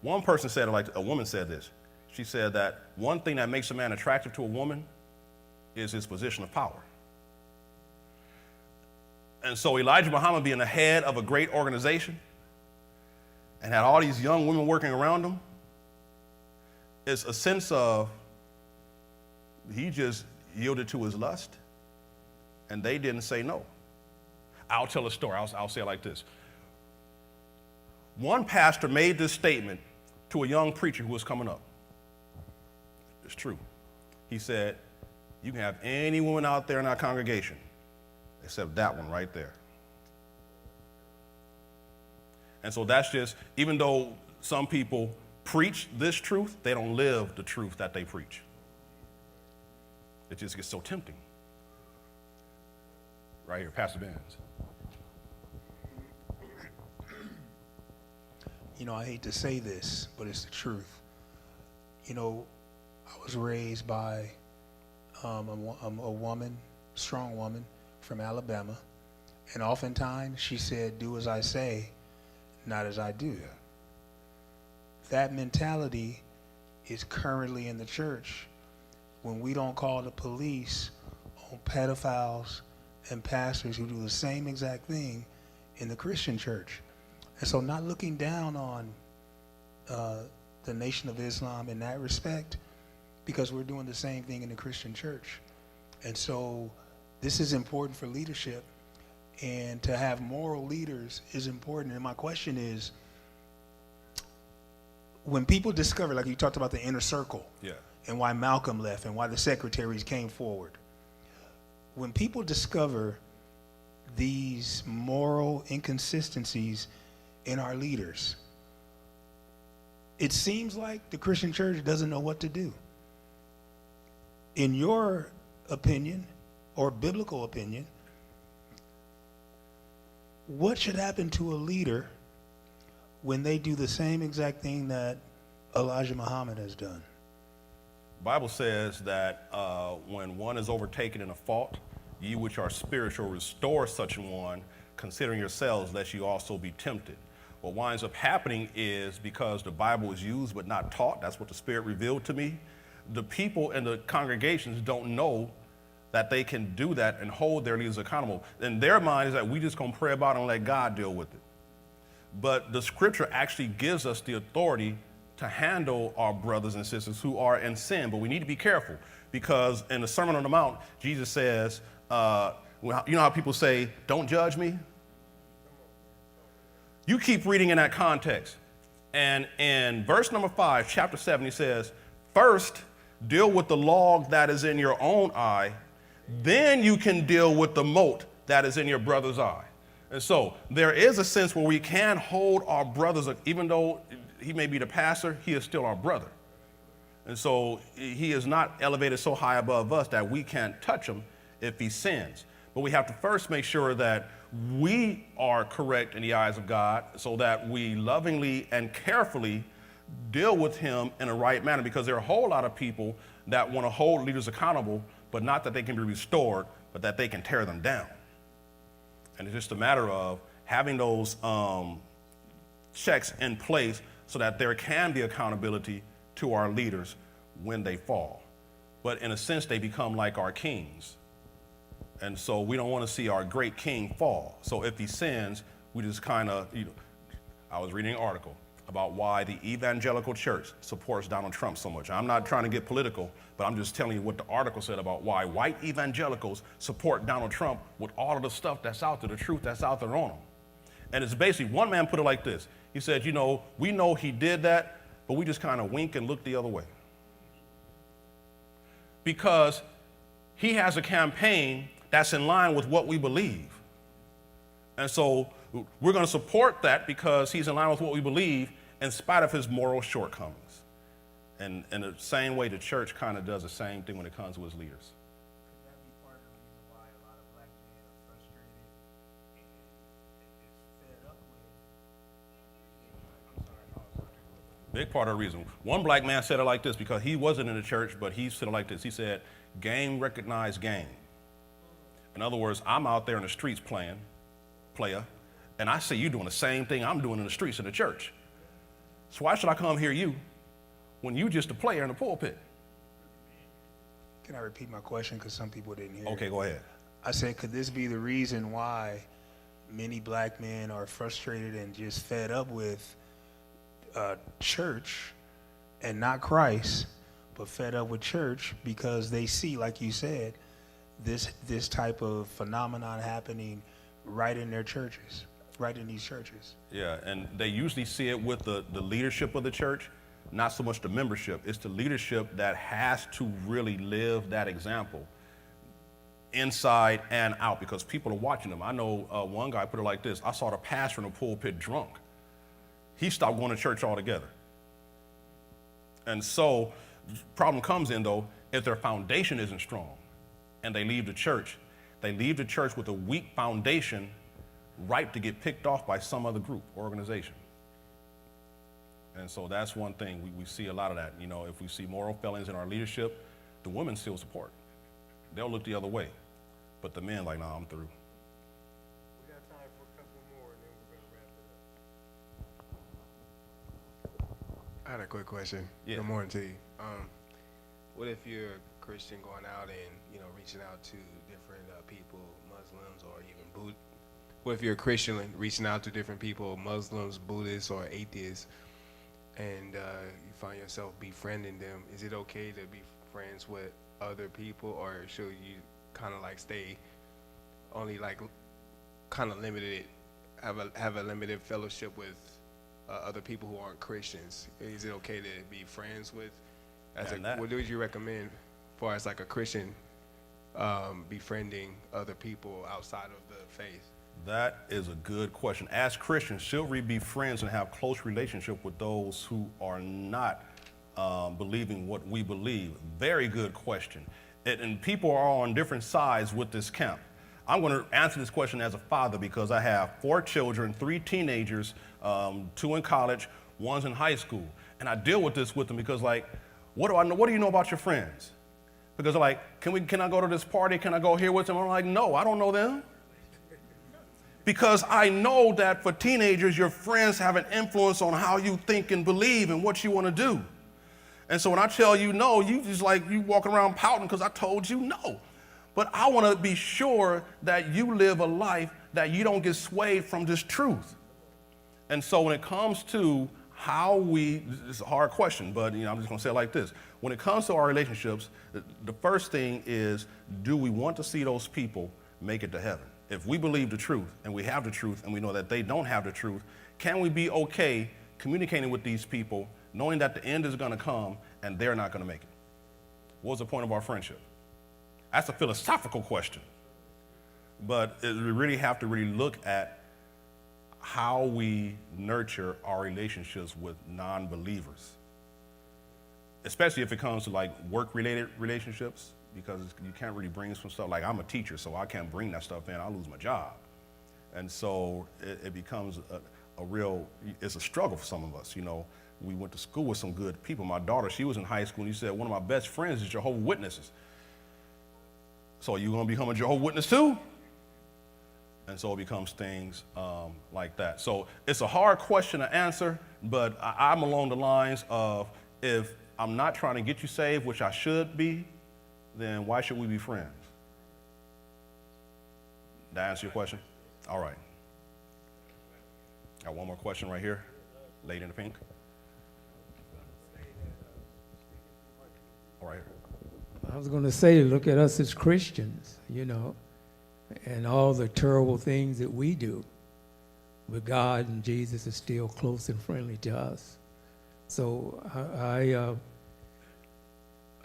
One person said it like a woman said this. She said that one thing that makes a man attractive to a woman is his position of power. And so Elijah Muhammad being the head of a great organization and had all these young women working around him, it's a sense of he just yielded to his lust and they didn't say no. I'll tell a story. I'll say it like this. One pastor made this statement to a young preacher who was coming up. It's true. He said, you can have any woman out there in our congregation except that one right there. And so that's just, even though some people preach this truth, they don't live the truth that they preach. It just gets so tempting. Right here, Pastor Benz. You know, I hate to say this, but it's the truth. You know, I was raised by a woman, strong woman, from Alabama, and oftentimes she said, "Do as I say, not as I do." That mentality is currently in the church when we don't call the police on pedophiles and pastors who do the same exact thing in the Christian church. And so not looking down on the Nation of Islam in that respect, because we're doing the same thing in the Christian church. And so this is important for leadership, and to have moral leaders is important. And my question is, when people discover, like you talked about the inner circle, Yeah. and why Malcolm left and why the secretaries came forward, when people discover these moral inconsistencies in our leaders, it seems like the Christian church doesn't know what to do. In your opinion, or biblical opinion, what should happen to a leader when they do the same exact thing that Elijah Muhammad has done? The Bible says that when one is overtaken in a fault, ye which are spiritual restore such an one, considering yourselves lest you also be tempted. What winds up happening is, because the Bible is used but not taught, that's what the Spirit revealed to me, the people in the congregations don't know that they can do that and hold their leaders accountable. In their mind is that we just gonna pray about it and let God deal with it. But the scripture actually gives us the authority to handle our brothers and sisters who are in sin. But we need to be careful, because in the Sermon on the Mount, Jesus says, you know how people say, don't judge me? You keep reading in that context. And in verse number 5, chapter 7, he says, first, deal with the log that is in your own eye, then you can deal with the mote that is in your brother's eye. And so there is a sense where we can hold our brothers, even though he may be the pastor, he is still our brother. And so he is not elevated so high above us that we can't touch him if he sins. But we have to first make sure that we are correct in the eyes of God, so that we lovingly and carefully deal with him in a right manner, because there are a whole lot of people that want to hold leaders accountable, but not that they can be restored, but that they can tear them down. And it's just a matter of having those checks in place so that there can be accountability to our leaders when they fall. But in a sense, they become like our kings. And so we don't want to see our great king fall. So if he sins, we just kind of, I was reading an article about why the evangelical church supports Donald Trump so much. I'm not trying to get political, but I'm just telling you what the article said about why white evangelicals support Donald Trump with all of the stuff that's out there, the truth that's out there on him. And it's basically, one man put it like this. He said, we know he did that, but we just kind of wink and look the other way. Because he has a campaign that's in line with what we believe. And so we're going to support that because he's in line with what we believe in spite of his moral shortcomings. And in the same way, the church kind of does the same thing when it comes to its leaders. Could that be part of the reason why a lot of black men are frustrated and fed up with? Big part of the reason. One black man said it like this, because he wasn't in the church, but he said it like this. He said, game recognized game. In other words, I'm out there in the streets playing, player, and I see you doing the same thing I'm doing in the streets of the church. So why should I come hear you when you just a player in the pulpit? Can I repeat my question, because some people didn't hear? Okay, go ahead. I said, could this be the reason why many black men are frustrated and just fed up with church and not Christ, but fed up with church because they see, like you said, this type of phenomenon happening right in their churches, right in these churches? Yeah, and they usually see it with the leadership of the church, not so much the membership. It's the leadership that has to really live that example inside and out, because people are watching them. I know one guy put it like this: I saw the pastor in the pulpit drunk. He stopped going to church altogether. And so the problem comes in, though, if their foundation isn't strong and they leave the church with a weak foundation, ripe to get picked off by some other group or organization. And so that's one thing. We see a lot of that. If we see moral failings in our leadership, the women still support. They'll look the other way. But the men like, nah, I'm through. We got time for a couple more, and then we're gonna wrap it up. I had a quick question. Yeah. Good morning to you. What if you're a Christian going out and reaching out to different people, Muslims or even Buddhists? What if you're a Christian reaching out to different people, Muslims, Buddhists, or atheists, and you find yourself befriending them? Is it okay to be friends with other people, or should you kind of like stay only like kind of limited, have a limited fellowship with other people who aren't Christians? Is it okay to be friends with? What would you recommend as far as like a Christian befriending other people outside of the faith? That is a good question. As Christians, should we be friends and have close relationship with those who are not believing what we believe? Very good question. And people are on different sides with this camp. I'm going to answer this question as a father because I have 4 children, 3 teenagers, 2 in college, 1's in high school. And I deal with this with them because, like, what do I know? What do you know about your friends? Because they're like, can I go to this party? Can I go here with them? I'm like, no, I don't know them. Because I know that for teenagers, your friends have an influence on how you think and believe and what you want to do. And so when I tell you no, you just like, you walking around pouting because I told you no. But I want to be sure that you live a life that you don't get swayed from this truth. And so when it comes to how it's a hard question, but I'm just going to say it like this. When it comes to our relationships, the first thing is, do we want to see those people make it to heaven? If we believe the truth and we have the truth and we know that they don't have the truth, can we be okay communicating with these people knowing that the end is going to come and they're not going to make it? What's the point of our friendship? That's a philosophical question. But we really have to really look at how we nurture our relationships with non-believers, especially if it comes to like work-related relationships, because you can't really bring some stuff. Like, I'm a teacher, so I can't bring that stuff in. I'll lose my job. And so it becomes it's a struggle for some of us. We went to school with some good people. My daughter, she was in high school, and you said, one of my best friends is Jehovah's Witnesses. So are you going to become a Jehovah's Witness too? And so it becomes things like that. So it's a hard question to answer, but I'm along the lines of, if I'm not trying to get you saved, which I should be, then why should we be friends? Did I answer your question? All right. Got one more question right here. Lady in the pink. All right. I was going to say, look at us as Christians, and all the terrible things that we do. But God and Jesus is still close and friendly to us. So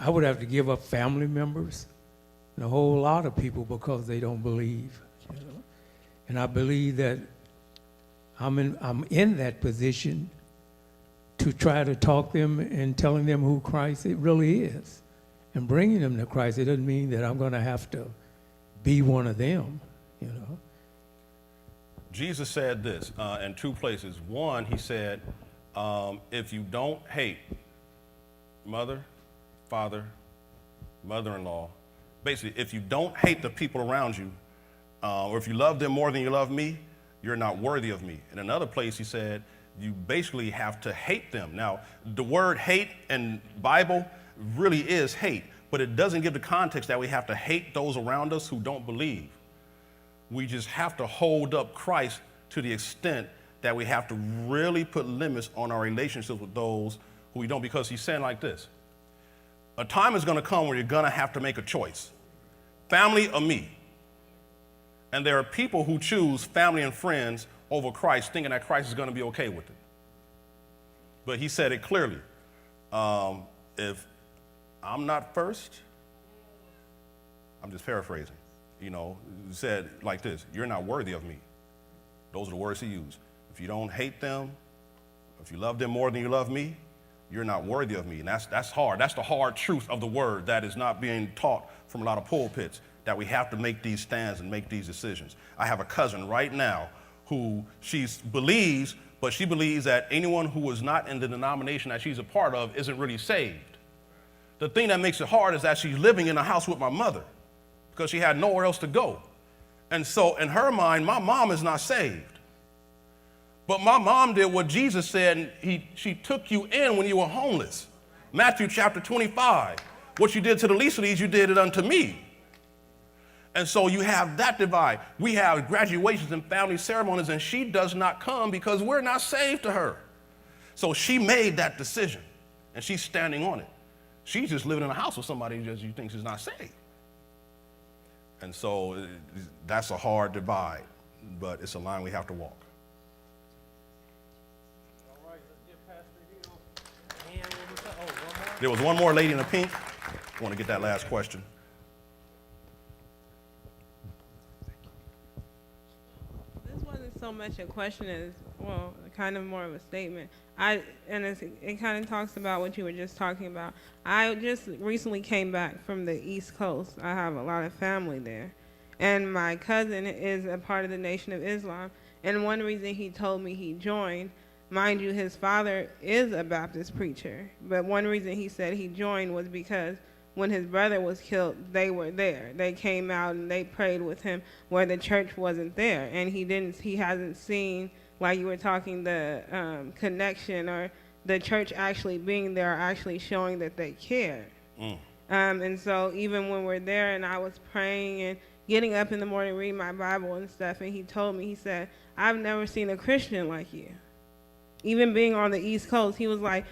I would have to give up family members and a whole lot of people because they don't believe. And I believe that I'm in that position to try to talk them and telling them who Christ it really is and bringing them to Christ. It doesn't mean that I'm going to have to be one of them, Jesus said this in 2 places. One, he said, if you don't hate mother, father, mother-in-law, basically, if you don't hate the people around you, or if you love them more than you love me, you're not worthy of me. In another place, he said, you basically have to hate them. Now, the word hate in Bible really is hate, but it doesn't give the context that we have to hate those around us who don't believe. We just have to hold up Christ to the extent that we have to really put limits on our relationships with those who we don't, because he's saying like this: a time is going to come where you're going to have to make a choice, family or me. And there are people who choose family and friends over Christ, thinking that Christ is going to be okay with it. But he said it clearly. If I'm not first, I'm just paraphrasing. He said like this: you're not worthy of me. Those are the words he used. If you don't hate them, if you love them more than you love me, you're not worthy of me. And that's hard. That's the hard truth of the word that is not being taught from a lot of pulpits, that we have to make these stands and make these decisions. I have a cousin right now who she believes, but she believes that anyone who is not in the denomination that she's a part of isn't really saved. The thing that makes it hard is that she's living in a house with my mother, because she had nowhere else to go. And so in her mind, my mom is not saved. But my mom did what Jesus said, and she took you in when you were homeless. Matthew chapter 25. What you did to the least of these, you did it unto me. And so you have that divide. We have graduations and family ceremonies, and she does not come because we're not saved to her. So she made that decision, and she's standing on it. She's just living in a house with somebody that you think she's not saved. And so that's a hard divide, but it's a line we have to walk. There was one more lady in the pink. I want to get that last question. This wasn't so much a question as, well, kind of more of a statement. It kind of talks about what you were just talking about. I just recently came back from the East Coast. I have a lot of family there. And my cousin is a part of the Nation of Islam. And one reason he told me he joined, mind you, his father is a Baptist preacher. But one reason he said he joined was because when his brother was killed, they were there. They came out and they prayed with him where the church wasn't there. And he hasn't seen, like you were talking, the connection or the church actually being there, actually showing that they care. And so even when we're there and I was praying and getting up in the morning, reading my Bible and stuff, and he told me, he said, I've never seen a Christian like you. Even being on the East Coast, he was like,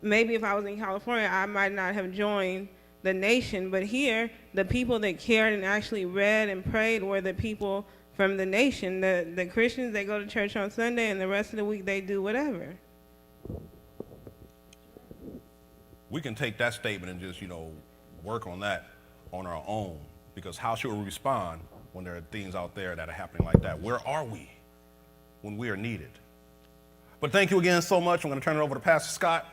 maybe if I was in California, I might not have joined the nation, but here, the people that cared and actually read and prayed were the people from the nation. The Christians, they go to church on Sunday, and the rest of the week they do whatever. We can take that statement and just, work on that on our own, because how should we respond when there are things out there that are happening like that? Where are we when we are needed? But thank you again so much. I'm going to turn it over to Pastor Scott.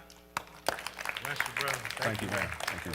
Bless you, brother. Thank you, man. Thank you.